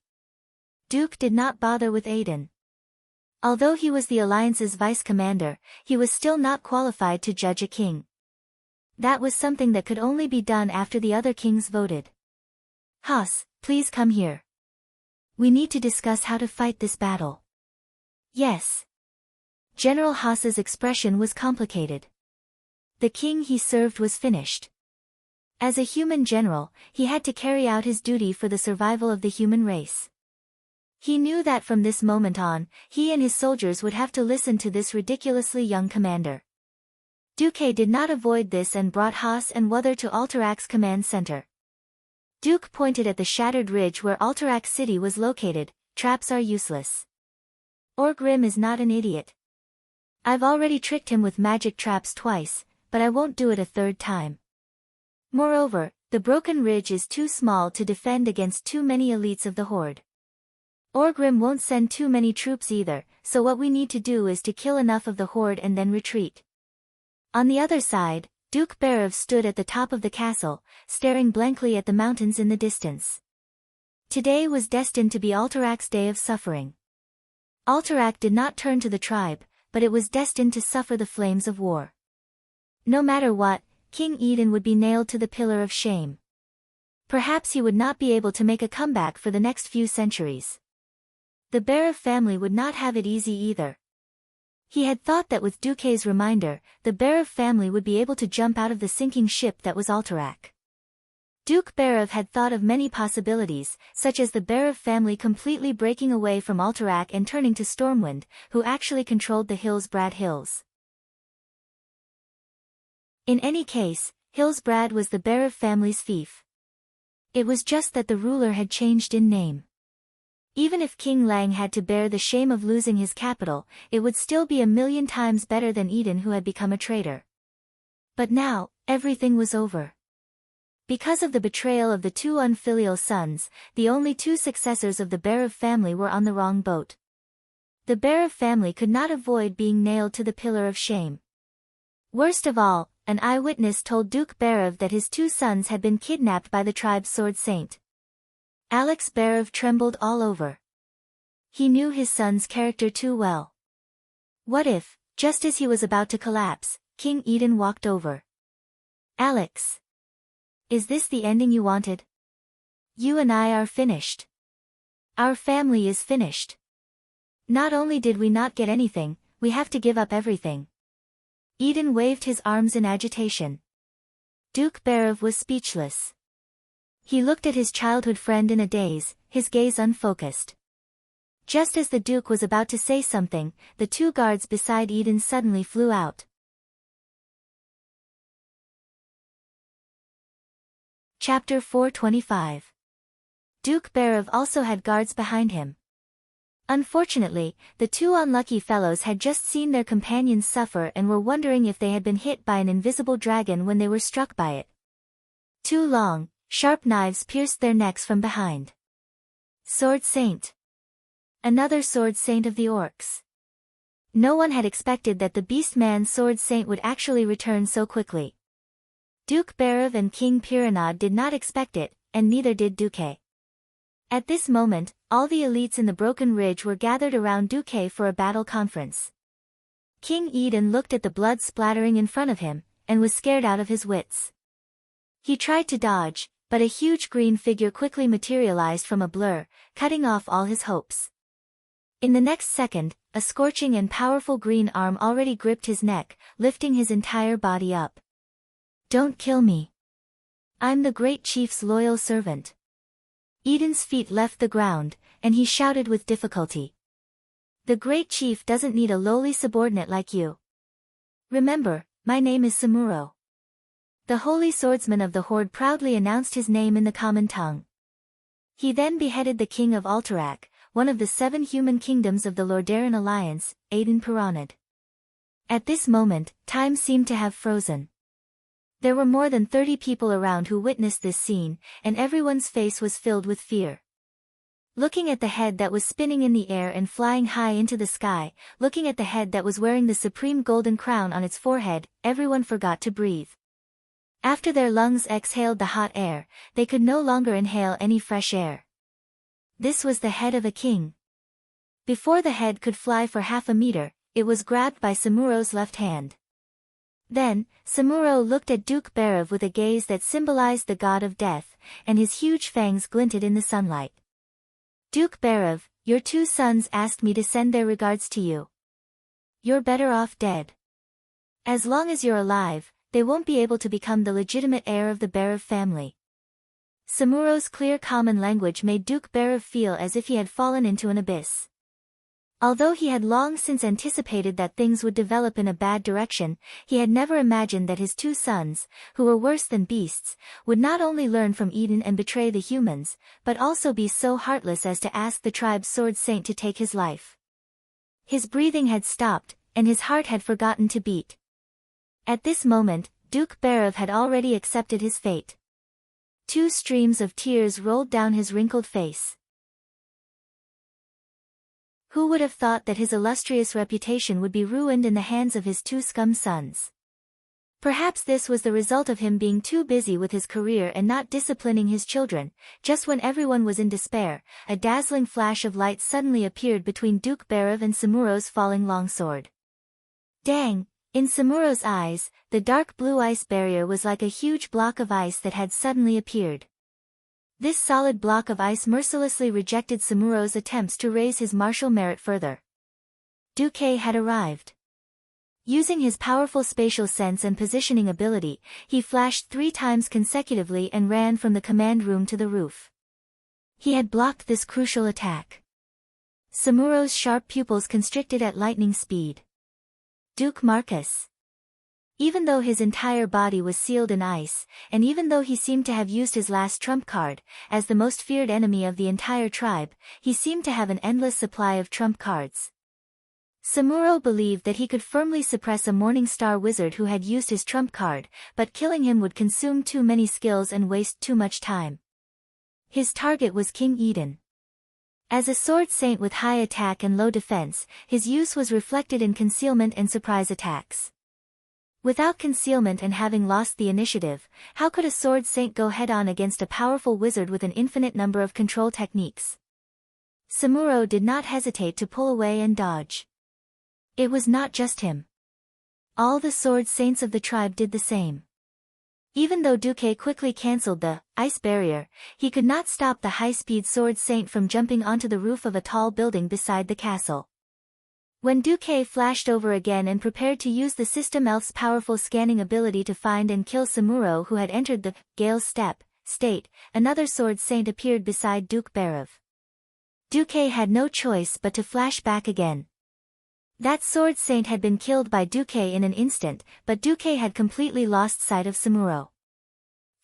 Duke did not bother with Aiden. Although he was the Alliance's vice-commander, he was still not qualified to judge a king. That was something that could only be done after the other kings voted. "Haas, please come here. We need to discuss how to fight this battle." "Yes." General Haas's expression was complicated. The king he served was finished. As a human general, he had to carry out his duty for the survival of the human race. He knew that from this moment on, he and his soldiers would have to listen to this ridiculously young commander. Duque did not avoid this and brought Haas and Wother to Alterac's command center. Duke pointed at the shattered ridge where Alterac City was located. "Traps are useless. Orgrim is not an idiot. I've already tricked him with magic traps twice, but I won't do it a third time. Moreover, the broken ridge is too small to defend against too many elites of the Horde. Orgrim won't send too many troops either, so what we need to do is to kill enough of the Horde and then retreat." On the other side, Duke Berev stood at the top of the castle, staring blankly at the mountains in the distance. Today was destined to be Alterac's day of suffering. Alterac did not turn to the tribe, but it was destined to suffer the flames of war. No matter what, King Eden would be nailed to the pillar of shame. Perhaps he would not be able to make a comeback for the next few centuries. The Berev family would not have it easy either. He had thought that with Duque's reminder, the Berev family would be able to jump out of the sinking ship that was Alterac. Duke Berev had thought of many possibilities, such as the Berev family completely breaking away from Alterac and turning to Stormwind, who actually controlled the Hillsbrad Hills. In any case, Hillsbrad was the Berev family's fief. It was just that the ruler had changed in name. Even if King Lang had to bear the shame of losing his capital, it would still be 1,000,000 times better than Eden, who had become a traitor. But now, everything was over. Because of the betrayal of the 2 unfilial sons, the only 2 successors of the Berev family were on the wrong boat. The Berev family could not avoid being nailed to the pillar of shame. Worst of all, an eyewitness told Duke Berev that his 2 sons had been kidnapped by the tribe's sword saint. Alex Berev trembled all over. He knew his son's character too well. What if, just as he was about to collapse, King Eden walked over? "Alex. Is this the ending you wanted? You and I are finished. Our family is finished. Not only did we not get anything, we have to give up everything." Eden waved his arms in agitation. Duke Berev was speechless. He looked at his childhood friend in a daze, his gaze unfocused. Just as the Duke was about to say something, the 2 guards beside Eden suddenly flew out. Chapter 425. Duke Berev also had guards behind him. Unfortunately, the 2 unlucky fellows had just seen their companions suffer and were wondering if they had been hit by an invisible dragon when they were struck by it. 2 long, sharp knives pierced their necks from behind. Sword Saint. Another Sword Saint of the Orcs. No one had expected that the Beastman Sword Saint would actually return so quickly. Duke Berev and King Piranad did not expect it, and neither did Duque. At this moment, all the elites in the Broken Ridge were gathered around Duque for a battle conference. King Eden looked at the blood splattering in front of him, and was scared out of his wits. He tried to dodge, but a huge green figure quickly materialized from a blur, cutting off all his hopes. In the next second, a scorching and powerful green arm already gripped his neck, lifting his entire body up. "Don't kill me. I'm the great chief's loyal servant. Eden's feet left the ground, and he shouted with difficulty. The great chief doesn't need a lowly subordinate like you. Remember, my name is Samuro. The holy swordsman of the horde proudly announced his name in the common tongue. He then beheaded the king of Alterac, one of the 7 human kingdoms of the Lordaeron alliance, Aden Piranid. At this moment, time seemed to have frozen. There were more than 30 people around who witnessed this scene, and everyone's face was filled with fear. Looking at the head that was spinning in the air and flying high into the sky, looking at the head that was wearing the supreme golden crown on its forehead, everyone forgot to breathe. After their lungs exhaled the hot air, they could no longer inhale any fresh air. This was the head of a king. Before the head could fly for half a meter, it was grabbed by Samuro's left hand. Then, Samuro looked at Duke Berev with a gaze that symbolized the god of death, and his huge fangs glinted in the sunlight. Duke Berev, your 2 sons asked me to send their regards to you. You're better off dead. As long as you're alive, they won't be able to become the legitimate heir of the Berev family. Samuro's clear common language made Duke Berev feel as if he had fallen into an abyss. Although he had long since anticipated that things would develop in a bad direction, he had never imagined that his 2 sons, who were worse than beasts, would not only learn from Eden and betray the humans, but also be so heartless as to ask the tribe's sword saint to take his life. His breathing had stopped, and his heart had forgotten to beat. At this moment, Duke Berev had already accepted his fate. 2 streams of tears rolled down his wrinkled face. Who would have thought that his illustrious reputation would be ruined in the hands of his 2 scum sons? Perhaps this was the result of him being too busy with his career and not disciplining his children. Just when everyone was in despair, a dazzling flash of light suddenly appeared between Duke Berev and Samuro's falling longsword. Dang! In Samuro's eyes, the dark blue ice barrier was like a huge block of ice that had suddenly appeared. This solid block of ice mercilessly rejected Samuro's attempts to raise his martial merit further. Duke had arrived. Using his powerful spatial sense and positioning ability, he flashed 3 times consecutively and ran from the command room to the roof. He had blocked this crucial attack. Samuro's sharp pupils constricted at lightning speed. Duke Marcus. Even though his entire body was sealed in ice, and even though he seemed to have used his last trump card, as the most feared enemy of the entire tribe, he seemed to have an endless supply of trump cards. Samuro believed that he could firmly suppress a Morning Star wizard who had used his trump card, but killing him would consume too many skills and waste too much time. His target was King Eden. As a sword saint with high attack and low defense, his use was reflected in concealment and surprise attacks. Without concealment and having lost the initiative, how could a sword saint go head-on against a powerful wizard with an infinite number of control techniques? Samuro did not hesitate to pull away and dodge. It was not just him. All the sword saints of the tribe did the same. Even though Duque quickly cancelled the ice barrier, he could not stop the high-speed sword saint from jumping onto the roof of a tall building beside the castle. When Duque flashed over again and prepared to use the system elf's powerful scanning ability to find and kill Samuro who had entered the Gale's Step state, another sword saint appeared beside Duke Berev. Duque had no choice but to flash back again. That sword saint had been killed by Duque in an instant, but Duque had completely lost sight of Samuro.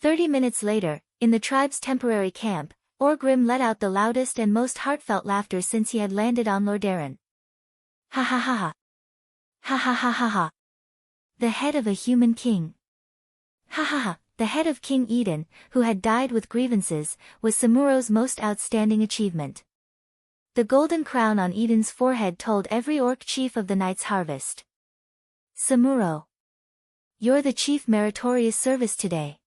30 minutes later, in the tribe's temporary camp, Orgrim let out the loudest and most heartfelt laughter since he had landed on Lordaeron. Ha ha ha ha. Ha ha ha ha ha. The head of a human king. Ha ha ha. The head of King Eden, who had died with grievances, was Samuro's most outstanding achievement. The golden crown on Eden's forehead told every orc chief of the night's harvest. Samuro. You're the chief meritorious service today.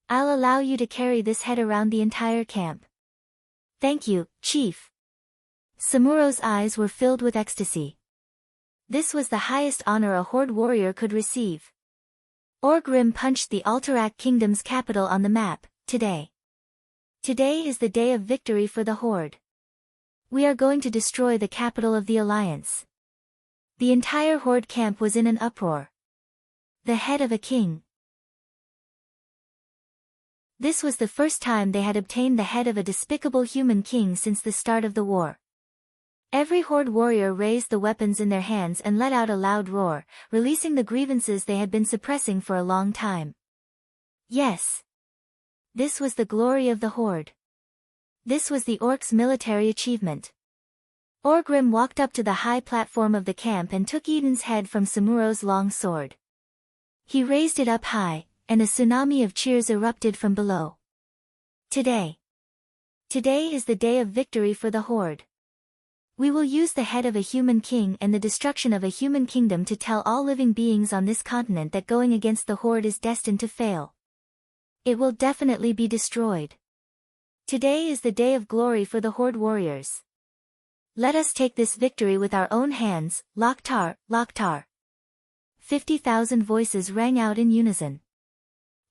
I'll allow you to carry this head around the entire camp. Thank you, chief. Samuro's eyes were filled with ecstasy. This was the highest honor a horde warrior could receive. Orgrim punched the Alterac Kingdom's capital on the map. Today. Today is the day of victory for the horde. We are going to destroy the capital of the Alliance. The entire horde camp was in an uproar. The head of a king. This was the first time they had obtained the head of a despicable human king since the start of the war. Every horde warrior raised the weapons in their hands and let out a loud roar, releasing the grievances they had been suppressing for a long time. Yes. This was the glory of the horde. This was the orcs' military achievement. Orgrim walked up to the high platform of the camp and took Eden's head from Samuro's long sword. He raised it up high, and a tsunami of cheers erupted from below. Today is the day of victory for the horde. We will use the head of a human king and the destruction of a human kingdom to tell all living beings on this continent that going against the horde is destined to fail. It will definitely be destroyed. Today is the day of glory for the horde warriors. Let us take this victory with our own hands, Loktar, Loktar. 50,000 voices rang out in unison.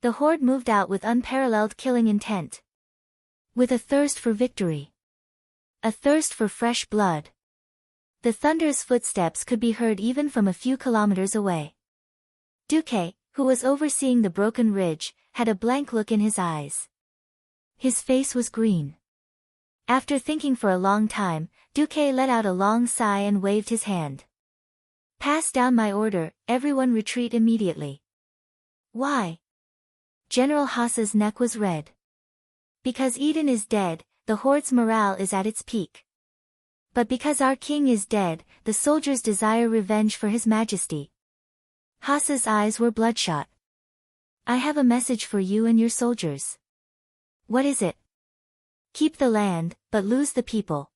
The horde moved out with unparalleled killing intent. With a thirst for victory. A thirst for fresh blood. The thunderous footsteps could be heard even from a few kilometers away. Duque, who was overseeing the broken ridge, had a blank look in his eyes. His face was green. After thinking for a long time, Duque let out a long sigh and waved his hand. Pass down my order, everyone retreat immediately. Why? General Haas's neck was red. Because Eden is dead, the horde's morale is at its peak. But because our king is dead, the soldiers desire revenge for his majesty. Haas's eyes were bloodshot. I have a message for you and your soldiers. What is it? Keep the land, but lose the people.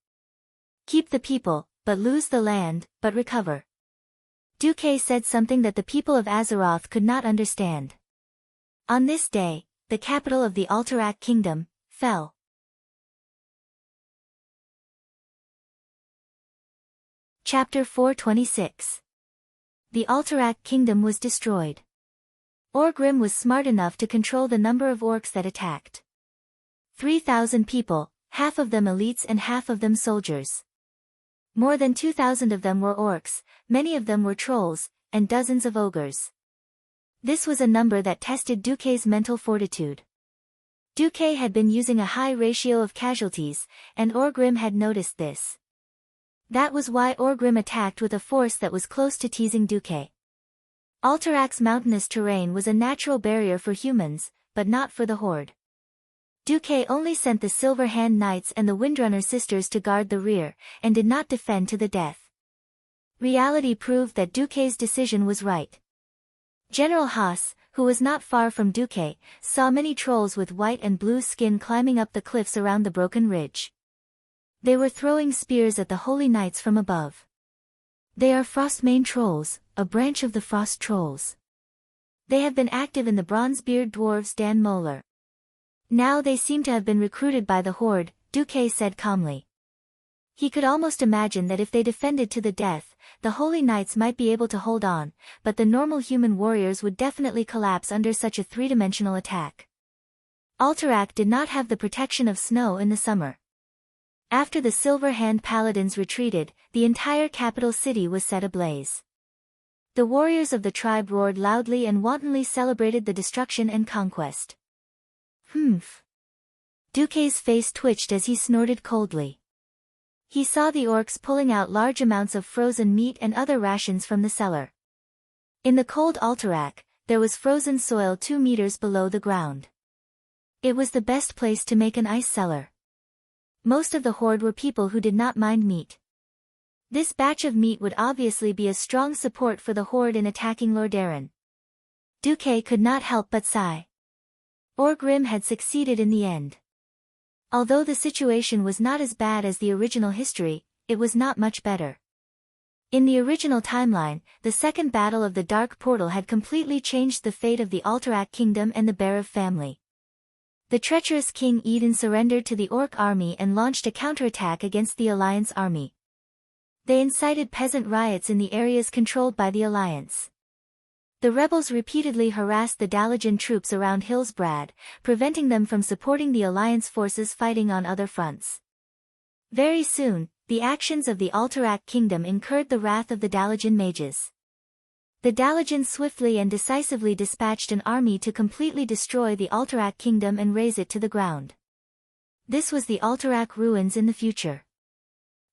Keep the people, but lose the land, but recover. Duque said something that the people of Azeroth could not understand. On this day, the capital of the Alterac kingdom fell. Chapter 426. The Alterac kingdom was destroyed. Orgrim was smart enough to control the number of orcs that attacked. 3,000 people, half of them elites and half of them soldiers. More than 2,000 of them were orcs, many of them were trolls, and dozens of ogres. This was a number that tested Duque's mental fortitude. Duque had been using a high ratio of casualties, and Orgrim had noticed this. That was why Orgrim attacked with a force that was close to teasing Duque. Alterac's mountainous terrain was a natural barrier for humans, but not for the horde. Duque only sent the Silver Hand Knights and the Windrunner sisters to guard the rear, and did not defend to the death. Reality proved that Duque's decision was right. General Haas, who was not far from Duque, saw many trolls with white and blue skin climbing up the cliffs around the broken ridge. They were throwing spears at the Holy Knights from above. They are Frostmane trolls, a branch of the Frost trolls. They have been active in the Bronzebeard dwarves Dan Moeller. Now they seem to have been recruited by the horde, Duque said calmly. He could almost imagine that if they defended to the death, the Holy Knights might be able to hold on, but the normal human warriors would definitely collapse under such a three-dimensional attack. Alterac did not have the protection of snow in the summer. After the Silver Hand Paladins retreated, the entire capital city was set ablaze. The warriors of the tribe roared loudly and wantonly celebrated the destruction and conquest. Humph. Duque's face twitched as he snorted coldly. He saw the orcs pulling out large amounts of frozen meat and other rations from the cellar. In the cold Alterac, there was frozen soil 2 meters below the ground. It was the best place to make an ice cellar. Most of the horde were people who did not mind meat. This batch of meat would obviously be a strong support for the horde in attacking Lordaeron. Duque could not help but sigh. Orgrim had succeeded in the end. Although the situation was not as bad as the original history, it was not much better. In the original timeline, the second battle of the Dark Portal had completely changed the fate of the Alterac kingdom and the Berev family. The treacherous King Eden surrendered to the Orc army and launched a counterattack against the Alliance army. They incited peasant riots in the areas controlled by the Alliance. The rebels repeatedly harassed the Dalajan troops around Hillsbrad, preventing them from supporting the Alliance forces fighting on other fronts. Very soon, the actions of the Alterac kingdom incurred the wrath of the Dalajan mages. The Daligens swiftly and decisively dispatched an army to completely destroy the Alterac kingdom and raze it to the ground. This was the Alterac ruins in the future.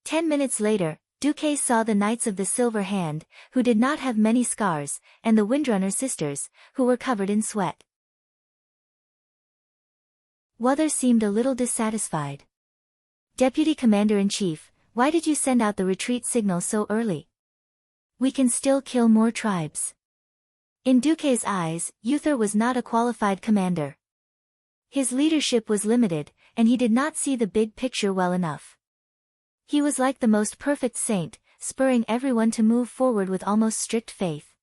10 minutes later, Duque saw the Knights of the Silver Hand, who did not have many scars, and the Windrunner sisters, who were covered in sweat. Wother seemed a little dissatisfied. Deputy Commander-in-Chief, why did you send out the retreat signal so early? We can still kill more tribes. In Duque's eyes, Uther was not a qualified commander. His leadership was limited, and he did not see the big picture well enough. He was like the most perfect saint, spurring everyone to move forward with almost strict faith.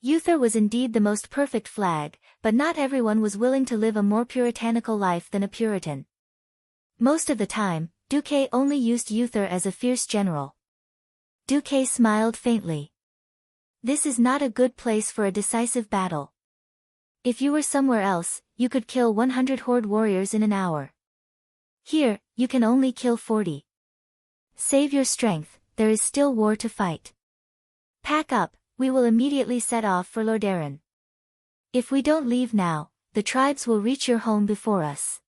Uther was indeed the most perfect flag, but not everyone was willing to live a more puritanical life than a Puritan. Most of the time, Duque only used Uther as a fierce general. Duque smiled faintly. This is not a good place for a decisive battle. If you were somewhere else, you could kill 100 Horde warriors in an hour. Here, you can only kill 40. Save your strength, there is still war to fight. Pack up, we will immediately set off for Lordaeron. If we don't leave now, the tribes will reach your home before us.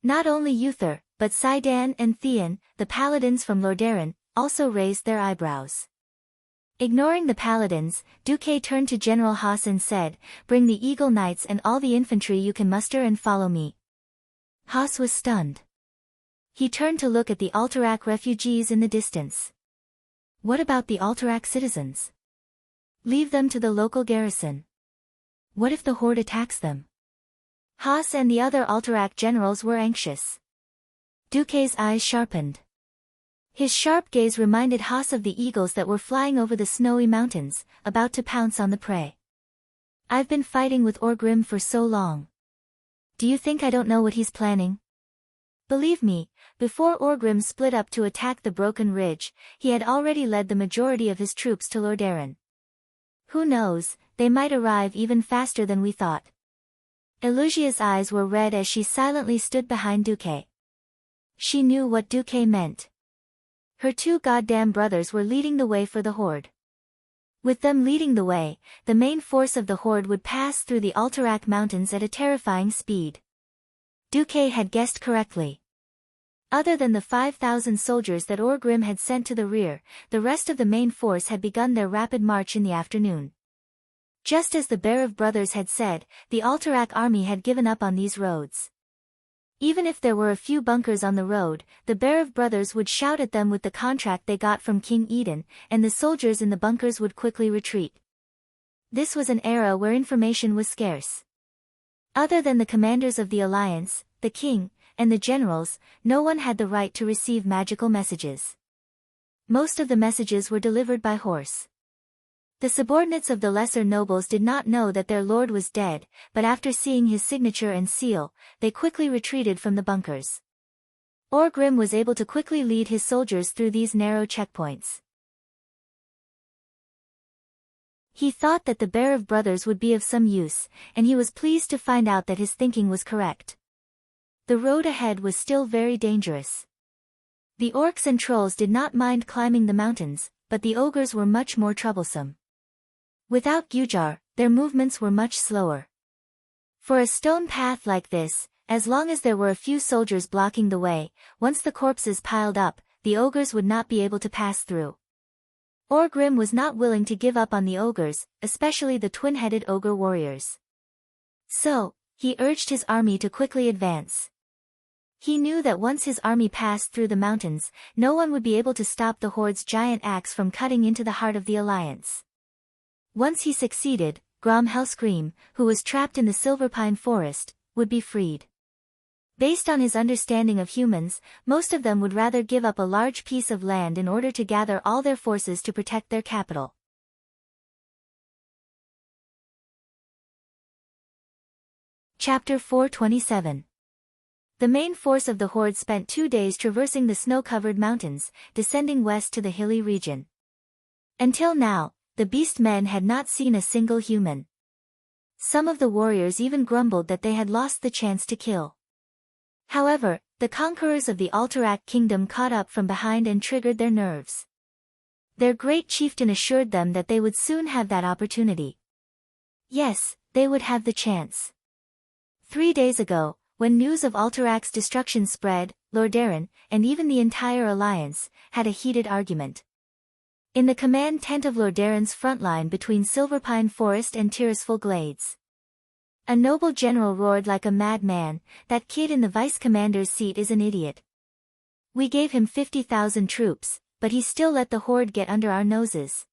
Not only Uther, but Saidan and Theon, the paladins from Lordaeron, also raised their eyebrows. Ignoring the paladins, Duque turned to General Haas and said, "Bring the Eagle Knights and all the infantry you can muster and follow me." Haas was stunned. He turned to look at the Alterac refugees in the distance. What about the Alterac citizens? Leave them to the local garrison. What if the Horde attacks them? Haas and the other Alterac generals were anxious. Duque's eyes sharpened. His sharp gaze reminded Haas of the eagles that were flying over the snowy mountains, about to pounce on the prey. I've been fighting with Orgrim for so long. Do you think I don't know what he's planning? Believe me, before Orgrim split up to attack the Broken Ridge, he had already led the majority of his troops to Lordaeron. Who knows, they might arrive even faster than we thought. Elusia's eyes were red as she silently stood behind Duque. She knew what Duque meant. Her two goddamn brothers were leading the way for the Horde. With them leading the way, the main force of the Horde would pass through the Alterac mountains at a terrifying speed. Duque had guessed correctly. Other than the 5,000 soldiers that Orgrim had sent to the rear, the rest of the main force had begun their rapid march in the afternoon. Just as the Berev brothers had said, the Alterac army had given up on these roads. Even if there were a few bunkers on the road, the Berev brothers would shout at them with the contract they got from King Eden, and the soldiers in the bunkers would quickly retreat. This was an era where information was scarce. Other than the commanders of the Alliance, the king, and the generals, no one had the right to receive magical messages. Most of the messages were delivered by horse. The subordinates of the lesser nobles did not know that their lord was dead, but after seeing his signature and seal, they quickly retreated from the bunkers. Orgrim was able to quickly lead his soldiers through these narrow checkpoints. He thought that the Berev brothers would be of some use, and he was pleased to find out that his thinking was correct. The road ahead was still very dangerous. The orcs and trolls did not mind climbing the mountains, but the ogres were much more troublesome. Without Gujar, their movements were much slower. For a stone path like this, as long as there were a few soldiers blocking the way, once the corpses piled up, the ogres would not be able to pass through. Orgrim was not willing to give up on the ogres, especially the twin-headed ogre warriors. So, he urged his army to quickly advance. He knew that once his army passed through the mountains, no one would be able to stop the Horde's giant axe from cutting into the heart of the Alliance. Once he succeeded, Grom Hellscream, who was trapped in the Silverpine Forest, would be freed. Based on his understanding of humans, most of them would rather give up a large piece of land in order to gather all their forces to protect their capital. Chapter 427. The main force of the Horde spent 2 days traversing the snow-covered mountains, descending west to the hilly region. Until now, the beast men had not seen a single human. Some of the warriors even grumbled that they had lost the chance to kill. However, the conquerors of the Alterac kingdom caught up from behind and triggered their nerves. Their great chieftain assured them that they would soon have that opportunity. Yes, they would have the chance. 3 days ago, when news of Alterac's destruction spread, Lordaeron, and even the entire alliance, had a heated argument. In the command tent of Lordaeron's front line between Silverpine Forest and Tirisful Glades. A noble general roared like a madman, "That kid in the vice-commander's seat is an idiot. We gave him 50,000 troops, but he still let the horde get under our noses."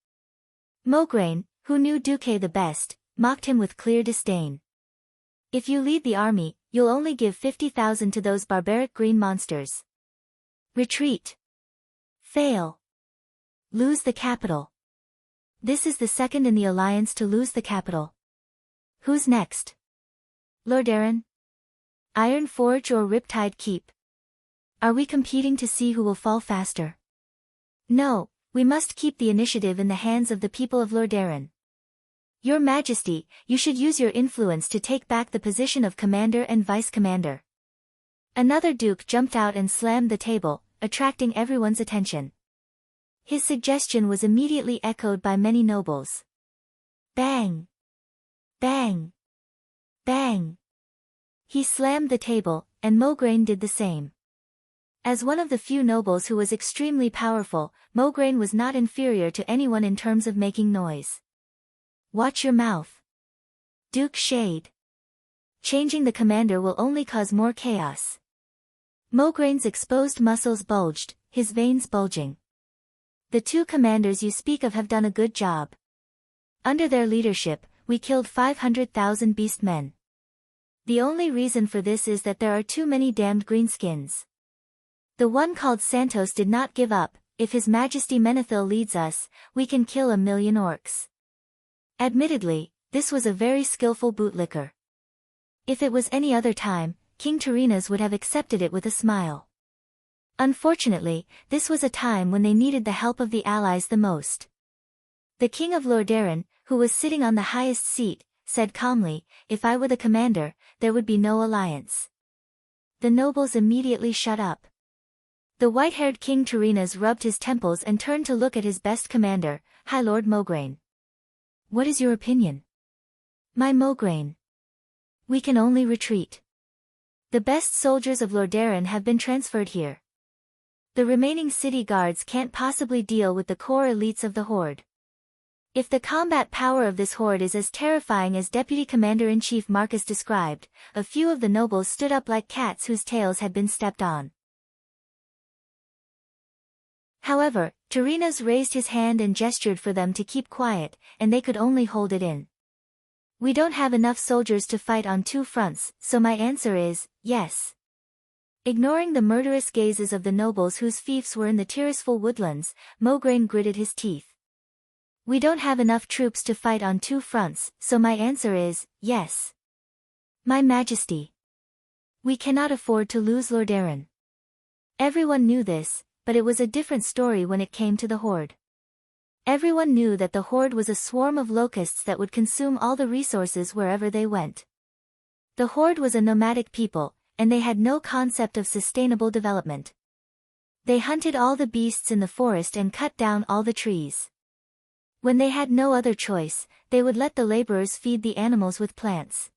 Mograine, who knew Duque the best, mocked him with clear disdain. "If you lead the army, you'll only give 50,000 to those barbaric green monsters. Retreat. Fail. Lose the capital. This is the second in the alliance to lose the capital. Who's next? Lordaeron? Iron Forge or Riptide Keep? Are we competing to see who will fall faster? No, we must keep the initiative in the hands of the people of Lordaeron. Your Majesty, you should use your influence to take back the position of commander and vice-commander." Another duke jumped out and slammed the table, attracting everyone's attention. His suggestion was immediately echoed by many nobles. Bang! Bang! Bang! He slammed the table, and Mograine did the same. As one of the few nobles who was extremely powerful, Mograine was not inferior to anyone in terms of making noise. Watch your mouth. Duke Shade. Changing the commander will only cause more chaos. Mograine's exposed muscles bulged, his veins bulging. The two commanders you speak of have done a good job. Under their leadership, we killed 500,000 beastmen. The only reason for this is that there are too many damned greenskins. The one called Santos did not give up. If His Majesty Menethil leads us, we can kill 1,000,000 orcs. Admittedly, this was a very skillful bootlicker. If it was any other time, King Tyrrhenas would have accepted it with a smile. Unfortunately, this was a time when they needed the help of the allies the most. The King of Lordaeron, who was sitting on the highest seat, said calmly, "If I were the commander, there would be no alliance." The nobles immediately shut up. The white-haired King Tyrrhenas rubbed his temples and turned to look at his best commander, High Lord Mograine. "What is your opinion?" "My Mograine. We can only retreat. The best soldiers of Lordaeron have been transferred here. The remaining city guards can't possibly deal with the core elites of the horde. If the combat power of this horde is as terrifying as Deputy Commander-in-Chief Marcus described," a few of the nobles stood up like cats whose tails had been stepped on. However, Tyrrhenas raised his hand and gestured for them to keep quiet, and they could only hold it in. "We don't have enough soldiers to fight on 2 fronts, so my answer is, yes." Ignoring the murderous gazes of the nobles whose fiefs were in the Tirisful woodlands, Mograine gritted his teeth. "We don't have enough troops to fight on 2 fronts, so my answer is, yes. My Majesty. We cannot afford to lose Lordaeron." Everyone knew this, but it was a different story when it came to the horde. Everyone knew that the horde was a swarm of locusts that would consume all the resources wherever they went. The horde was a nomadic people, and they had no concept of sustainable development. They hunted all the beasts in the forest and cut down all the trees. When they had no other choice, they would let the laborers feed the animals with plants.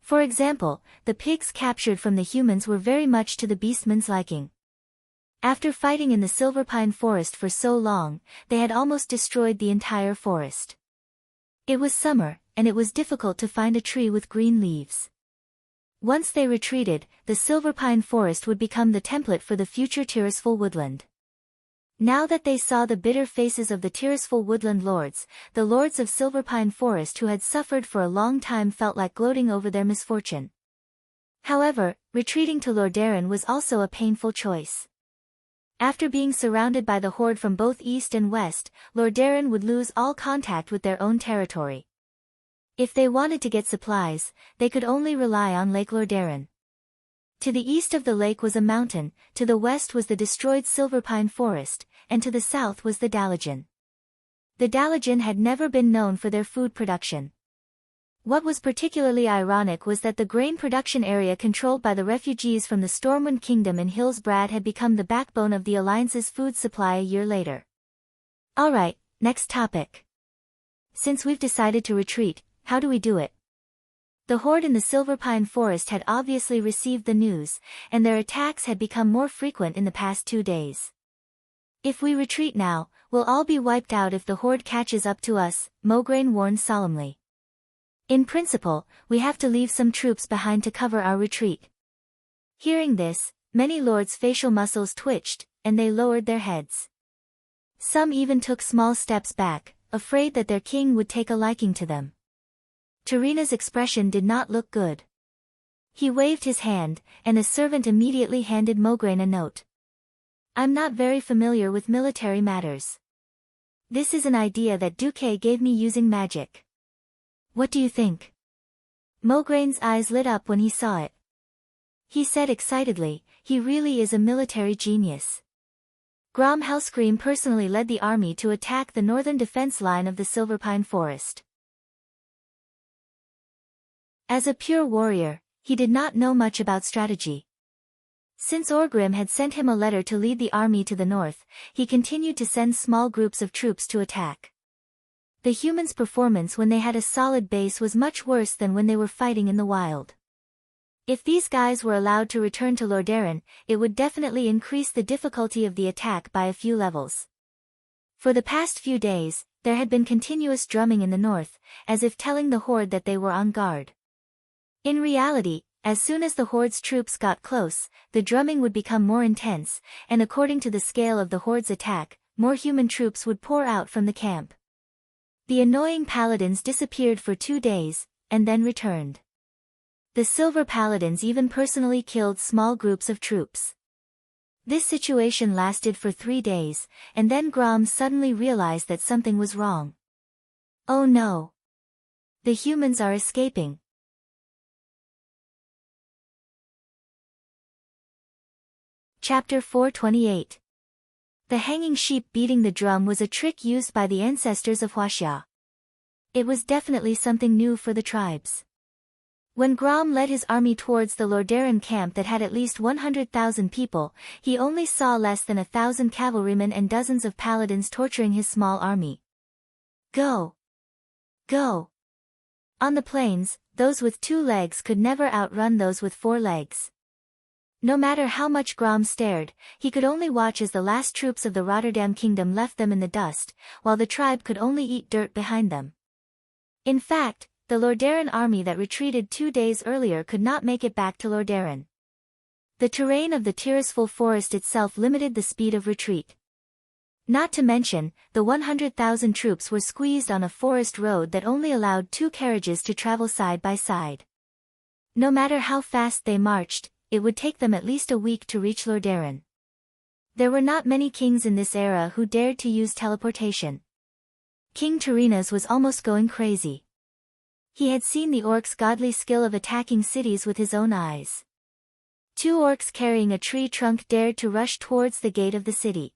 For example, the pigs captured from the humans were very much to the beastmen's liking. After fighting in the Silverpine Forest for so long, they had almost destroyed the entire forest. It was summer, and it was difficult to find a tree with green leaves. Once they retreated, the Silverpine Forest would become the template for the future Tirisful woodland. Now that they saw the bitter faces of the Tirisful woodland lords, the lords of Silverpine Forest who had suffered for a long time felt like gloating over their misfortune. However, retreating to Lordaeron was also a painful choice. After being surrounded by the horde from both east and west, Lordaeron would lose all contact with their own territory. If they wanted to get supplies, they could only rely on Lake Lordaeron. To the east of the lake was a mountain, to the west was the destroyed Silverpine Forest, and to the south was the Dalagen. The Dalagen had never been known for their food production. What was particularly ironic was that the grain production area controlled by the refugees from the Stormwind Kingdom in Hillsbrad had become the backbone of the Alliance's food supply a year later. Alright, next topic. Since we've decided to retreat, how do we do it? The horde in the Silver Pine Forest had obviously received the news, and their attacks had become more frequent in the past 2 days. If we retreat now, we'll all be wiped out if the horde catches up to us, Mograine warned solemnly. In principle, we have to leave some troops behind to cover our retreat. Hearing this, many lords' facial muscles twitched, and they lowered their heads. Some even took small steps back, afraid that their king would take a liking to them. Tarina's expression did not look good. He waved his hand, and a servant immediately handed Mograine a note. I'm not very familiar with military matters. This is an idea that Duque gave me using magic. What do you think? Mograine's eyes lit up when he saw it. He said excitedly, he really is a military genius. Grom Hellscream personally led the army to attack the northern defense line of the Silverpine Forest. As a pure warrior, he did not know much about strategy. Since Orgrim had sent him a letter to lead the army to the north, he continued to send small groups of troops to attack. The humans' performance when they had a solid base was much worse than when they were fighting in the wild. If these guys were allowed to return to Lordaeron, it would definitely increase the difficulty of the attack by a few levels. For the past few days, there had been continuous drumming in the north, as if telling the horde that they were on guard. In reality, as soon as the horde's troops got close, the drumming would become more intense, and according to the scale of the horde's attack, more human troops would pour out from the camp. The annoying paladins disappeared for 2 days, and then returned. The Silver Paladins even personally killed small groups of troops. This situation lasted for 3 days, and then Grom suddenly realized that something was wrong. Oh no! The humans are escaping. Chapter 428. The hanging sheep beating the drum was a trick used by the ancestors of Huaxia. It was definitely something new for the tribes. When Grom led his army towards the Lordaeron camp that had at least 100,000 people, he only saw less than 1,000 cavalrymen and dozens of paladins torturing his small army. Go! Go! On the plains, those with 2 legs could never outrun those with 4 legs. No matter how much Grom stared, he could only watch as the last troops of the Rotterdam kingdom left them in the dust, while the tribe could only eat dirt behind them. In fact, the Lordaeron army that retreated 2 days earlier could not make it back to Lordaeron. The terrain of the Tirisful forest itself limited the speed of retreat. Not to mention, the 100,000 troops were squeezed on a forest road that only allowed 2 carriages to travel side by side. No matter how fast they marched, it would take them at least a week to reach Lordaeron. There were not many kings in this era who dared to use teleportation. King Tarinas was almost going crazy. He had seen the orcs' godly skill of attacking cities with his own eyes. 2 orcs carrying a tree trunk dared to rush towards the gate of the city.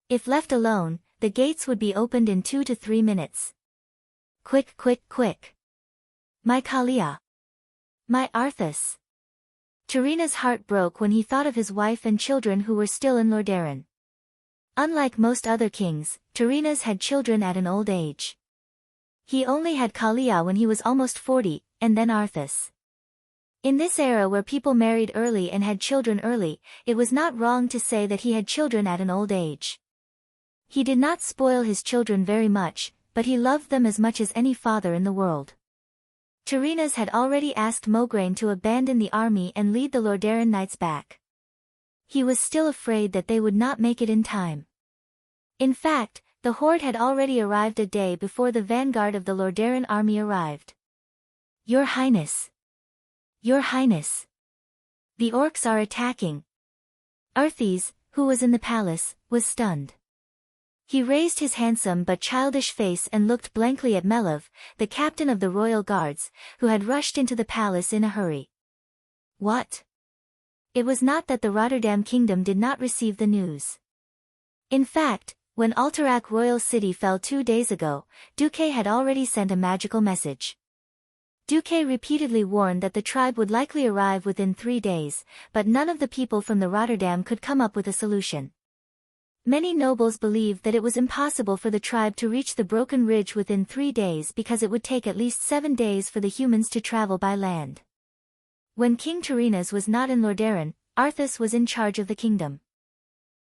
If left alone, the gates would be opened in 2 to 3 minutes. Quick, quick, quick! My Kalia! My Arthas! Tarina's heart broke when he thought of his wife and children who were still in Lordaeron. Unlike most other kings, Tarina's had children at an old age. He only had Kalia when he was almost 40, and then Arthas. In this era where people married early and had children early, it was not wrong to say that he had children at an old age. He did not spoil his children very much, but he loved them as much as any father in the world. Tarinas had already asked Mograine to abandon the army and lead the Lordaeron knights back. He was still afraid that they would not make it in time. In fact, the horde had already arrived a day before the vanguard of the Lordaeron army arrived. Your Highness! Your Highness! The orcs are attacking! Arthas, who was in the palace, was stunned. He raised his handsome but childish face and looked blankly at Melov, the captain of the royal guards, who had rushed into the palace in a hurry. What? It was not that the Rotterdam kingdom did not receive the news. In fact, when Alterac royal city fell 2 days ago, Duque had already sent a magical message. Duque repeatedly warned that the tribe would likely arrive within 3 days, but none of the people from the Rotterdam could come up with a solution. Many nobles believed that it was impossible for the tribe to reach the broken ridge within 3 days because it would take at least 7 days for the humans to travel by land. When King Tyrrhenas was not in Lordaeron, Arthas was in charge of the kingdom.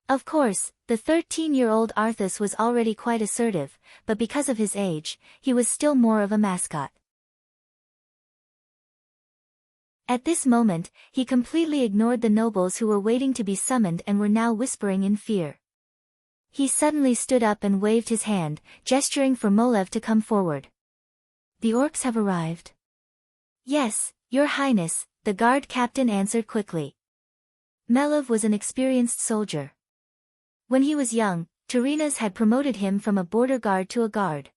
Of course, the 13-year-old Arthas was already quite assertive, but because of his age, he was still more of a mascot. At this moment, he completely ignored the nobles who were waiting to be summoned and were now whispering in fear. He suddenly stood up and waved his hand, gesturing for Molev to come forward. "The orcs have arrived." "Yes, Your Highness," the guard captain answered quickly. Molev was an experienced soldier. When he was young, Tyrrhenas had promoted him from a border guard to a guard.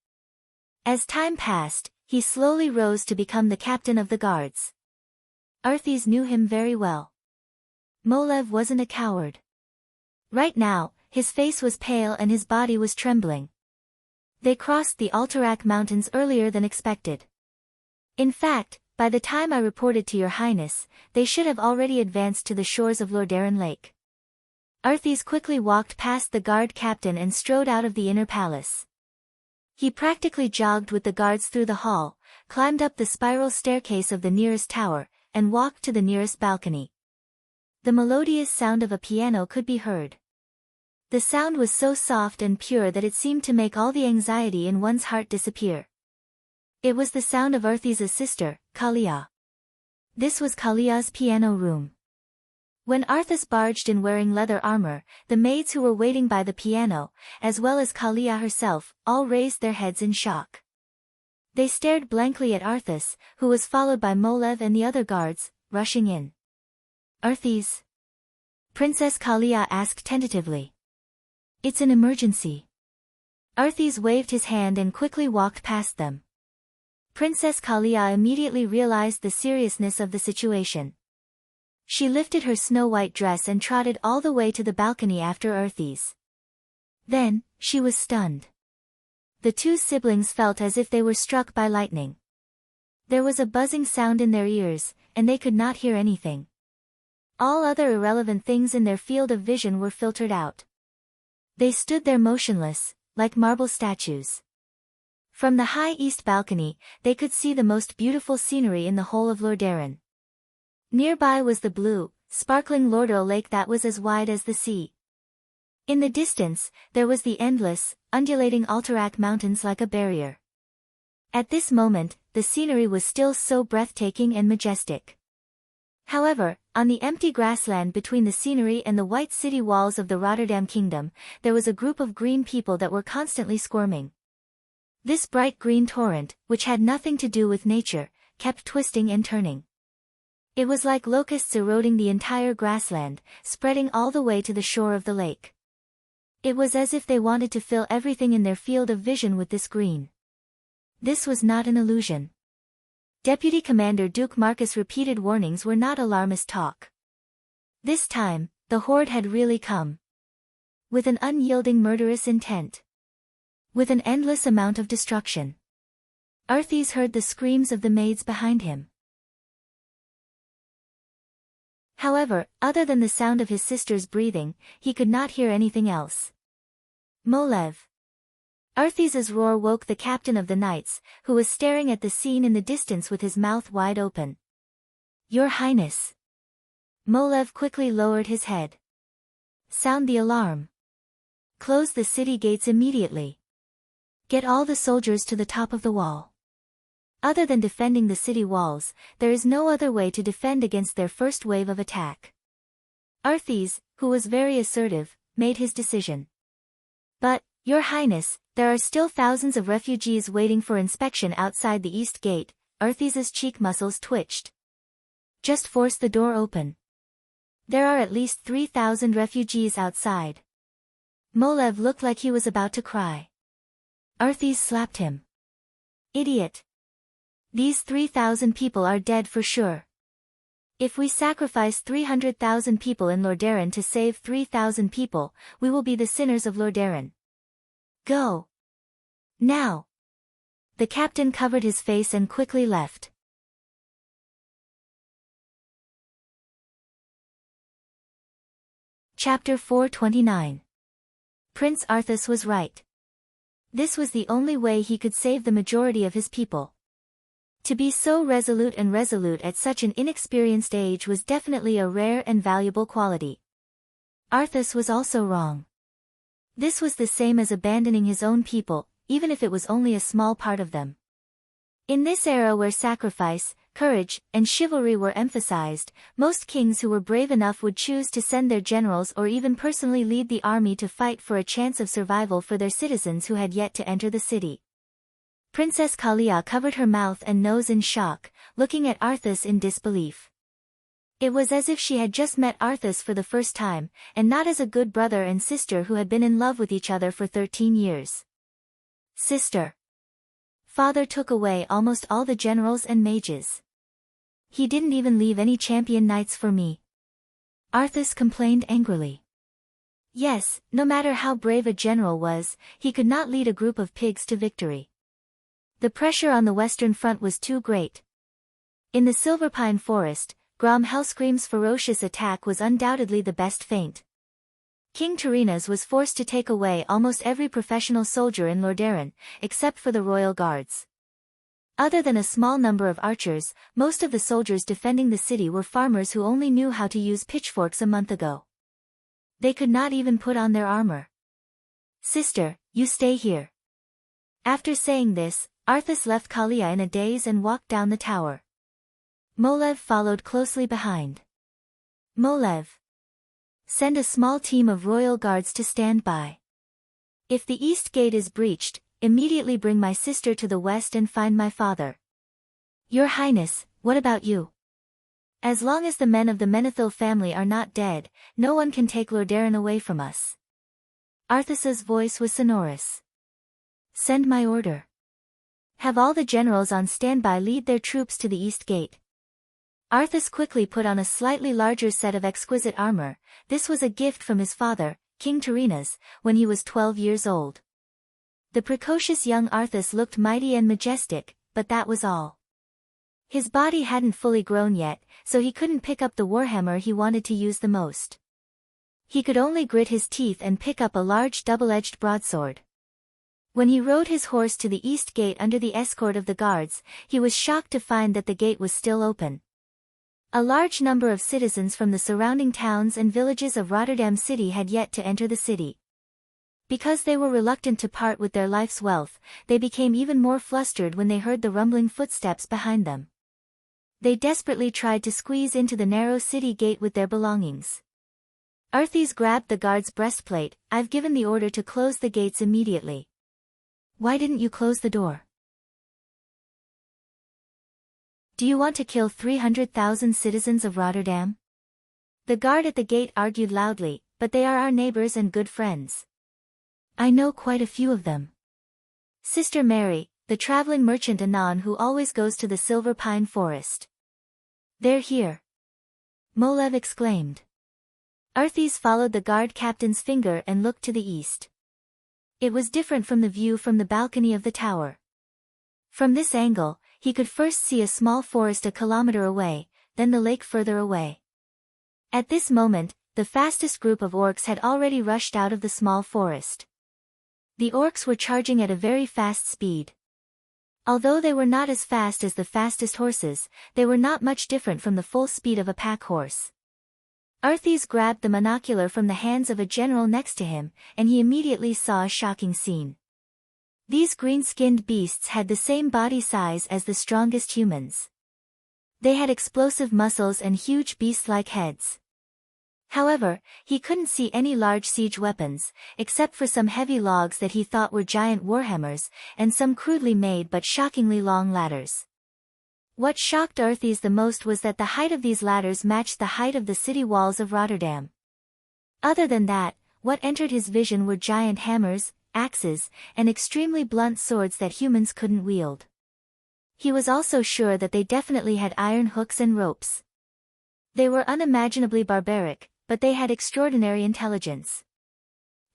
As time passed, he slowly rose to become the captain of the guards. Arthas knew him very well. Molev wasn't a coward. Right now, his face was pale and his body was trembling. They crossed the Alterac Mountains earlier than expected. In fact, by the time I reported to Your Highness, they should have already advanced to the shores of Lordaeron Lake. Arthas quickly walked past the guard captain and strode out of the inner palace. He practically jogged with the guards through the hall, climbed up the spiral staircase of the nearest tower, and walked to the nearest balcony. The melodious sound of a piano could be heard. The sound was so soft and pure that it seemed to make all the anxiety in one's heart disappear. It was the sound of Arthas' sister, Kalia. This was Kalia's piano room. When Arthas barged in wearing leather armor, the maids who were waiting by the piano, as well as Kalia herself, all raised their heads in shock. They stared blankly at Arthas, who was followed by Molev and the other guards, rushing in. "Arthas?" Princess Kalia asked tentatively. "It's an emergency." Arthas waved his hand and quickly walked past them. Princess Kalia immediately realized the seriousness of the situation. She lifted her snow-white dress and trotted all the way to the balcony after Arthas. Then, she was stunned. The two siblings felt as if they were struck by lightning. There was a buzzing sound in their ears, and they could not hear anything. All other irrelevant things in their field of vision were filtered out. They stood there motionless, like marble statues. From the high east balcony, they could see the most beautiful scenery in the whole of Lordaeron. Nearby was the blue, sparkling Lordaeron Lake that was as wide as the sea. In the distance, there was the endless, undulating Alterac Mountains like a barrier. At this moment, the scenery was still so breathtaking and majestic. However, on the empty grassland between the scenery and the white city walls of the Rotterdam Kingdom, there was a group of green people that were constantly squirming. This bright green torrent, which had nothing to do with nature, kept twisting and turning. It was like locusts eroding the entire grassland, spreading all the way to the shore of the lake. It was as if they wanted to fill everything in their field of vision with this green. This was not an illusion. Deputy Commander Duke Marcus' repeated warnings were not alarmist talk. This time, the horde had really come. With an unyielding murderous intent. With an endless amount of destruction. Arthas heard the screams of the maids behind him. However, other than the sound of his sister's breathing, he could not hear anything else. Molev. Arthas' roar woke the captain of the knights, who was staring at the scene in the distance with his mouth wide open. "Your Highness." Molev quickly lowered his head. "Sound the alarm. Close the city gates immediately. Get all the soldiers to the top of the wall. Other than defending the city walls, there is no other way to defend against their first wave of attack." Arthas, who was very assertive, made his decision. "But, Your Highness, there are still thousands of refugees waiting for inspection outside the east gate." Arthas' cheek muscles twitched. "Just force the door open. There are at least 3,000 refugees outside." Molev looked like he was about to cry. Arthas slapped him. "Idiot. These 3,000 people are dead for sure. If we sacrifice 300,000 people in Lordaeron to save 3,000 people, we will be the sinners of Lordaeron. Go. Now." The captain covered his face and quickly left. Chapter 429. Prince Arthas was right. This was the only way he could save the majority of his people. To be so resolute at such an inexperienced age was definitely a rare and valuable quality. Arthas was also wrong. This was the same as abandoning his own people, even if it was only a small part of them. In this era where sacrifice, courage, and chivalry were emphasized, most kings who were brave enough would choose to send their generals or even personally lead the army to fight for a chance of survival for their citizens who had yet to enter the city. Princess Kalia covered her mouth and nose in shock, looking at Arthas in disbelief. It was as if she had just met Arthas for the first time, and not as a good brother and sister who had been in love with each other for 13 years. Sister. Father took away almost all the generals and mages. He didn't even leave any champion knights for me. Arthas complained angrily. Yes, no matter how brave a general was, he could not lead a group of pigs to victory. The pressure on the western front was too great. In the Silverpine Forest, Grom Hellscream's ferocious attack was undoubtedly the best feint. King Tyrrhenas was forced to take away almost every professional soldier in Lordaeron, except for the royal guards. Other than a small number of archers, most of the soldiers defending the city were farmers who only knew how to use pitchforks a month ago. They could not even put on their armor. Sister, you stay here. After saying this, Arthas left Kalia in a daze and walked down the tower. Molev followed closely behind. Molev. Send a small team of royal guards to stand by. If the east gate is breached, immediately bring my sister to the west and find my father. Your Highness, what about you? As long as the men of the Menethil family are not dead, no one can take Lordaeron away from us. Arthas's voice was sonorous. Send my order. Have all the generals on standby lead their troops to the east gate. Arthas quickly put on a slightly larger set of exquisite armor. This was a gift from his father, King Tyrrhenas, when he was 12 years old. The precocious young Arthas looked mighty and majestic, but that was all. His body hadn't fully grown yet, so he couldn't pick up the warhammer he wanted to use the most. He could only grit his teeth and pick up a large double-edged broadsword. When he rode his horse to the east gate under the escort of the guards, he was shocked to find that the gate was still open. A large number of citizens from the surrounding towns and villages of Rotterdam City had yet to enter the city. Because they were reluctant to part with their life's wealth, they became even more flustered when they heard the rumbling footsteps behind them. They desperately tried to squeeze into the narrow city gate with their belongings. Arthas grabbed the guard's breastplate. I've given the order to close the gates immediately. Why didn't you close the door? Do you want to kill 300,000 citizens of Rotterdam? The guard at the gate argued loudly, but they are our neighbors and good friends. I know quite a few of them. Sister Mary, the traveling merchant Anon who always goes to the Silverpine Forest. They're here. Molev exclaimed. Arthas followed the guard captain's finger and looked to the east. It was different from the view from the balcony of the tower. From this angle, he could first see a small forest a kilometer away, then the lake further away. At this moment, the fastest group of orcs had already rushed out of the small forest. The orcs were charging at a very fast speed. Although they were not as fast as the fastest horses, they were not much different from the full speed of a pack horse. Arthas grabbed the monocular from the hands of a general next to him, and he immediately saw a shocking scene. These green-skinned beasts had the same body size as the strongest humans. They had explosive muscles and huge beast-like heads. However, he couldn't see any large siege weapons, except for some heavy logs that he thought were giant warhammers, and some crudely made but shockingly long ladders. What shocked Arthas the most was that the height of these ladders matched the height of the city walls of Rotterdam. Other than that, what entered his vision were giant hammers, axes, and extremely blunt swords that humans couldn't wield. He was also sure that they definitely had iron hooks and ropes. They were unimaginably barbaric, but they had extraordinary intelligence.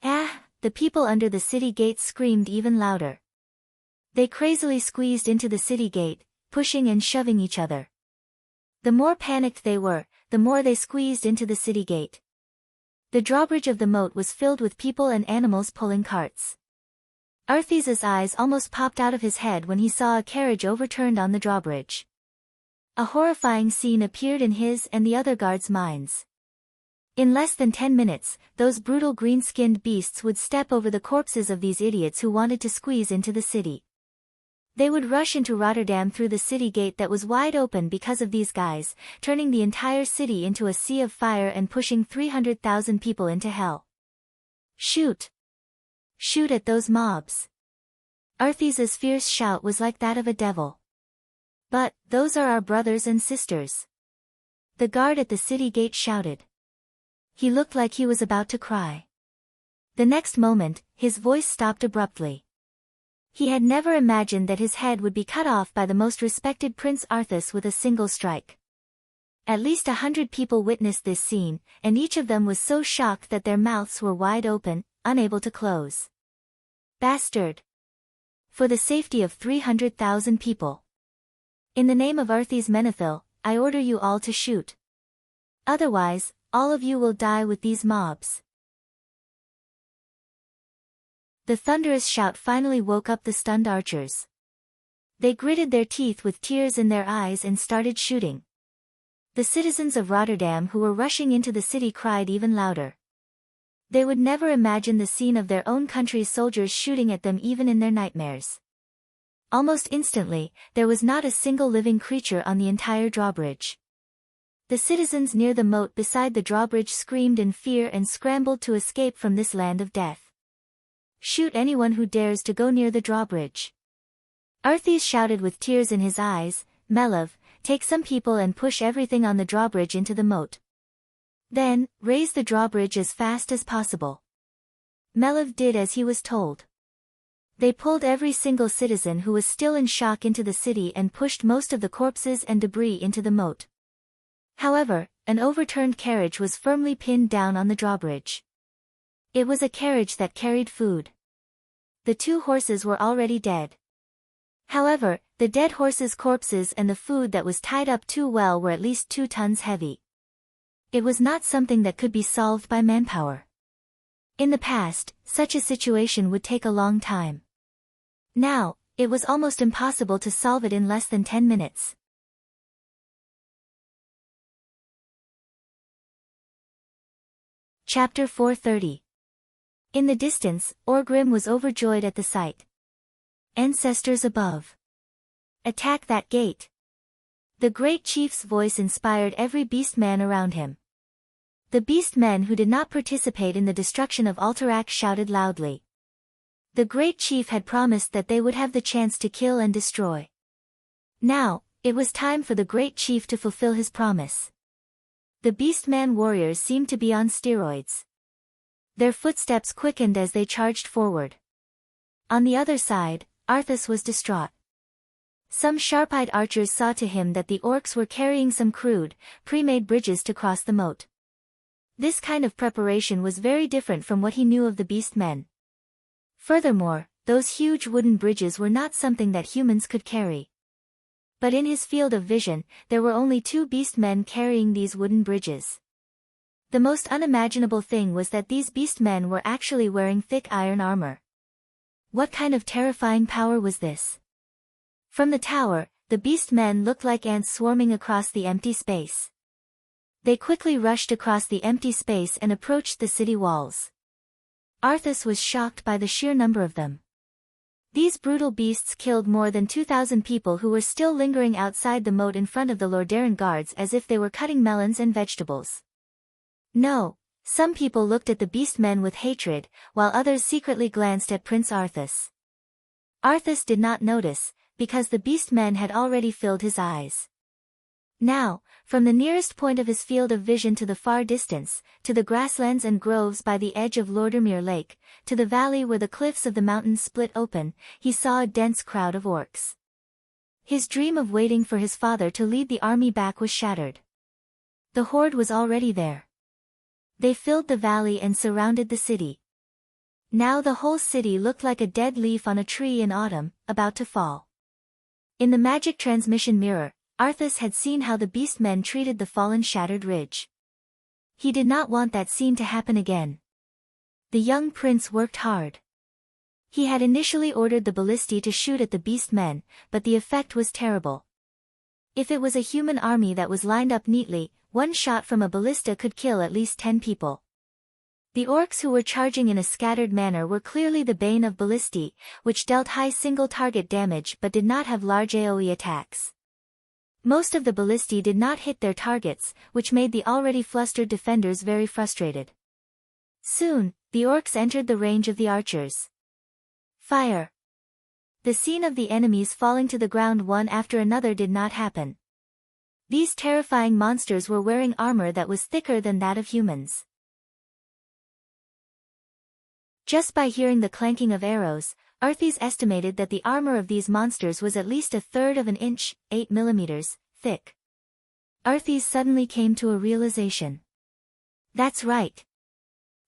Ah! The people under the city gate screamed even louder. They crazily squeezed into the city gate, pushing and shoving each other. The more panicked they were, the more they squeezed into the city gate. The drawbridge of the moat was filled with people and animals pulling carts. Arthes's eyes almost popped out of his head when he saw a carriage overturned on the drawbridge. A horrifying scene appeared in his and the other guards' minds. In less than 10 minutes, those brutal green-skinned beasts would step over the corpses of these idiots who wanted to squeeze into the city. They would rush into Rotterdam through the city gate that was wide open because of these guys, turning the entire city into a sea of fire and pushing 300,000 people into hell. Shoot! Shoot at those mobs! Arthes's fierce shout was like that of a devil. But, those are our brothers and sisters. The guard at the city gate shouted. He looked like he was about to cry. The next moment, his voice stopped abruptly. He had never imagined that his head would be cut off by the most respected Prince Arthas with a single strike. At least 100 people witnessed this scene, and each of them was so shocked that their mouths were wide open, unable to close. Bastard! For the safety of 300,000 people. In the name of Arthes Menethil, I order you all to shoot. Otherwise, all of you will die with these mobs. The thunderous shout finally woke up the stunned archers. They gritted their teeth with tears in their eyes and started shooting. The citizens of Rotterdam who were rushing into the city cried even louder. They would never imagine the scene of their own country's soldiers shooting at them even in their nightmares. Almost instantly, there was not a single living creature on the entire drawbridge. The citizens near the moat beside the drawbridge screamed in fear and scrambled to escape from this land of death. Shoot anyone who dares to go near the drawbridge. Arthes shouted with tears in his eyes, Melev, take some people and push everything on the drawbridge into the moat. Then, raise the drawbridge as fast as possible. Melev did as he was told. They pulled every single citizen who was still in shock into the city and pushed most of the corpses and debris into the moat. However, an overturned carriage was firmly pinned down on the drawbridge. It was a carriage that carried food. The 2 horses were already dead. However, the dead horses' corpses and the food that was tied up too well were at least 2 tons heavy. It was not something that could be solved by manpower. In the past, such a situation would take a long time. Now, it was almost impossible to solve it in less than 10 minutes. Chapter 430. In the distance, Orgrim was overjoyed at the sight. Ancestors above. Attack that gate. The great chief's voice inspired every beast-man around him. The beast-men who did not participate in the destruction of Alterac shouted loudly. The great chief had promised that they would have the chance to kill and destroy. Now, it was time for the great chief to fulfill his promise. The beast-man warriors seemed to be on steroids. Their footsteps quickened as they charged forward. On the other side, Arthas was distraught. Some sharp-eyed archers saw to him that the orcs were carrying some crude, pre-made bridges to cross the moat. This kind of preparation was very different from what he knew of the beast-men. Furthermore, those huge wooden bridges were not something that humans could carry. But in his field of vision, there were only 2 beast-men carrying these wooden bridges. The most unimaginable thing was that these beast-men were actually wearing thick iron armor. What kind of terrifying power was this? From the tower, the beast-men looked like ants swarming across the empty space. They quickly rushed across the empty space and approached the city walls. Arthas was shocked by the sheer number of them. These brutal beasts killed more than 2,000 people who were still lingering outside the moat in front of the Lordaeron guards as if they were cutting melons and vegetables. No, some people looked at the beast-men with hatred, while others secretly glanced at Prince Arthas. Arthas did not notice, because the beast-men had already filled his eyes. Now, from the nearest point of his field of vision to the far distance, to the grasslands and groves by the edge of Lordermere Lake, to the valley where the cliffs of the mountains split open, he saw a dense crowd of orcs. His dream of waiting for his father to lead the army back was shattered. The horde was already there. They filled the valley and surrounded the city. Now the whole city looked like a dead leaf on a tree in autumn, about to fall. In the magic transmission mirror, Arthas had seen how the beast-men treated the fallen shattered ridge. He did not want that scene to happen again. The young prince worked hard. He had initially ordered the ballistae to shoot at the beast men, but the effect was terrible. If it was a human army that was lined up neatly, one shot from a ballista could kill at least 10 people. The orcs who were charging in a scattered manner were clearly the bane of ballistae, which dealt high single-target damage but did not have large AoE attacks. Most of the ballistae did not hit their targets, which made the already flustered defenders very frustrated. Soon, the orcs entered the range of the archers. Fire! The scene of the enemies falling to the ground one after another did not happen. These terrifying monsters were wearing armor that was thicker than that of humans. Just by hearing the clanking of arrows, Arthes estimated that the armor of these monsters was at least a third of an inch, 8 millimeters, thick. Arthes suddenly came to a realization. That's right.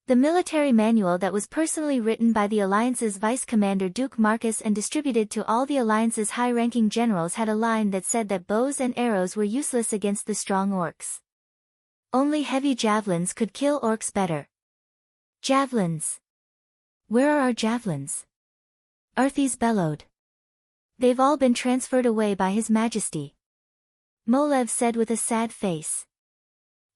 The military manual that was personally written by the Alliance's Vice Commander Duke Marcus and distributed to all the Alliance's high-ranking generals had a line that said that bows and arrows were useless against the strong orcs. Only heavy javelins could kill orcs better. Javelins! Where are our javelins? Arthes bellowed. They've all been transferred away by His Majesty. Molev said with a sad face.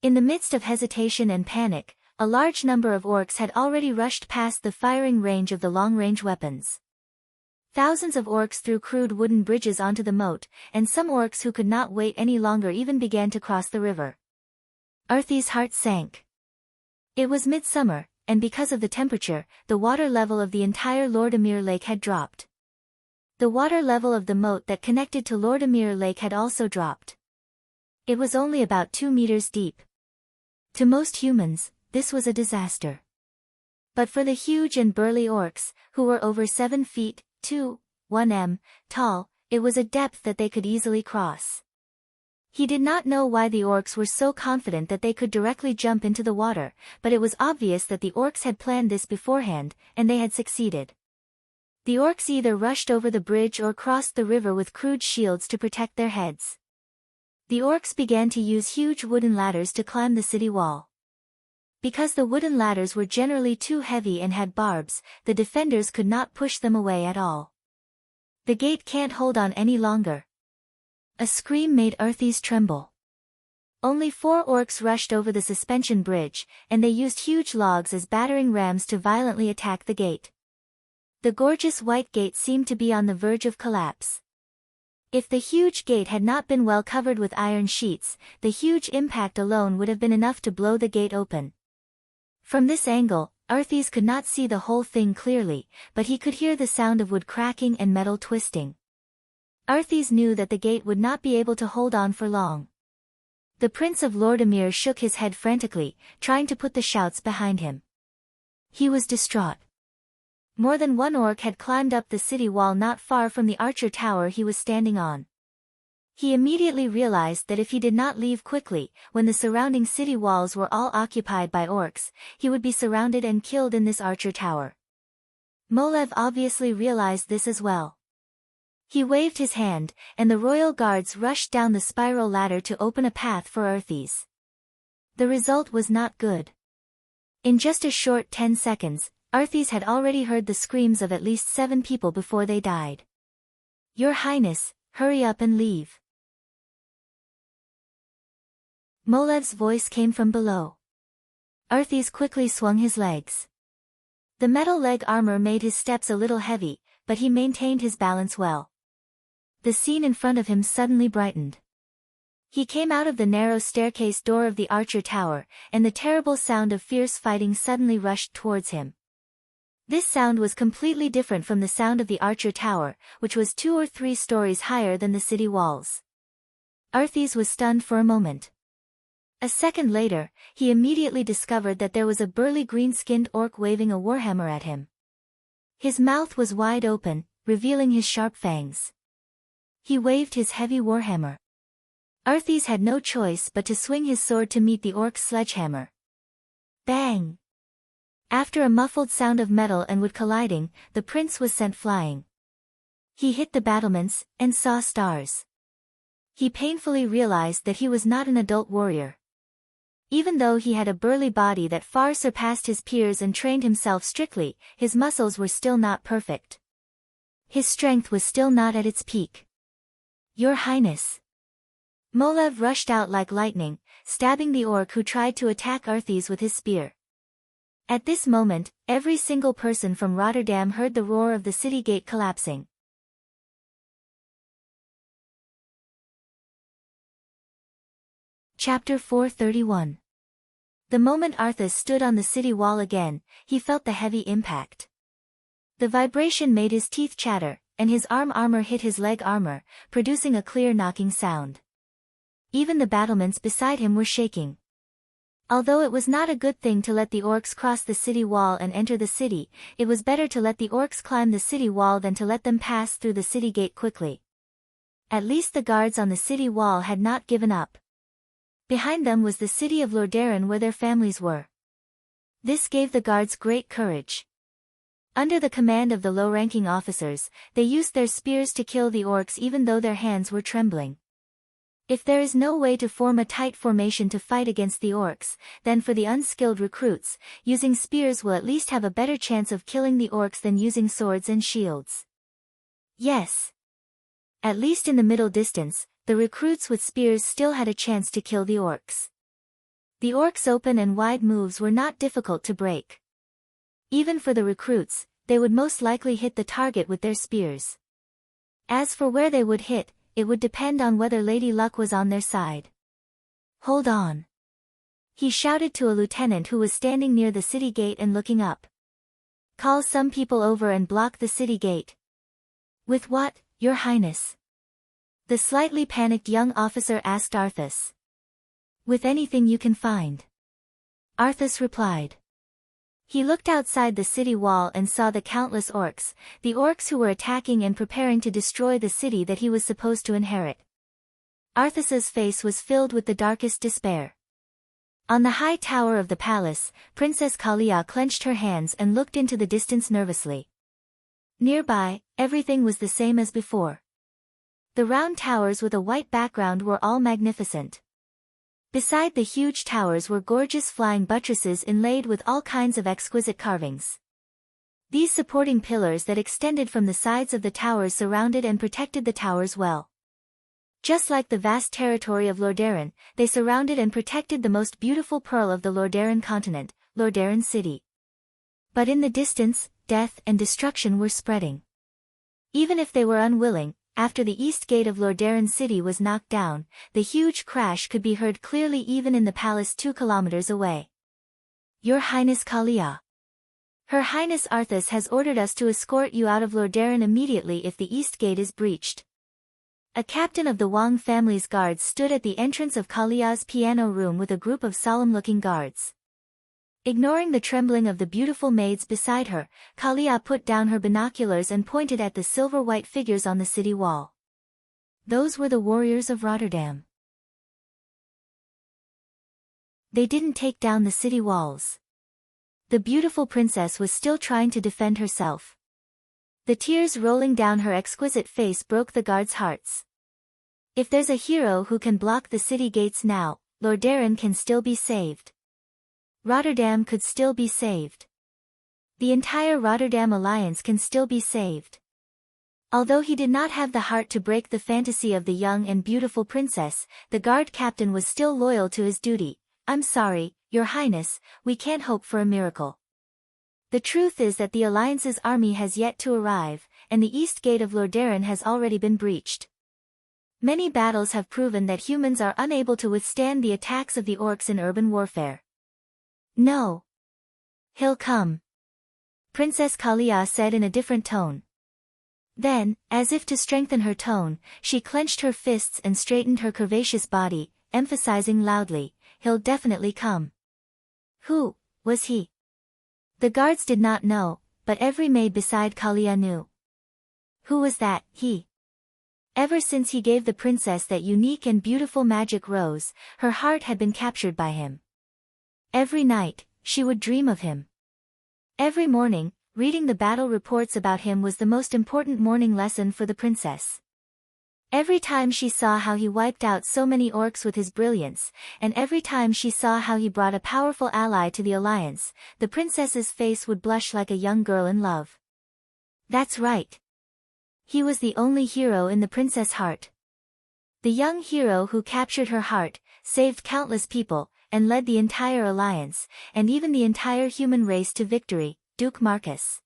In the midst of hesitation and panic, a large number of orcs had already rushed past the firing range of the long-range weapons. Thousands of orcs threw crude wooden bridges onto the moat, and some orcs who could not wait any longer even began to cross the river. Arthes' heart sank. It was midsummer, and because of the temperature, the water level of the entire Lordamir Lake had dropped. The water level of the moat that connected to Lordamir Lake had also dropped. It was only about 2 meters deep. To most humans, this was a disaster. But for the huge and burly orcs, who were over 7 feet, 1 m, tall, it was a depth that they could easily cross. He did not know why the orcs were so confident that they could directly jump into the water, but it was obvious that the orcs had planned this beforehand, and they had succeeded. The orcs either rushed over the bridge or crossed the river with crude shields to protect their heads. The orcs began to use huge wooden ladders to climb the city wall. Because the wooden ladders were generally too heavy and had barbs, the defenders could not push them away at all. The gate can't hold on any longer. A scream made Arthes tremble. Only 4 orcs rushed over the suspension bridge, and they used huge logs as battering rams to violently attack the gate. The gorgeous white gate seemed to be on the verge of collapse. If the huge gate had not been well covered with iron sheets, the huge impact alone would have been enough to blow the gate open. From this angle, Arthes could not see the whole thing clearly, but he could hear the sound of wood cracking and metal twisting. Arthes knew that the gate would not be able to hold on for long. The Prince of Lordamir shook his head frantically, trying to put the shouts behind him. He was distraught. More than one orc had climbed up the city wall not far from the archer tower he was standing on. He immediately realized that if he did not leave quickly, when the surrounding city walls were all occupied by orcs, he would be surrounded and killed in this archer tower. Molev obviously realized this as well. He waved his hand, and the royal guards rushed down the spiral ladder to open a path for Arthes. The result was not good. In just a short 10 seconds, Arthes had already heard the screams of at least 7 people before they died. "Your Highness, hurry up and leave." Molev's voice came from below. Arthes quickly swung his legs. The metal leg armor made his steps a little heavy, but he maintained his balance well. The scene in front of him suddenly brightened. He came out of the narrow staircase door of the archer tower, and the terrible sound of fierce fighting suddenly rushed towards him. This sound was completely different from the sound of the archer tower, which was 2 or 3 stories higher than the city walls. Arthes was stunned for a moment. A second later, he immediately discovered that there was a burly green-skinned orc waving a warhammer at him. His mouth was wide open, revealing his sharp fangs. He waved his heavy warhammer. Arthes had no choice but to swing his sword to meet the orc's sledgehammer. Bang! After a muffled sound of metal and wood colliding, the prince was sent flying. He hit the battlements, and saw stars. He painfully realized that he was not an adult warrior. Even though he had a burly body that far surpassed his peers and trained himself strictly, his muscles were still not perfect. His strength was still not at its peak. "Your Highness." Molev rushed out like lightning, stabbing the orc who tried to attack Arthes with his spear. At this moment, every single person from Rotterdam heard the roar of the city gate collapsing. Chapter 431. The moment Arthes stood on the city wall again, he felt the heavy impact. The vibration made his teeth chatter, and his arm armor hit his leg armor, producing a clear knocking sound. Even the battlements beside him were shaking. Although it was not a good thing to let the orcs cross the city wall and enter the city, it was better to let the orcs climb the city wall than to let them pass through the city gate quickly. At least the guards on the city wall had not given up. Behind them was the city of Lordaeron where their families were. This gave the guards great courage. Under the command of the low-ranking officers, they used their spears to kill the orcs even though their hands were trembling. If there is no way to form a tight formation to fight against the orcs, then for the unskilled recruits, using spears will at least have a better chance of killing the orcs than using swords and shields. Yes. At least in the middle distance, the recruits with spears still had a chance to kill the orcs. The orcs' open and wide moves were not difficult to break. Even for the recruits, they would most likely hit the target with their spears. As for where they would hit, it would depend on whether Lady Luck was on their side. "Hold on," he shouted to a lieutenant who was standing near the city gate and looking up. "Call some people over and block the city gate." "With what, Your Highness?" the slightly panicked young officer asked Arthes. "With anything you can find," Arthes replied. He looked outside the city wall and saw the countless orcs, the orcs who were attacking and preparing to destroy the city that he was supposed to inherit. Arthes's face was filled with the darkest despair. On the high tower of the palace, Princess Kalia clenched her hands and looked into the distance nervously. Nearby, everything was the same as before. The round towers with a white background were all magnificent. Beside the huge towers were gorgeous flying buttresses inlaid with all kinds of exquisite carvings. These supporting pillars that extended from the sides of the towers surrounded and protected the towers well. Just like the vast territory of Lordaeron, they surrounded and protected the most beautiful pearl of the Lordaeron continent, Lordaeron City. But in the distance, death and destruction were spreading. Even if they were unwilling, after the east gate of Lordaeron City was knocked down, the huge crash could be heard clearly even in the palace 2 kilometers away. "Your Highness Kalia. Her Highness Arthes has ordered us to escort you out of Lordaeron immediately if the east gate is breached." A captain of the Wang family's guards stood at the entrance of Kalia's piano room with a group of solemn-looking guards. Ignoring the trembling of the beautiful maids beside her, Kalia put down her binoculars and pointed at the silver-white figures on the city wall. Those were the warriors of Rotterdam. They didn't take down the city walls. The beautiful princess was still trying to defend herself. The tears rolling down her exquisite face broke the guards' hearts. If there's a hero who can block the city gates now, Lordaeron can still be saved. Rotterdam could still be saved. The entire Rotterdam alliance can still be saved. Although he did not have the heart to break the fantasy of the young and beautiful princess, the guard captain was still loyal to his duty. "I'm sorry, Your Highness, we can't hope for a miracle. The truth is that the alliance's army has yet to arrive, and the east gate of Lordaeron has already been breached. Many battles have proven that humans are unable to withstand the attacks of the orcs in urban warfare." "No. He'll come," Princess Kalia said in a different tone. Then, as if to strengthen her tone, she clenched her fists and straightened her curvaceous body, emphasizing loudly, "He'll definitely come." Who was he? The guards did not know, but every maid beside Kalia knew. Who was that he? Ever since he gave the princess that unique and beautiful magic rose, her heart had been captured by him. Every night, she would dream of him. Every morning, reading the battle reports about him was the most important morning lesson for the princess. Every time she saw how he wiped out so many orcs with his brilliance, and every time she saw how he brought a powerful ally to the alliance, the princess's face would blush like a young girl in love. That's right. He was the only hero in the princess' heart. The young hero who captured her heart, saved countless people, and led the entire alliance, and even the entire human race to victory, Duke Marcus.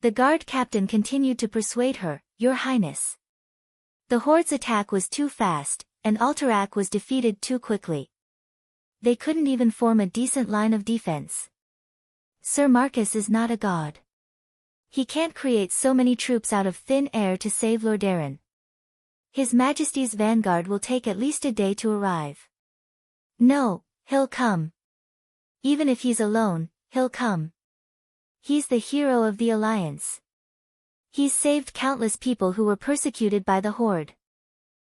The guard captain continued to persuade her, "Your Highness. The Horde's attack was too fast, and Alterac was defeated too quickly. They couldn't even form a decent line of defense. Sir Marcus is not a god. He can't create so many troops out of thin air to save Lordaeron. His Majesty's vanguard will take at least a day to arrive." "No, he'll come. Even if he's alone, he'll come. He's the hero of the Alliance. He's saved countless people who were persecuted by the Horde.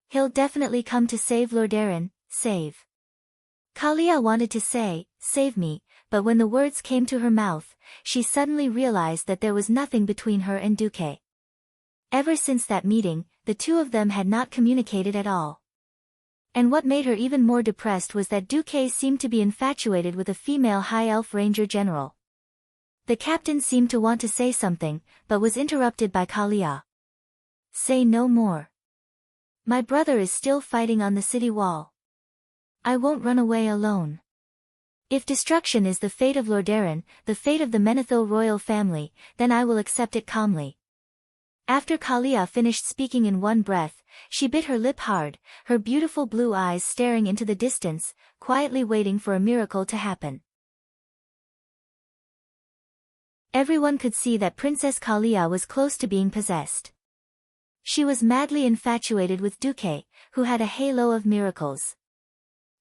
He'll definitely come to save Lordaeron, save." Kalia wanted to say, "Save me," but when the words came to her mouth, she suddenly realized that there was nothing between her and Duque. Ever since that meeting, the two of them had not communicated at all. And what made her even more depressed was that Duque seemed to be infatuated with a female High Elf Ranger General. The captain seemed to want to say something, but was interrupted by Kalia. "Say no more. My brother is still fighting on the city wall. I won't run away alone. If destruction is the fate of Lordaeron, the fate of the Menethil royal family, then I will accept it calmly." After Kalia finished speaking in one breath, she bit her lip hard, her beautiful blue eyes staring into the distance, quietly waiting for a miracle to happen. Everyone could see that Princess Kalia was close to being possessed. She was madly infatuated with Duque, who had a halo of miracles.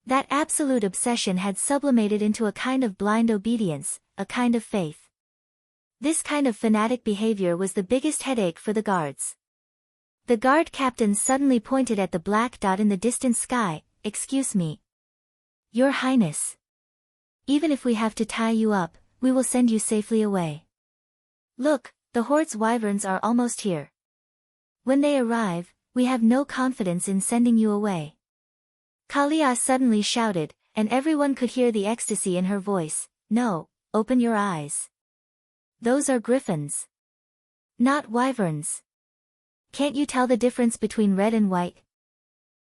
That absolute obsession had sublimated into a kind of blind obedience, a kind of faith. This kind of fanatic behavior was the biggest headache for the guards. The guard captain suddenly pointed at the black dot in the distant sky. "Excuse me. Your Highness. Even if we have to tie you up, we will send you safely away. Look, the Horde's wyverns are almost here. When they arrive, we have no confidence in sending you away." Kalia suddenly shouted, and everyone could hear the ecstasy in her voice. "No, open your eyes. Those are griffins. Not wyverns. Can't you tell the difference between red and white?"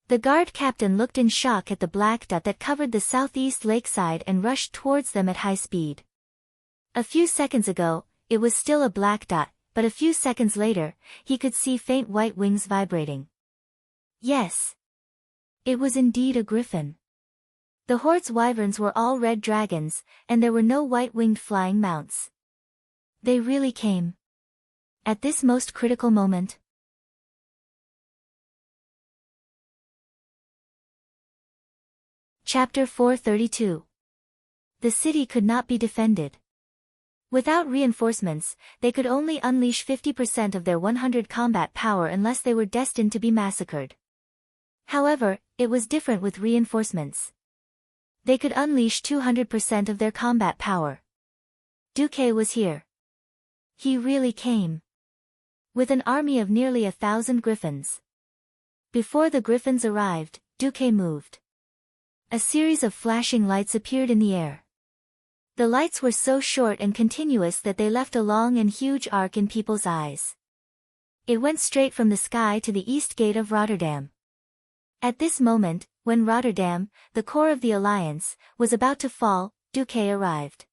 The guard captain looked in shock at the black dot that covered the southeast lakeside and rushed towards them at high speed. A few seconds ago, it was still a black dot, but a few seconds later, he could see faint white wings vibrating. Yes. It was indeed a griffin. The Horde's wyverns were all red dragons, and there were no white-winged flying mounts. They really came. At this most critical moment. Chapter 432. The city could not be defended. Without reinforcements, they could only unleash 50% of their 100 combat power unless they were destined to be massacred. However, it was different with reinforcements. They could unleash 200% of their combat power. Duque was here. He really came. With an army of nearly 1,000 griffins. Before the griffins arrived, Duque moved. A series of flashing lights appeared in the air. The lights were so short and continuous that they left a long and huge arc in people's eyes. It went straight from the sky to the east gate of Rotterdam. At this moment, when Rotterdam, the core of the alliance, was about to fall, Duque arrived.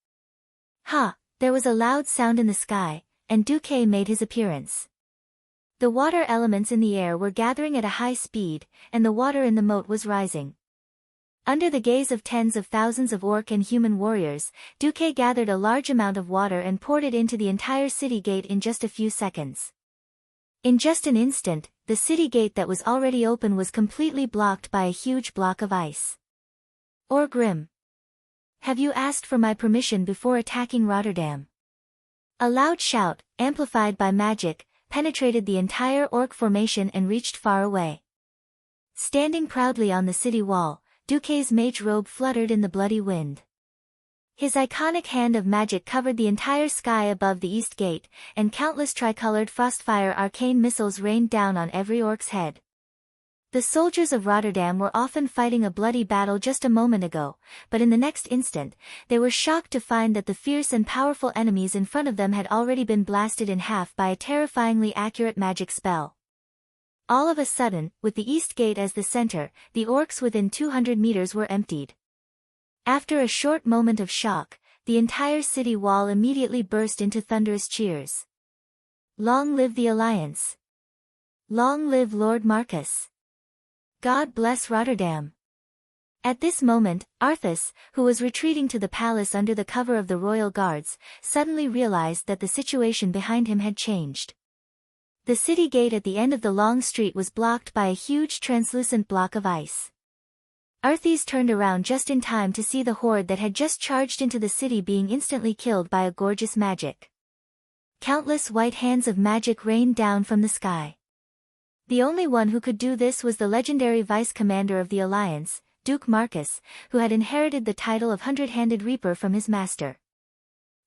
Ha! There was a loud sound in the sky, and Duque made his appearance. The water elements in the air were gathering at a high speed, and the water in the moat was rising. Under the gaze of tens of thousands of orc and human warriors, Duque gathered a large amount of water and poured it into the entire city gate in just a few seconds. In just an instant, the city gate that was already open was completely blocked by a huge block of ice. Orgrim. Have you asked for my permission before attacking Rotterdam? A loud shout, amplified by magic, penetrated the entire orc formation and reached far away. Standing proudly on the city wall, Duque's mage robe fluttered in the bloody wind. His iconic hand of magic covered the entire sky above the east gate, and countless tricolored frostfire arcane missiles rained down on every orc's head. The soldiers of Rotterdam were often fighting a bloody battle just a moment ago, but in the next instant, they were shocked to find that the fierce and powerful enemies in front of them had already been blasted in half by a terrifyingly accurate magic spell. All of a sudden, with the East Gate as the center, the orcs within 200 meters were emptied. After a short moment of shock, the entire city wall immediately burst into thunderous cheers. Long live the Alliance! Long live Lord Marcus! God bless Rotterdam! At this moment, Arthas, who was retreating to the palace under the cover of the royal guards, suddenly realized that the situation behind him had changed. The city gate at the end of the long street was blocked by a huge translucent block of ice. Arthas turned around just in time to see the horde that had just charged into the city being instantly killed by a gorgeous magic. Countless white hands of magic rained down from the sky. The only one who could do this was the legendary vice-commander of the Alliance, Duke Marcus, who had inherited the title of Hundred-Handed Reaper from his master.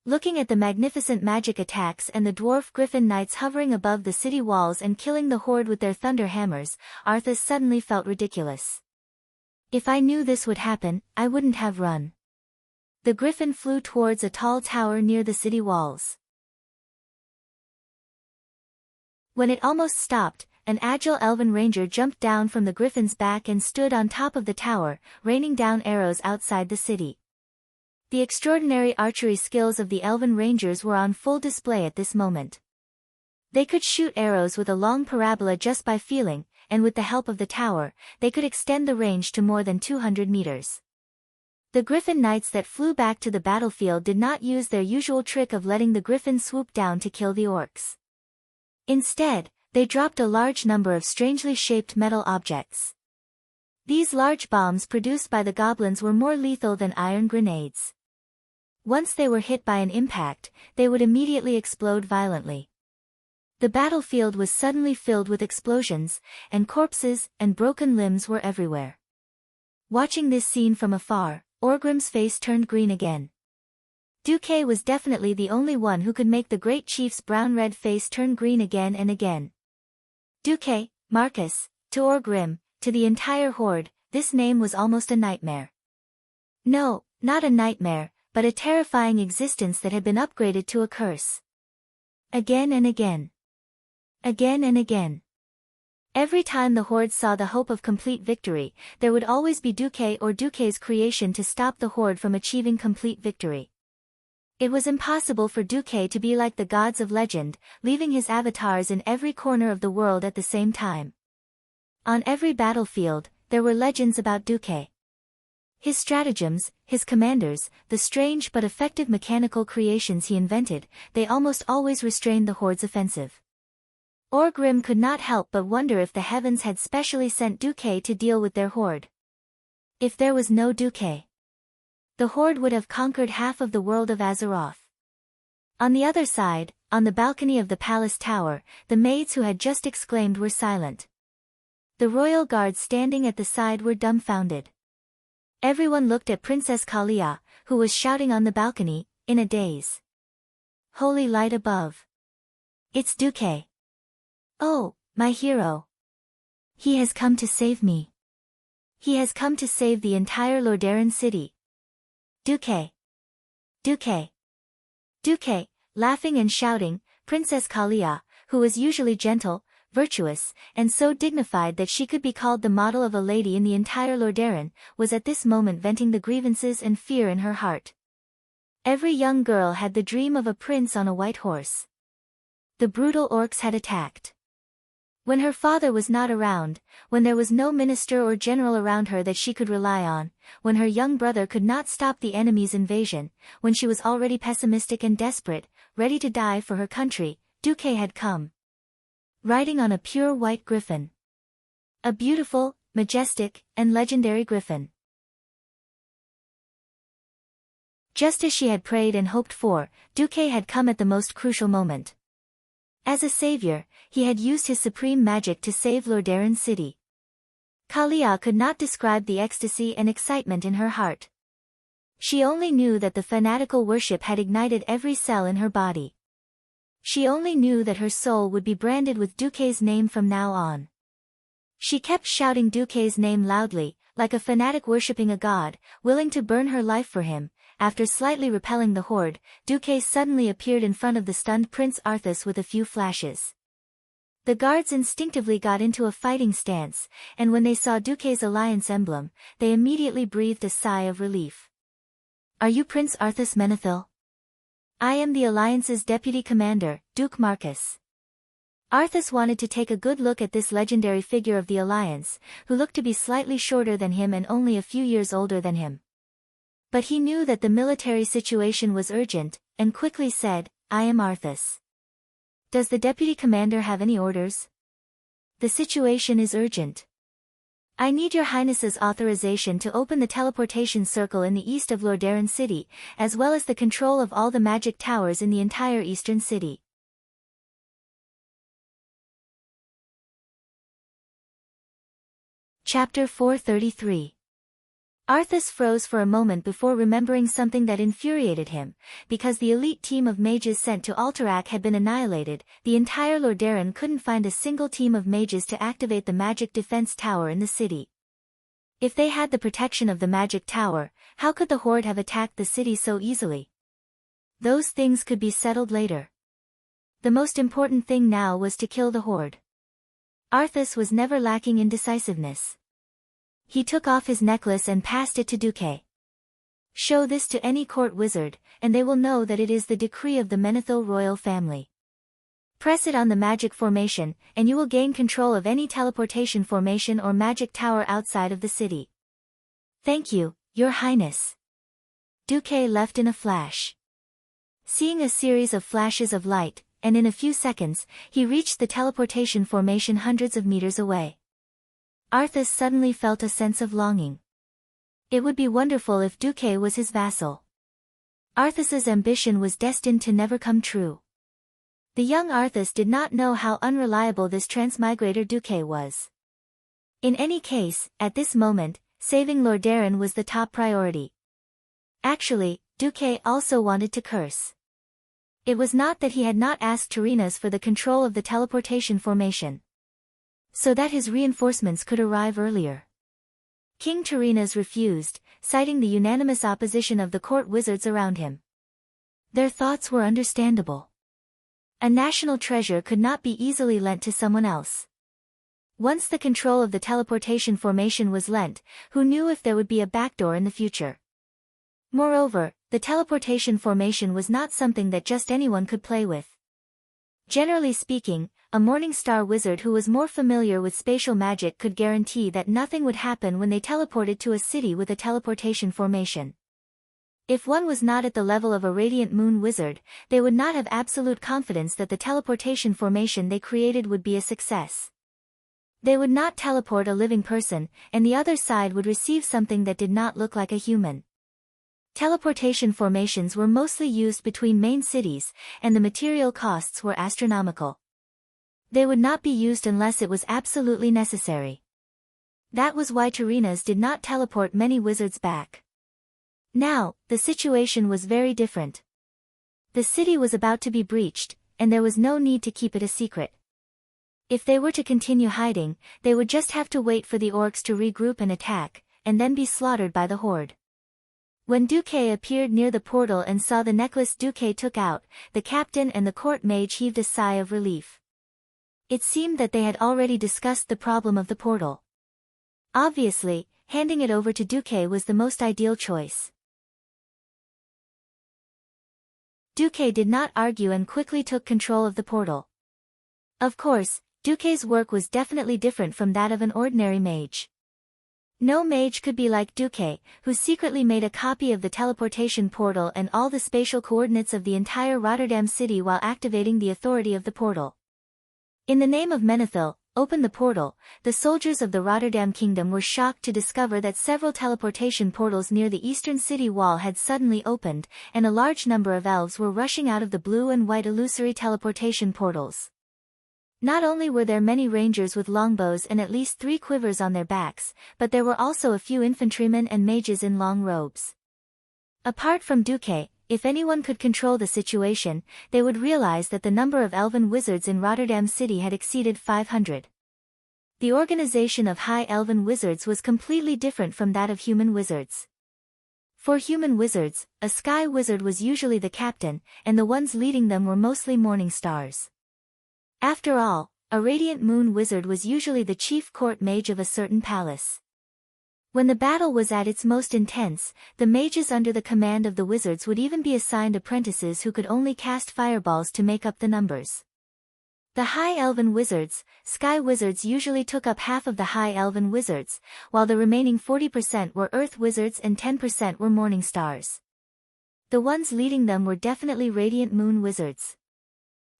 Looking at the magnificent magic attacks and the dwarf griffin knights hovering above the city walls and killing the horde with their thunder hammers, Arthas suddenly felt ridiculous. If I knew this would happen, I wouldn't have run. The griffin flew towards a tall tower near the city walls. When it almost stopped, an agile elven ranger jumped down from the griffin's back and stood on top of the tower, raining down arrows outside the city. The extraordinary archery skills of the elven rangers were on full display at this moment. They could shoot arrows with a long parabola just by feeling, and with the help of the tower, they could extend the range to more than 200 meters. The griffin knights that flew back to the battlefield did not use their usual trick of letting the griffin swoop down to kill the orcs. Instead, they dropped a large number of strangely shaped metal objects. These large bombs produced by the goblins were more lethal than iron grenades. Once they were hit by an impact, they would immediately explode violently. The battlefield was suddenly filled with explosions, and corpses and broken limbs were everywhere. Watching this scene from afar, Orgrim's face turned green again. Duque was definitely the only one who could make the great chief's brown-red face turn green again and again. Duque, Marcus, to Orgrim, to the entire horde, this name was almost a nightmare. No, not a nightmare, but a terrifying existence that had been upgraded to a curse. Again and again. Again and again. Every time the horde saw the hope of complete victory, there would always be Duque or Duque's creation to stop the horde from achieving complete victory. It was impossible for Duque to be like the gods of legend, leaving his avatars in every corner of the world at the same time. On every battlefield, there were legends about Duque. His stratagems, his commanders, the strange but effective mechanical creations he invented, they almost always restrained the horde's offensive. Orgrim could not help but wonder if the heavens had specially sent Duque to deal with their horde. If there was no Duque, the horde would have conquered half of the world of Azeroth. On the other side, on the balcony of the palace tower, the maids who had just exclaimed were silent. The royal guards standing at the side were dumbfounded. Everyone looked at Princess Kalia, who was shouting on the balcony, in a daze. Holy light above! It's Duque! Oh, my hero! He has come to save me! He has come to save the entire Lordaeron city! Duque! Duque! Duque! Laughing and shouting, Princess Kalia, who was usually gentle, virtuous, and so dignified that she could be called the model of a lady in the entire Lordaeron, was at this moment venting the grievances and fear in her heart. Every young girl had the dream of a prince on a white horse. The brutal orcs had attacked. When her father was not around, when there was no minister or general around her that she could rely on, when her young brother could not stop the enemy's invasion, when she was already pessimistic and desperate, ready to die for her country, Duque had come. Riding on a pure white griffin. A beautiful, majestic, and legendary griffin. Just as she had prayed and hoped for, Duque had come at the most crucial moment. As a savior, he had used his supreme magic to save Lordaeron city. Kalia could not describe the ecstasy and excitement in her heart. She only knew that the fanatical worship had ignited every cell in her body. She only knew that her soul would be branded with Duque's name from now on. She kept shouting Duque's name loudly, like a fanatic worshipping a god, willing to burn her life for him. After slightly repelling the horde, Duque suddenly appeared in front of the stunned Prince Arthas with a few flashes. The guards instinctively got into a fighting stance, and when they saw Duque's alliance emblem, they immediately breathed a sigh of relief. "Are you Prince Arthas Menethil?" "I am the Alliance's deputy commander, Duke Marcus." Arthas wanted to take a good look at this legendary figure of the Alliance, who looked to be slightly shorter than him and only a few years older than him. But he knew that the military situation was urgent, and quickly said, "I am Arthas. Does the deputy commander have any orders?" "The situation is urgent. I need your highness's authorization to open the teleportation circle in the east of Lordaeron City, as well as the control of all the magic towers in the entire eastern city." Chapter 433. Arthas froze for a moment before remembering something that infuriated him. Because the elite team of mages sent to Alterac had been annihilated, the entire Lordaeron couldn't find a single team of mages to activate the magic defense tower in the city. If they had the protection of the magic tower, how could the horde have attacked the city so easily? Those things could be settled later. The most important thing now was to kill the horde. Arthas was never lacking in decisiveness. He took off his necklace and passed it to Duque. "Show this to any court wizard, and they will know that it is the decree of the Menethil royal family. Press it on the magic formation, and you will gain control of any teleportation formation or magic tower outside of the city." "Thank you, Your Highness." Duque left in a flash. Seeing a series of flashes of light, and in a few seconds, he reached the teleportation formation hundreds of meters away. Arthas suddenly felt a sense of longing. It would be wonderful if Duque was his vassal. Arthas's ambition was destined to never come true. The young Arthas did not know how unreliable this transmigrator Duque was. In any case, at this moment, saving Lordaeron was the top priority. Actually, Duque also wanted to curse. It was not that he had not asked Tyrrhenas for the control of the teleportation formation, so that his reinforcements could arrive earlier. King Tyrrhenas refused, citing the unanimous opposition of the court wizards around him. Their thoughts were understandable. A national treasure could not be easily lent to someone else. Once the control of the teleportation formation was lent, who knew if there would be a backdoor in the future? Moreover, the teleportation formation was not something that just anyone could play with. Generally speaking, a Morningstar wizard who was more familiar with spatial magic could guarantee that nothing would happen when they teleported to a city with a teleportation formation. If one was not at the level of a Radiant Moon wizard, they would not have absolute confidence that the teleportation formation they created would be a success. They would not teleport a living person, and the other side would receive something that did not look like a human. Teleportation formations were mostly used between main cities, and the material costs were astronomical. They would not be used unless it was absolutely necessary. That was why Tyrrhenas did not teleport many wizards back. Now, the situation was very different. The city was about to be breached, and there was no need to keep it a secret. If they were to continue hiding, they would just have to wait for the orcs to regroup and attack, and then be slaughtered by the horde. When Duque appeared near the portal and saw the necklace Duque took out, the captain and the court mage heaved a sigh of relief. It seemed that they had already discussed the problem of the portal. Obviously, handing it over to Duque was the most ideal choice. Duque did not argue and quickly took control of the portal. Of course, Duque's work was definitely different from that of an ordinary mage. No mage could be like Duque, who secretly made a copy of the teleportation portal and all the spatial coordinates of the entire Rotterdam city while activating the authority of the portal. In the name of Menethil, open the portal. The soldiers of the Rotterdam kingdom were shocked to discover that several teleportation portals near the eastern city wall had suddenly opened, and a large number of elves were rushing out of the blue and white illusory teleportation portals. Not only were there many rangers with longbows and at least 3 quivers on their backs, but there were also a few infantrymen and mages in long robes. Apart from Duque, if anyone could control the situation, they would realize that the number of elven wizards in Rotterdam City had exceeded 500. The organization of high elven wizards was completely different from that of human wizards. For human wizards, a sky wizard was usually the captain, and the ones leading them were mostly morning stars. After all, a radiant moon wizard was usually the chief court mage of a certain palace. When the battle was at its most intense, the mages under the command of the wizards would even be assigned apprentices who could only cast fireballs to make up the numbers. The high elven wizards, sky wizards, usually took up half of the high elven wizards, while the remaining 40% were earth wizards and 10% were morning stars. The ones leading them were definitely radiant moon wizards.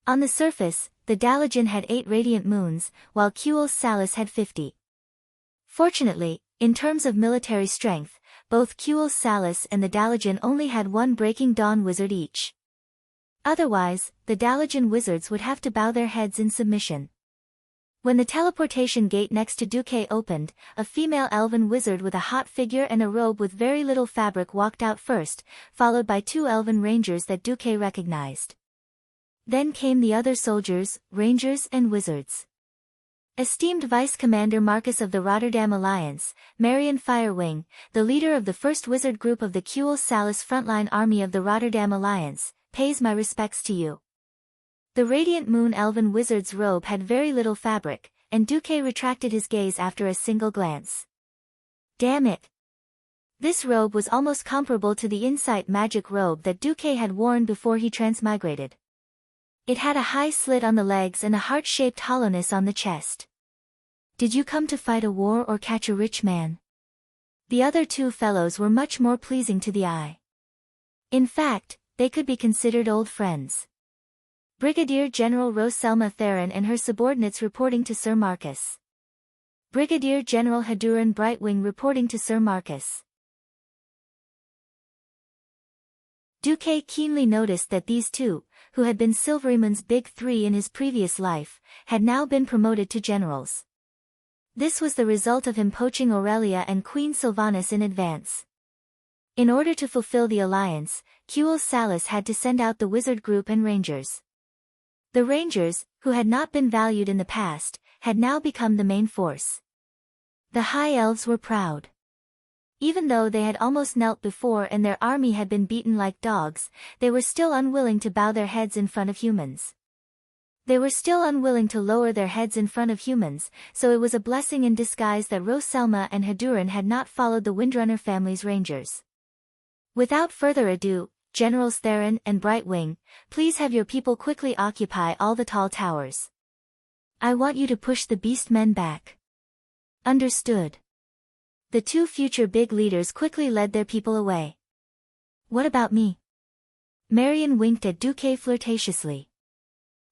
On the surface, the Dalajan had 8 radiant moons, while Kuel's Salis had 50. Fortunately, in terms of military strength, both Kuel's Salis and the Dalajan only had 1 Breaking Dawn wizard each. Otherwise, the Dalajan wizards would have to bow their heads in submission. When the teleportation gate next to Duque opened, a female elven wizard with a hot figure and a robe with very little fabric walked out first, followed by 2 elven rangers that Duque recognized. Then came the other soldiers, rangers and wizards. Esteemed Vice Commander Marcus of the Rotterdam Alliance, Marion Firewing, the leader of the first wizard group of the Kuel's Salis frontline army of the Rotterdam Alliance, pays my respects to you. The radiant moon elven wizard's robe had very little fabric, and Duque retracted his gaze after a single glance. Damn it! This robe was almost comparable to the Insight magic robe that Duque had worn before he transmigrated. It had a high slit on the legs and a heart-shaped hollowness on the chest. Did you come to fight a war or catch a rich man? The other 2 fellows were much more pleasing to the eye. In fact, they could be considered old friends. Brigadier General Roselma Theron and her subordinates reporting to Sir Marcus. Brigadier General Haduran Brightwing reporting to Sir Marcus. Duque keenly noticed that these 2, who had been Silverymoon's big 3 in his previous life, had now been promoted to generals. This was the result of him poaching Aurelia and Queen Sylvanas in advance. In order to fulfill the alliance, Kuel's Salis had to send out the wizard group and rangers. The rangers, who had not been valued in the past, had now become the main force. The high elves were proud. Even though they had almost knelt before and their army had been beaten like dogs, they were still unwilling to bow their heads in front of humans. They were still unwilling to lower their heads in front of humans, so it was a blessing in disguise that Roselma and Haduran had not followed the Windrunner family's rangers. Without further ado, Generals Theron and Brightwing, please have your people quickly occupy all the tall towers. I want you to push the beast men back. Understood. The 2 future big leaders quickly led their people away. What about me? Marion winked at Duque flirtatiously.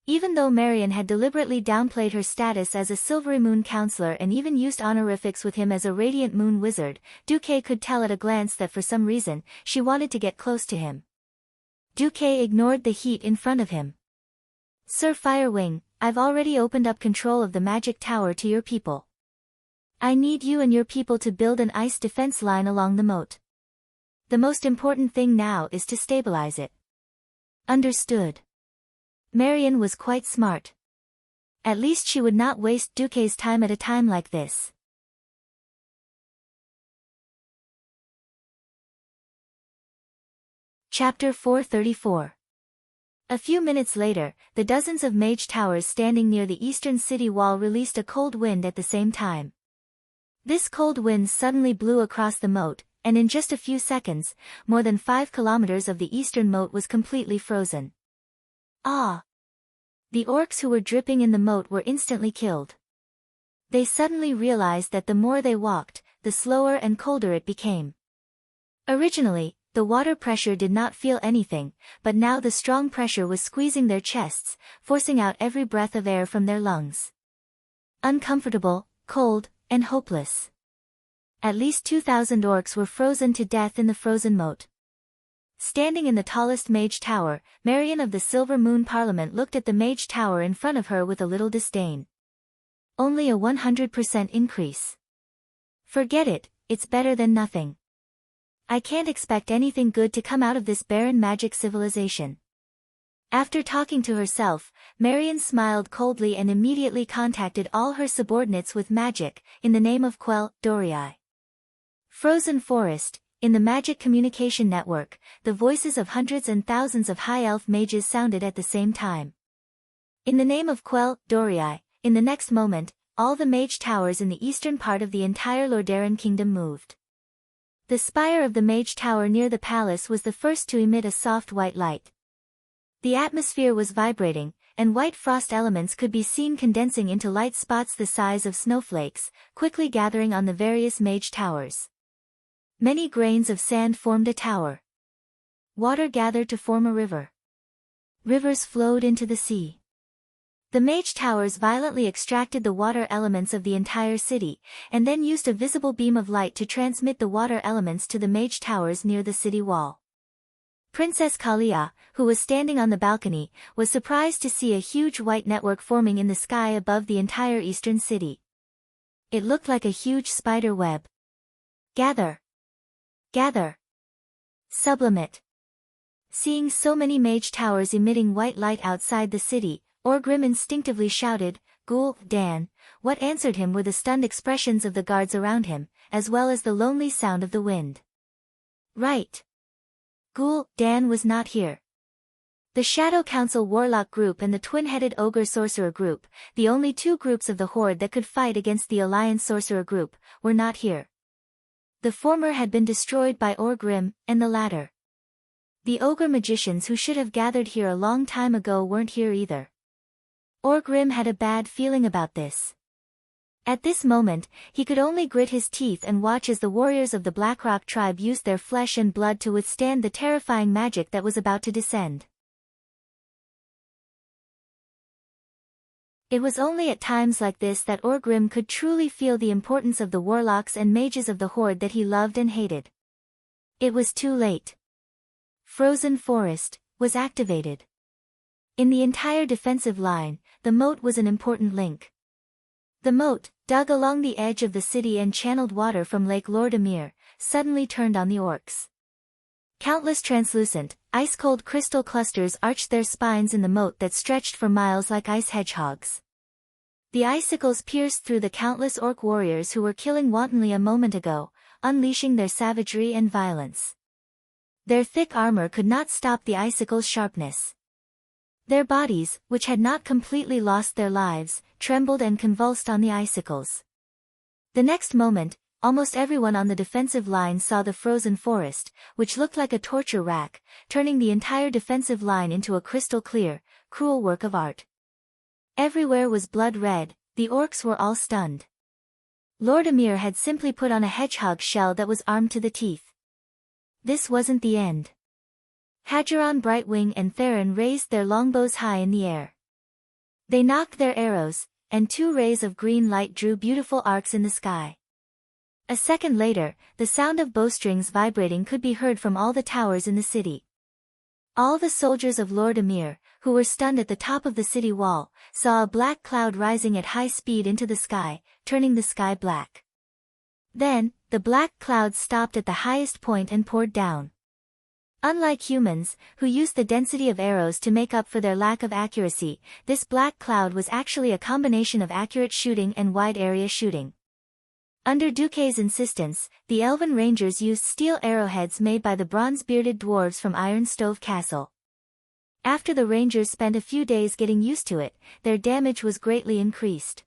Even though Marion had deliberately downplayed her status as a Silvery Moon counselor and even used honorifics with him as a Radiant Moon wizard, Duque could tell at a glance that for some reason, she wanted to get close to him. Duque ignored the heat in front of him. Sir Firewing, I've already opened up control of the magic tower to your people. I need you and your people to build an ice defense line along the moat. The most important thing now is to stabilize it. Understood. Marion was quite smart. At least she would not waste Duque's time at a time like this. Chapter 434. A few minutes later, the dozens of mage towers standing near the eastern city wall released a cold wind at the same time. This cold wind suddenly blew across the moat, and in just a few seconds, more than 5 kilometers of the eastern moat was completely frozen. Ah! The orcs who were dripping in the moat were instantly killed. They suddenly realized that the more they walked, the slower and colder it became. Originally, the water pressure did not feel anything, but now the strong pressure was squeezing their chests, forcing out every breath of air from their lungs. Uncomfortable, cold, and hopeless. At least 2,000 orcs were frozen to death in the frozen moat. Standing in the tallest mage tower, Marion of the Silver Moon Parliament looked at the mage tower in front of her with a little disdain. Only a 100% increase. Forget it, it's better than nothing. I can't expect anything good to come out of this barren magic civilization. After talking to herself, Marion smiled coldly and immediately contacted all her subordinates with magic, in the name of Quell, Dorii. Frozen Forest. In the magic communication network, the voices of hundreds and thousands of high elf mages sounded at the same time. In the name of Quell, Dorii, in the next moment, all the mage towers in the eastern part of the entire Lordaeron kingdom moved. The spire of the mage tower near the palace was the first to emit a soft white light. The atmosphere was vibrating, and white frost elements could be seen condensing into light spots the size of snowflakes, quickly gathering on the various mage towers. Many grains of sand formed a tower. Water gathered to form a river. Rivers flowed into the sea. The mage towers violently extracted the water elements of the entire city, and then used a visible beam of light to transmit the water elements to the mage towers near the city wall. Princess Kalia, who was standing on the balcony, was surprised to see a huge white network forming in the sky above the entire eastern city. It looked like a huge spider web. Gather! Gather! Sublimate! Seeing so many mage towers emitting white light outside the city, Orgrim instinctively shouted, "Ghoul, Dan!" What answered him were the stunned expressions of the guards around him, as well as the lonely sound of the wind. Right! Ghoul, Dan was not here. The Shadow Council Warlock group and the Twin-Headed Ogre Sorcerer group, the only two groups of the Horde that could fight against the Alliance Sorcerer group, were not here. The former had been destroyed by Orgrim, and the latter. The ogre magicians who should have gathered here a long time ago weren't here either. Orgrim had a bad feeling about this. At this moment, he could only grit his teeth and watch as the warriors of the Blackrock tribe used their flesh and blood to withstand the terrifying magic that was about to descend. It was only at times like this that Orgrim could truly feel the importance of the warlocks and mages of the Horde that he loved and hated. It was too late. Frozen Forest was activated. In the entire defensive line, the moat was an important link. The moat, dug along the edge of the city and channeled water from Lake Lordaeron, suddenly turned on the orcs. Countless translucent, ice-cold crystal clusters arched their spines in the moat that stretched for miles like ice hedgehogs. The icicles pierced through the countless orc warriors who were killing wantonly a moment ago, unleashing their savagery and violence. Their thick armor could not stop the icicles' sharpness. Their bodies, which had not completely lost their lives, trembled and convulsed on the icicles. The next moment, almost everyone on the defensive line saw the frozen forest, which looked like a torture rack, turning the entire defensive line into a crystal-clear, cruel work of art. Everywhere was blood red, the orcs were all stunned. Lordaeron had simply put on a hedgehog shell that was armed to the teeth. This wasn't the end. Hadgeron Brightwing and Theron raised their longbows high in the air. They knocked their arrows, and two rays of green light drew beautiful arcs in the sky. A second later, the sound of bowstrings vibrating could be heard from all the towers in the city. All the soldiers of Lordaeron, who were stunned at the top of the city wall, saw a black cloud rising at high speed into the sky, turning the sky black. Then, the black cloud stopped at the highest point and poured down. Unlike humans, who use the density of arrows to make up for their lack of accuracy, this black cloud was actually a combination of accurate shooting and wide-area shooting. Under Duque's insistence, the Elven Rangers used steel arrowheads made by the bronze-bearded dwarves from Iron Stove Castle. After the Rangers spent a few days getting used to it, their damage was greatly increased.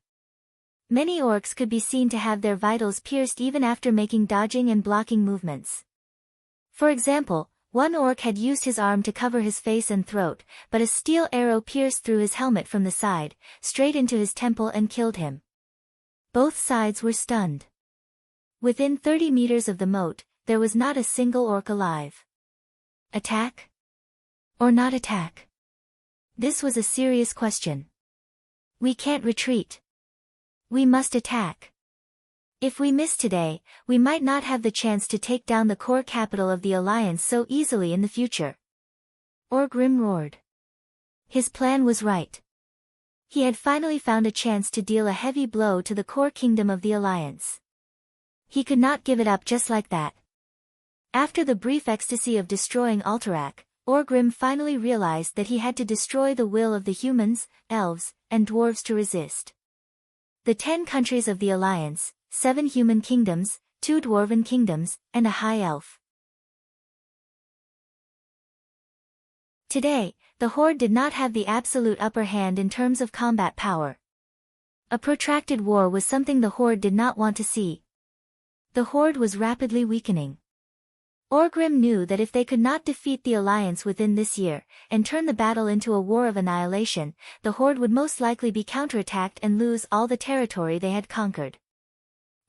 Many orcs could be seen to have their vitals pierced even after making dodging and blocking movements. For example, one orc had used his arm to cover his face and throat, but a steel arrow pierced through his helmet from the side, straight into his temple and killed him. Both sides were stunned. Within 30 meters of the moat, there was not a single orc alive. Attack? Or not attack? This was a serious question. We can't retreat. We must attack. If we miss today, we might not have the chance to take down the core capital of the Alliance so easily in the future. Orgrim roared. His plan was right. He had finally found a chance to deal a heavy blow to the core kingdom of the Alliance. He could not give it up just like that. After the brief ecstasy of destroying Alterac, Orgrim finally realized that he had to destroy the will of the humans, elves, and dwarves to resist. The 10 countries of the Alliance, 7 human kingdoms, 2 dwarven kingdoms, and a high elf. Today, the Horde did not have the absolute upper hand in terms of combat power. A protracted war was something the Horde did not want to see. The Horde was rapidly weakening. Orgrim knew that if they could not defeat the Alliance within this year, and turn the battle into a war of annihilation, the Horde would most likely be counterattacked and lose all the territory they had conquered.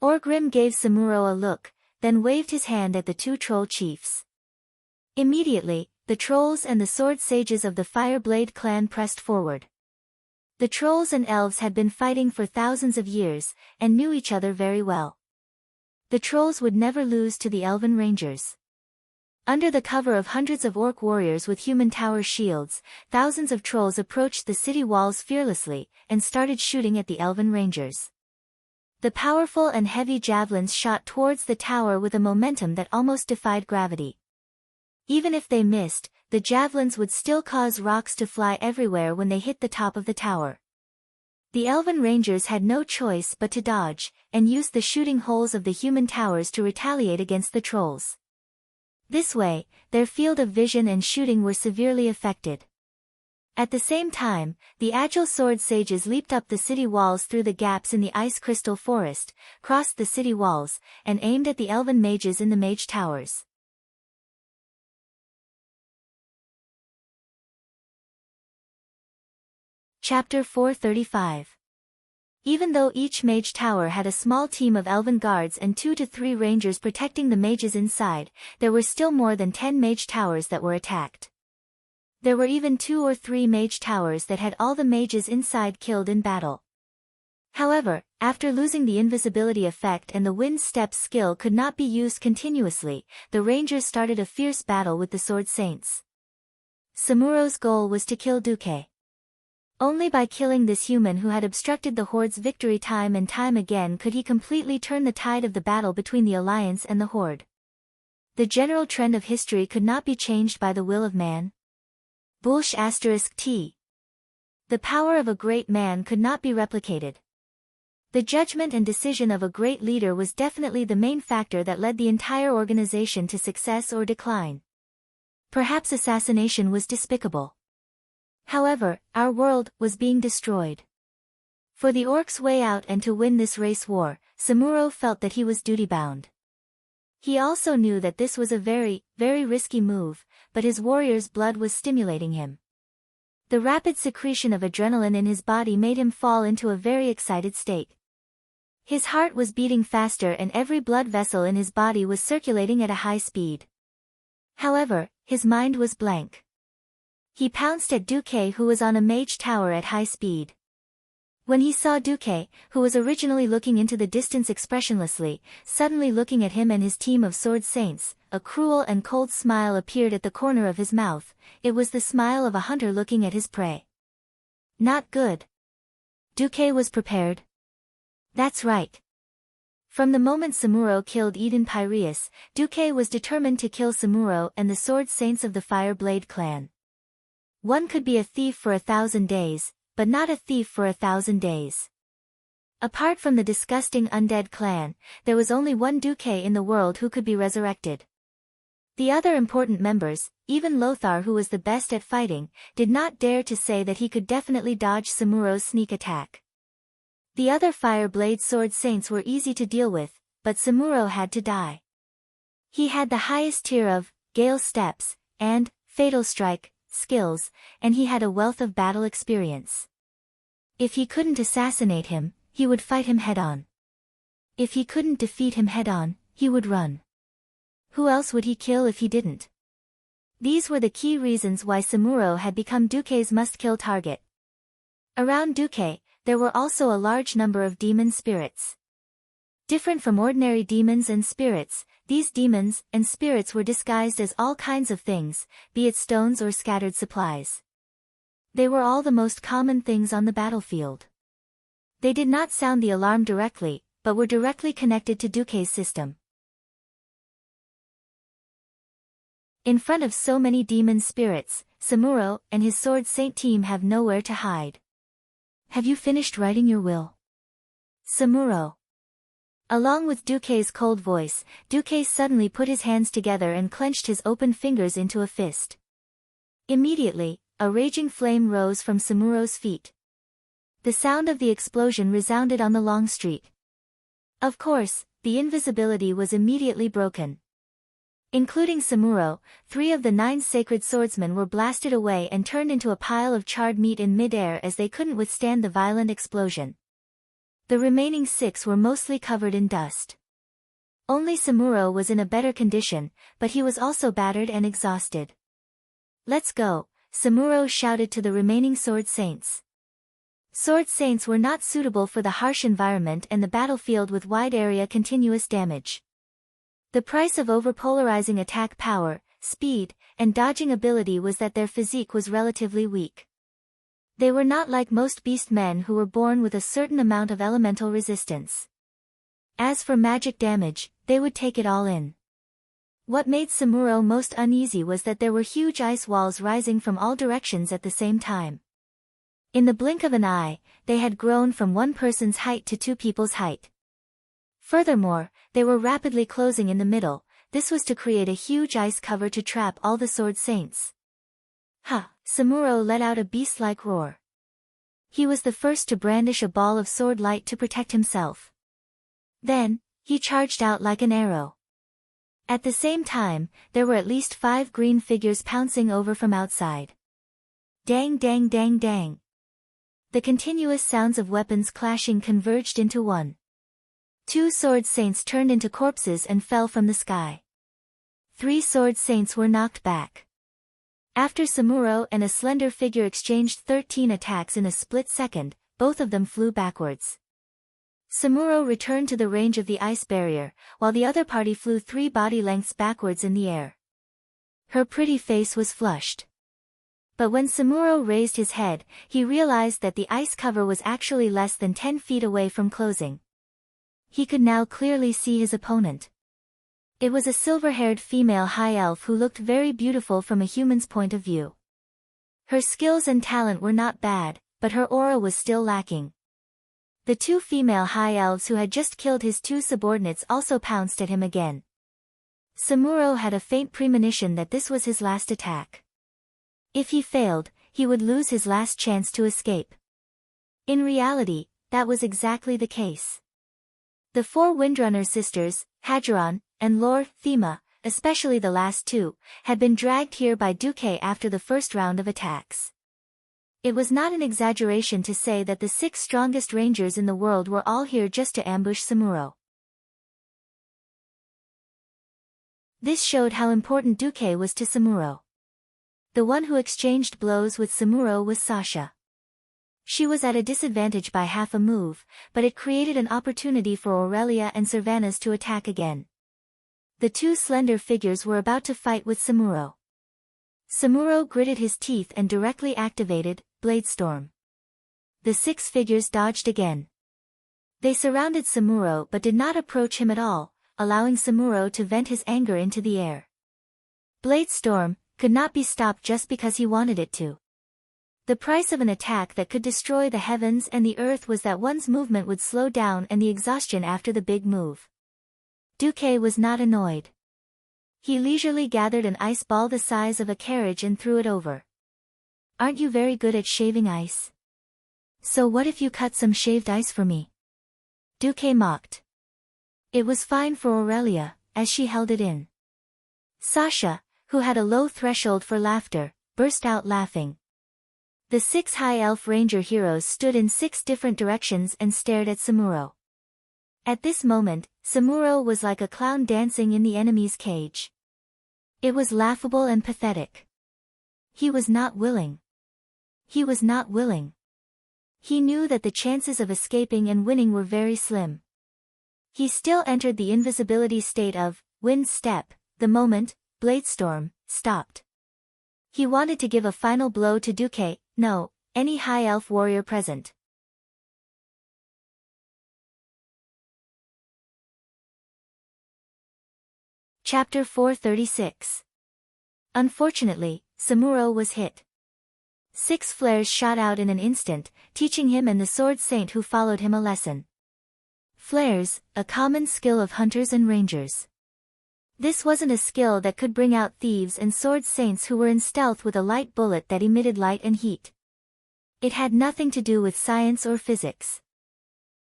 Orgrim gave Samuro a look, then waved his hand at the 2 troll chiefs. Immediately, the trolls and the sword sages of the Fireblade clan pressed forward. The trolls and elves had been fighting for thousands of years, and knew each other very well. The trolls would never lose to the elven rangers. Under the cover of hundreds of orc warriors with human tower shields, thousands of trolls approached the city walls fearlessly, and started shooting at the elven rangers. The powerful and heavy javelins shot towards the tower with a momentum that almost defied gravity. Even if they missed, the javelins would still cause rocks to fly everywhere when they hit the top of the tower. The elven rangers had no choice but to dodge, and used the shooting holes of the human towers to retaliate against the trolls. This way, their field of vision and shooting were severely affected. At the same time, the agile sword sages leaped up the city walls through the gaps in the ice crystal forest, crossed the city walls, and aimed at the elven mages in the mage towers. Chapter 435. Even though each mage tower had a small team of elven guards and 2 to 3 rangers protecting the mages inside, there were still more than 10 mage towers that were attacked. There were even 2 or 3 mage towers that had all the mages inside killed in battle. However, after losing the invisibility effect and the wind step skill could not be used continuously, the rangers started a fierce battle with the sword saints. Samuro's goal was to kill Duque. Only by killing this human who had obstructed the Horde's victory time and time again could he completely turn the tide of the battle between the Alliance and the Horde. The general trend of history could not be changed by the will of man. Bullsh *T. The power of a great man could not be replicated. The judgment and decision of a great leader was definitely the main factor that led the entire organization to success or decline. Perhaps assassination was despicable. However, our world was being destroyed. For the orcs' way out and to win this race war, Samuro felt that he was duty-bound. He also knew that this was a very, very risky move, but his warrior's blood was stimulating him. The rapid secretion of adrenaline in his body made him fall into a very excited state. His heart was beating faster and every blood vessel in his body was circulating at a high speed. However, his mind was blank. He pounced at Duque, who was on a mage tower at high speed. When he saw Duque, who was originally looking into the distance expressionlessly, suddenly looking at him and his team of sword saints, a cruel and cold smile appeared at the corner of his mouth. It was the smile of a hunter looking at his prey. Not good. Duque was prepared. That's right. From the moment Samuro killed Eden Piraeus, Duque was determined to kill Samuro and the sword saints of the Fireblade clan. One could be a thief for 1,000 days, but not a thief for 1,000 days. Apart from the disgusting undead clan, there was only one Duque in the world who could be resurrected. The other important members, even Lothar, who was the best at fighting, did not dare to say that he could definitely dodge Samuro's sneak attack. The other Fireblade sword saints were easy to deal with, but Samuro had to die. He had the highest tier of Gale Steps and Fatal Strike skills, and he had a wealth of battle experience. If he couldn't assassinate him, he would fight him head-on. If he couldn't defeat him head-on, he would run. Who else would he kill if he didn't? These were the key reasons why Samuro had become Duque's must-kill target. Around Duque, there were also a large number of demon spirits. Different from ordinary demons and spirits, these demons and spirits were disguised as all kinds of things, be it stones or scattered supplies. They were all the most common things on the battlefield. They did not sound the alarm directly, but were directly connected to Duque's system. In front of so many demon spirits, Samuro and his sword saint team have nowhere to hide. Have you finished writing your will? Samuro. Along with Duque's cold voice, Duque suddenly put his hands together and clenched his open fingers into a fist. Immediately, a raging flame rose from Samuro's feet. The sound of the explosion resounded on the long street. Of course, the invisibility was immediately broken. Including Samuro, 3 of the 9 sacred swordsmen were blasted away and turned into a pile of charred meat in mid-air as they couldn't withstand the violent explosion. The remaining 6 were mostly covered in dust. Only Samuro was in a better condition, but he was also battered and exhausted. Let's go, Samuro shouted to the remaining sword saints. Sword saints were not suitable for the harsh environment and the battlefield with wide area continuous damage. The price of overpolarizing attack power, speed, and dodging ability was that their physique was relatively weak. They were not like most beast men who were born with a certain amount of elemental resistance. As for magic damage, they would take it all in. What made Samuro most uneasy was that there were huge ice walls rising from all directions at the same time. In the blink of an eye, they had grown from 1 person's height to 2 people's height. Furthermore, they were rapidly closing in the middle. This was to create a huge ice cover to trap all the sword saints. Ha! Samuro let out a beast-like roar. He was the first to brandish a ball of sword light to protect himself. Then, he charged out like an arrow. At the same time, there were at least 5 green figures pouncing over from outside. Dang dang dang dang. The continuous sounds of weapons clashing converged into one. 2 sword saints turned into corpses and fell from the sky. 3 sword saints were knocked back. After Samuro and a slender figure exchanged 13 attacks in a split second, both of them flew backwards. Samuro returned to the range of the ice barrier, while the other party flew 3 body lengths backwards in the air. Her pretty face was flushed. But when Samuro raised his head, he realized that the ice cover was actually less than 10 feet away from closing. He could now clearly see his opponent. It was a silver-haired female high elf who looked very beautiful from a human's point of view. Her skills and talent were not bad, but her aura was still lacking. The 2 female high elves who had just killed his 2 subordinates also pounced at him again. Samuro had a faint premonition that this was his last attack. If he failed, he would lose his last chance to escape. In reality, that was exactly the case. The 4 Windrunner sisters, Hadron, and Lore, Thema, especially the last 2, had been dragged here by Duque after the first round of attacks. It was not an exaggeration to say that the 6 strongest rangers in the world were all here just to ambush Samuro. This showed how important Duque was to Samuro. The one who exchanged blows with Samuro was Sasha. She was at a disadvantage by half a move, but it created an opportunity for Aurelia and Servanas to attack again. The 2 slender figures were about to fight with Samuro. Samuro gritted his teeth and directly activated Bladestorm. The 6 figures dodged again. They surrounded Samuro but did not approach him at all, allowing Samuro to vent his anger into the air. Bladestorm could not be stopped just because he wanted it to. The price of an attack that could destroy the heavens and the earth was that one's movement would slow down and the exhaustion after the big move. Duque was not annoyed. He leisurely gathered an ice ball the size of a carriage and threw it over. Aren't you very good at shaving ice? So what if you cut some shaved ice for me? Duque mocked. It was fine for Aurelia, as she held it in. Sasha, who had a low threshold for laughter, burst out laughing. The 6 high elf ranger heroes stood in 6 different directions and stared at Samuro. At this moment, Samuro was like a clown dancing in the enemy's cage. It was laughable and pathetic. He was not willing. He was not willing. He knew that the chances of escaping and winning were very slim. He still entered the invisibility state of wind step the moment Bladestorm stopped. He wanted to give a final blow to Duque, no, any high elf warrior present. Chapter 436. Unfortunately, Samuro was hit. 6 flares shot out in an instant, teaching him and the sword saint who followed him a lesson. Flares, a common skill of hunters and rangers. This wasn't a skill that could bring out thieves and sword saints who were in stealth with a light bullet that emitted light and heat. It had nothing to do with science or physics.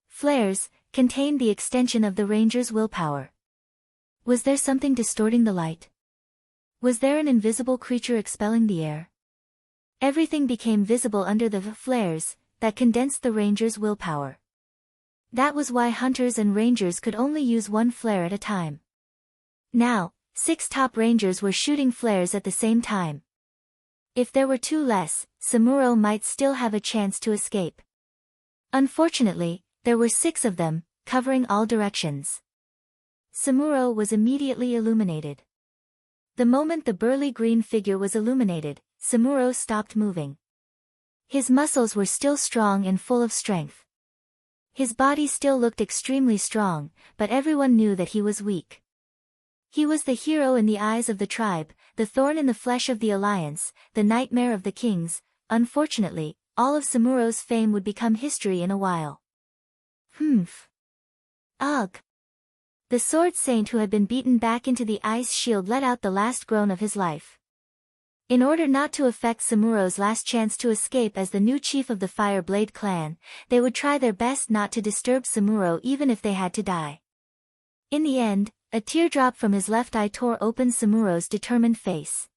Flares contained the extension of the ranger's willpower. Was there something distorting the light? Was there an invisible creature expelling the air? Everything became visible under the flares that condensed the ranger's willpower. That was why hunters and rangers could only use 1 flare at a time. Now, 6 top rangers were shooting flares at the same time. If there were 2 less, Samuro might still have a chance to escape. Unfortunately, there were 6 of them, covering all directions. Samuro was immediately illuminated. The moment the burly green figure was illuminated, Samuro stopped moving. His muscles were still strong and full of strength. His body still looked extremely strong, but everyone knew that he was weak. He was the hero in the eyes of the tribe, the thorn in the flesh of the alliance, the nightmare of the kings. Unfortunately, all of Samuro's fame would become history in a while. Humph. Ugh. The sword saint who had been beaten back into the ice shield let out the last groan of his life. In order not to affect Samuro's last chance to escape as the new chief of the Fire Blade clan, they would try their best not to disturb Samuro even if they had to die. In the end, a teardrop from his left eye tore open Samuro's determined face.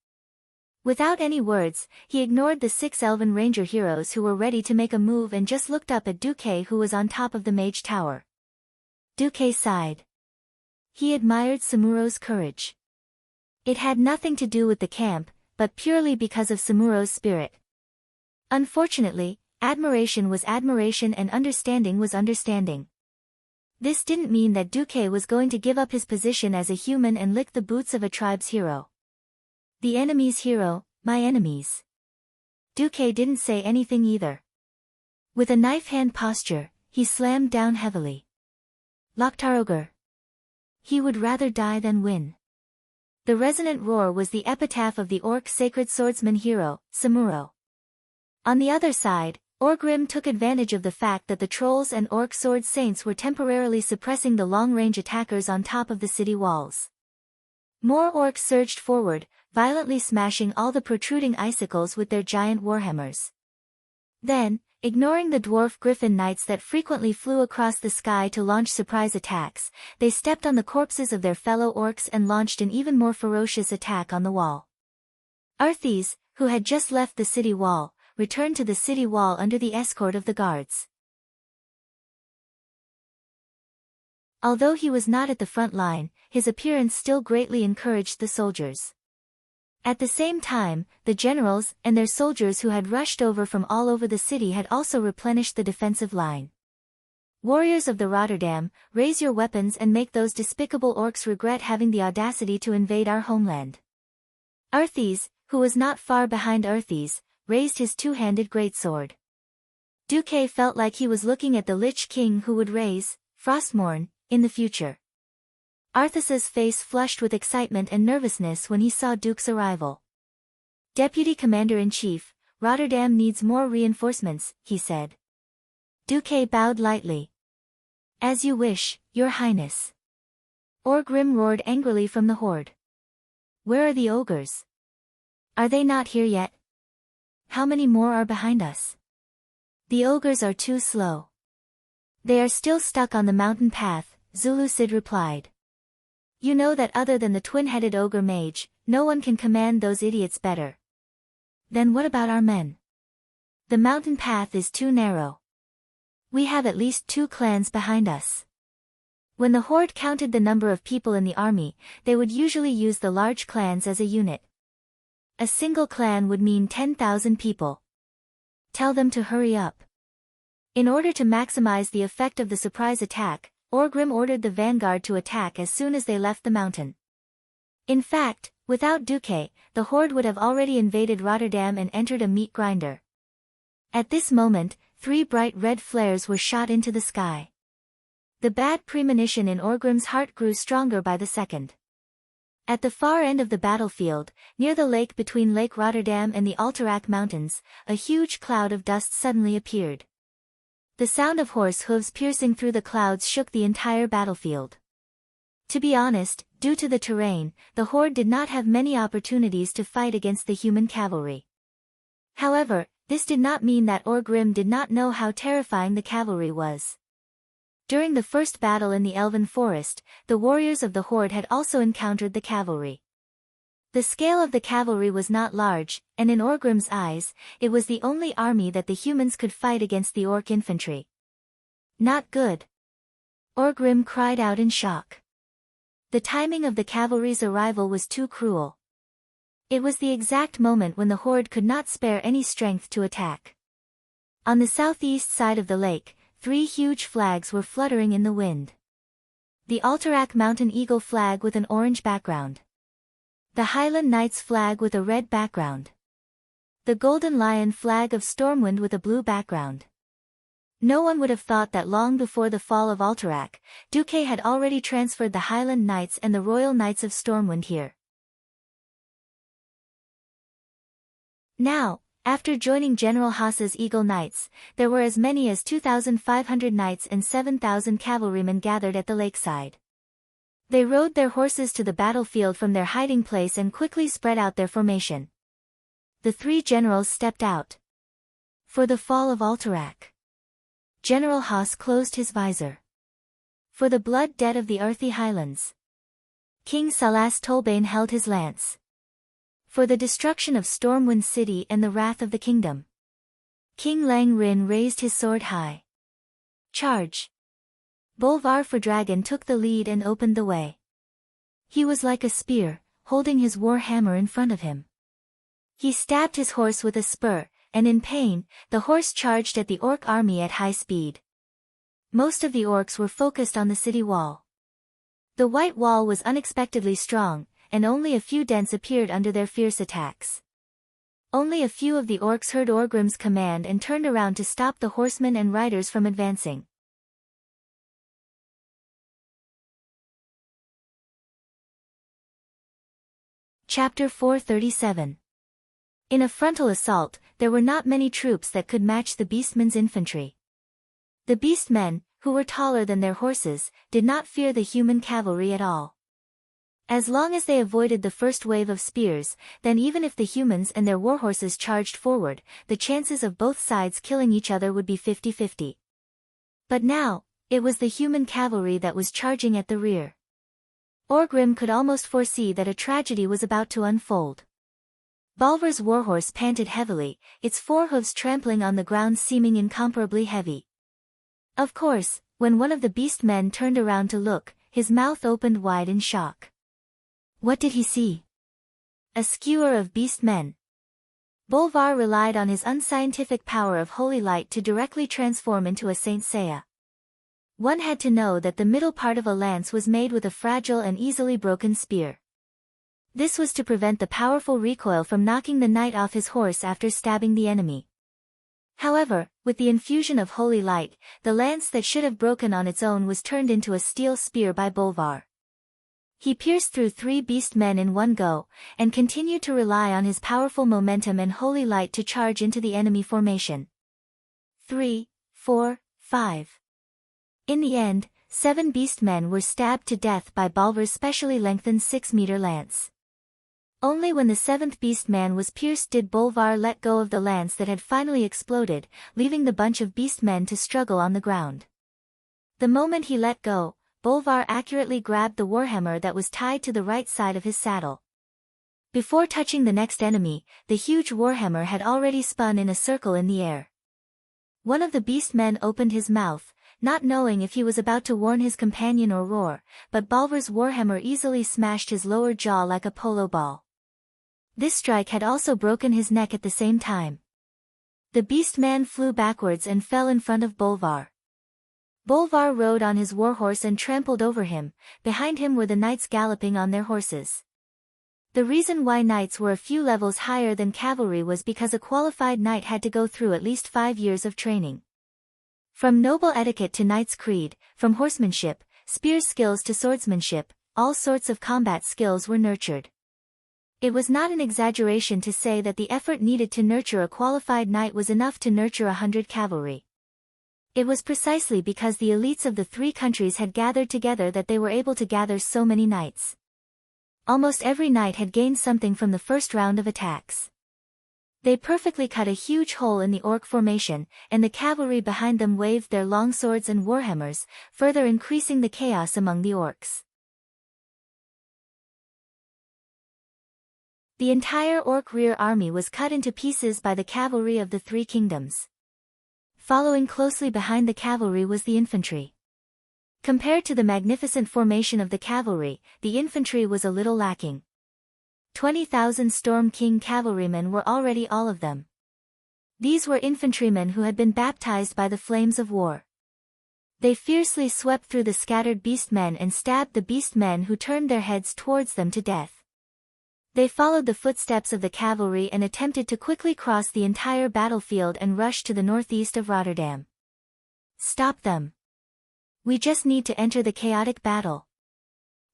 Without any words, he ignored the 6 elven ranger heroes who were ready to make a move and just looked up at Duque who was on top of the mage tower. Duque sighed. He admired Samuro's courage. It had nothing to do with the camp, but purely because of Samuro's spirit. Unfortunately, admiration was admiration and understanding was understanding. This didn't mean that Duque was going to give up his position as a human and lick the boots of a tribe's hero. The enemy's hero, my enemies. Duque didn't say anything either. With a knife-hand posture, he slammed down heavily. Loktarogar. He would rather die than win. The resonant roar was the epitaph of the orc sacred swordsman hero, Samuro. On the other side, Orgrim took advantage of the fact that the trolls and orc sword saints were temporarily suppressing the long-range attackers on top of the city walls. More orcs surged forward, violently smashing all the protruding icicles with their giant warhammers. Then, ignoring the dwarf griffin knights that frequently flew across the sky to launch surprise attacks, they stepped on the corpses of their fellow orcs and launched an even more ferocious attack on the wall. Arthes, who had just left the city wall, returned to the city wall under the escort of the guards. Although he was not at the front line, his appearance still greatly encouraged the soldiers. At the same time, the generals and their soldiers who had rushed over from all over the city had also replenished the defensive line. Warriors of the Rotterdam, raise your weapons and make those despicable orcs regret having the audacity to invade our homeland. Arthes, who was not far behind Arthes, raised his 2-handed greatsword. Duque felt like he was looking at the Lich King who would raise, Frostmourne, in the future. Arthas's face flushed with excitement and nervousness when he saw Duke's arrival. Deputy Commander-in-Chief, Rotterdam needs more reinforcements, he said. Duque bowed lightly. As you wish, Your Highness. Orgrim roared angrily from the horde. Where are the ogres? Are they not here yet? How many more are behind us? The ogres are too slow. They are still stuck on the mountain path, Zulusid replied. You know that other than the twin-headed ogre mage, no one can command those idiots better. Then what about our men? The mountain path is too narrow. We have at least 2 clans behind us. When the horde counted the number of people in the army, they would usually use the large clans as a unit. A single clan would mean 10,000 people. Tell them to hurry up. In order to maximize the effect of the surprise attack, Orgrim ordered the vanguard to attack as soon as they left the mountain. In fact, without Duque, the horde would have already invaded Rotterdam and entered a meat grinder. At this moment, 3 bright red flares were shot into the sky. The bad premonition in Orgrim's heart grew stronger by the second. At the far end of the battlefield, near the lake between Lake Rotterdam and the Alterac Mountains, a huge cloud of dust suddenly appeared. The sound of horse hooves piercing through the clouds shook the entire battlefield. To be honest, due to the terrain, the horde did not have many opportunities to fight against the human cavalry. However, this did not mean that Orgrim did not know how terrifying the cavalry was. During the first battle in the Elven Forest, the warriors of the horde had also encountered the cavalry. The scale of the cavalry was not large, and in Orgrim's eyes, it was the only army that the humans could fight against the orc infantry. Not good. Orgrim cried out in shock. The timing of the cavalry's arrival was too cruel. It was the exact moment when the horde could not spare any strength to attack. On the southeast side of the lake, 3 huge flags were fluttering in the wind. The Alterac Mountain Eagle flag with an orange background. The Highland Knights flag with a red background. The Golden Lion flag of Stormwind with a blue background. No one would have thought that long before the fall of Alterac, Duque had already transferred the Highland Knights and the Royal Knights of Stormwind here. Now, after joining General Haas's Eagle Knights, there were as many as 2,500 knights and 7,000 cavalrymen gathered at the lakeside. They rode their horses to the battlefield from their hiding place and quickly spread out their formation. The 3 generals stepped out. For the fall of Alterac. General Haas closed his visor. For the blood debt of the Earthy Highlands. King Salas Tolbane held his lance. For the destruction of Stormwind City and the wrath of the kingdom. King Lang Rin raised his sword high. Charge! Bolvar Fordragon took the lead and opened the way. He was like a spear, holding his war hammer in front of him. He stabbed his horse with a spur, and in pain, the horse charged at the orc army at high speed. Most of the orcs were focused on the city wall. The white wall was unexpectedly strong, and only a few dents appeared under their fierce attacks. Only a few of the orcs heard Orgrim's command and turned around to stop the horsemen and riders from advancing. Chapter 437. In a frontal assault, there were not many troops that could match the Beastmen's infantry. The Beastmen, who were taller than their horses, did not fear the human cavalry at all. As long as they avoided the first wave of spears, then even if the humans and their warhorses charged forward, the chances of both sides killing each other would be 50-50. But now, it was the human cavalry that was charging at the rear. Orgrim could almost foresee that a tragedy was about to unfold. Bolvar's warhorse panted heavily, its forehooves trampling on the ground seeming incomparably heavy. Of course, when one of the beastmen turned around to look, his mouth opened wide in shock. What did he see? A skewer of beastmen. Bolvar relied on his unscientific power of holy light to directly transform into a Saint Seiya. One had to know that the middle part of a lance was made with a fragile and easily broken spear. This was to prevent the powerful recoil from knocking the knight off his horse after stabbing the enemy. However, with the infusion of holy light, the lance that should have broken on its own was turned into a steel spear by Bolvar. He pierced through 3 beastmen in one go, and continued to rely on his powerful momentum and holy light to charge into the enemy formation. 3, 4, 5. In the end, 7 beastmen were stabbed to death by Bolvar's specially lengthened 6-meter lance. Only when the 7th beastman was pierced did Bolvar let go of the lance that had finally exploded, leaving the bunch of beastmen to struggle on the ground. The moment he let go, Bolvar accurately grabbed the warhammer that was tied to the right side of his saddle. Before touching the next enemy, the huge warhammer had already spun in a circle in the air. One of the beastmen opened his mouth, not knowing if he was about to warn his companion or roar, but Bolvar's warhammer easily smashed his lower jaw like a polo ball. This strike had also broken his neck at the same time. The beastman flew backwards and fell in front of Bolvar. Bolvar rode on his warhorse and trampled over him. Behind him were the knights galloping on their horses. The reason why knights were a few levels higher than cavalry was because a qualified knight had to go through at least 5 years of training. From noble etiquette to knight's creed, from horsemanship, spear skills to swordsmanship, all sorts of combat skills were nurtured. It was not an exaggeration to say that the effort needed to nurture a qualified knight was enough to nurture 100 cavalry. It was precisely because the elites of the three countries had gathered together that they were able to gather so many knights. Almost every knight had gained something from the first round of attacks. They perfectly cut a huge hole in the orc formation, and the cavalry behind them waved their longswords and warhammers, further increasing the chaos among the orcs. The entire orc rear army was cut into pieces by the cavalry of the three kingdoms. Following closely behind the cavalry was the infantry. Compared to the magnificent formation of the cavalry, the infantry was a little lacking. 20,000 Storm King cavalrymen were already all of them. These were infantrymen who had been baptized by the flames of war. They fiercely swept through the scattered beastmen and stabbed the beastmen who turned their heads towards them to death. They followed the footsteps of the cavalry and attempted to quickly cross the entire battlefield and rush to the northeast of Rotterdam. Stop them. We just need to enter the chaotic battle.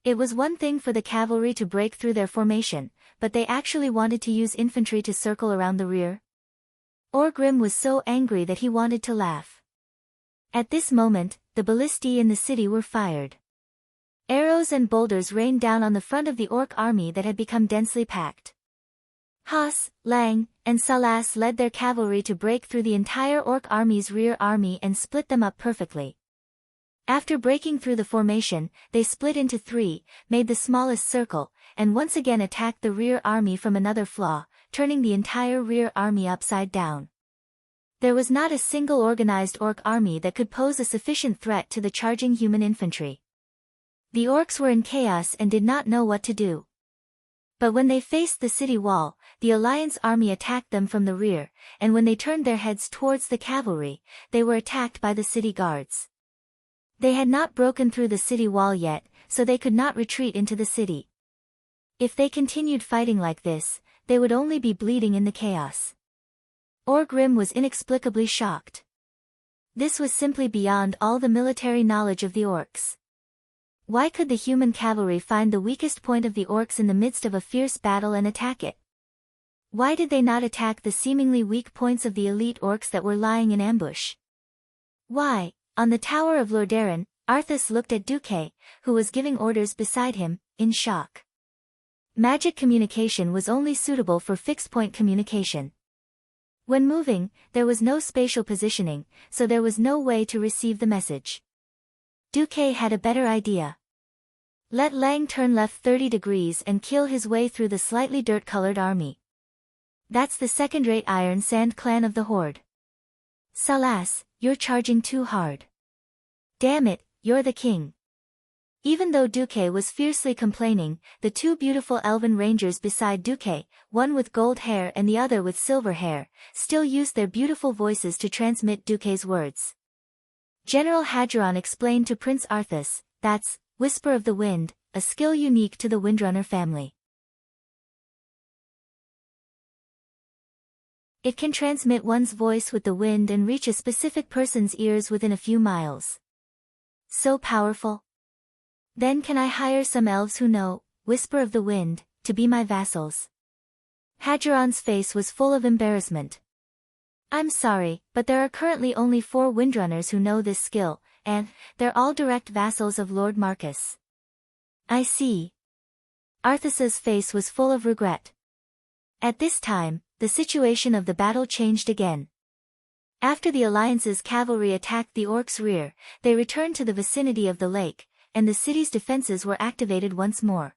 It was one thing for the cavalry to break through their formation, but they actually wanted to use infantry to circle around the rear. Orgrim was so angry that he wanted to laugh. At this moment, the ballistae in the city were fired. Arrows and boulders rained down on the front of the orc army that had become densely packed. Haas, Lang, and Salas led their cavalry to break through the entire orc army's rear army and split them up perfectly. After breaking through the formation, they split into three, made the smallest circle, and once again attacked the rear army from another flaw, turning the entire rear army upside down. There was not a single organized orc army that could pose a sufficient threat to the charging human infantry. The orcs were in chaos and did not know what to do. But when they faced the city wall, the Alliance army attacked them from the rear, and when they turned their heads towards the cavalry, they were attacked by the city guards. They had not broken through the city wall yet, so they could not retreat into the city. If they continued fighting like this, they would only be bleeding in the chaos. Orgrim was inexplicably shocked. This was simply beyond all the military knowledge of the orcs. Why could the human cavalry find the weakest point of the orcs in the midst of a fierce battle and attack it? Why did they not attack the seemingly weak points of the elite orcs that were lying in ambush? Why? On the Tower of Lordaeron, Arthas looked at Duque, who was giving orders beside him, in shock. Magic communication was only suitable for fixed-point communication. When moving, there was no spatial positioning, so there was no way to receive the message. Duque had a better idea. Let Lang turn left 30 degrees and kill his way through the slightly dirt-colored army. That's the second-rate Iron Sand clan of the Horde. Salas, you're charging too hard. Damn it, you're the king. Even though Duque was fiercely complaining, the two beautiful elven rangers beside Duque, one with gold hair and the other with silver hair, still used their beautiful voices to transmit Duque's words. General Hadron explained to Prince Arthas, that's Whisper of the Wind, a skill unique to the Windrunner family. It can transmit one's voice with the wind and reach a specific person's ears within a few miles. So powerful. Then can I hire some elves who know, Whisper of the Wind, to be my vassals? Hadron's face was full of embarrassment. I'm sorry, but there are currently only 4 Windrunners who know this skill, and they're all direct vassals of Lord Marcus. I see. Arthas's face was full of regret. At this time, the situation of the battle changed again. After the Alliance's cavalry attacked the orcs' rear, they returned to the vicinity of the lake, and the city's defenses were activated once more.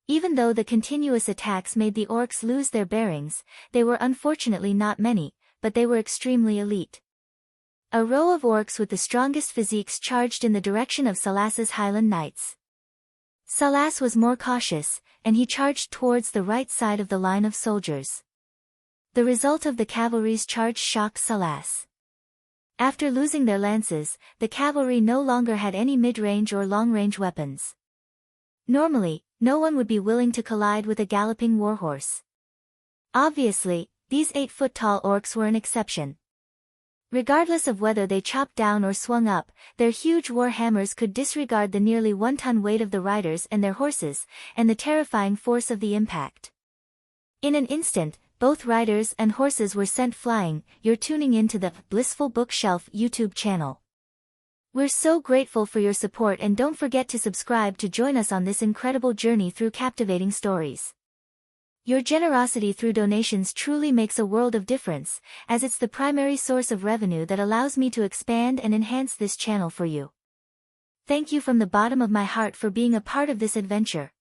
Even though the continuous attacks made the orcs lose their bearings, they were unfortunately not many, but they were extremely elite. A row of orcs with the strongest physiques charged in the direction of Salas's Highland Knights. Salas was more cautious, and he charged towards the right side of the line of soldiers. The result of the cavalry's charge shocked Salas. After losing their lances, the cavalry no longer had any mid-range or long-range weapons. Normally, no one would be willing to collide with a galloping warhorse. Obviously, these 8-foot-tall orcs were an exception. Regardless of whether they chopped down or swung up, their huge war hammers could disregard the nearly 1-ton weight of the riders and their horses, and the terrifying force of the impact. In an instant, both riders and horses were sent flying. You're tuning into the Blissful Bookshelf YouTube channel. We're so grateful for your support, and don't forget to subscribe to join us on this incredible journey through captivating stories. Your generosity through donations truly makes a world of difference, as it's the primary source of revenue that allows me to expand and enhance this channel for you. Thank you from the bottom of my heart for being a part of this adventure.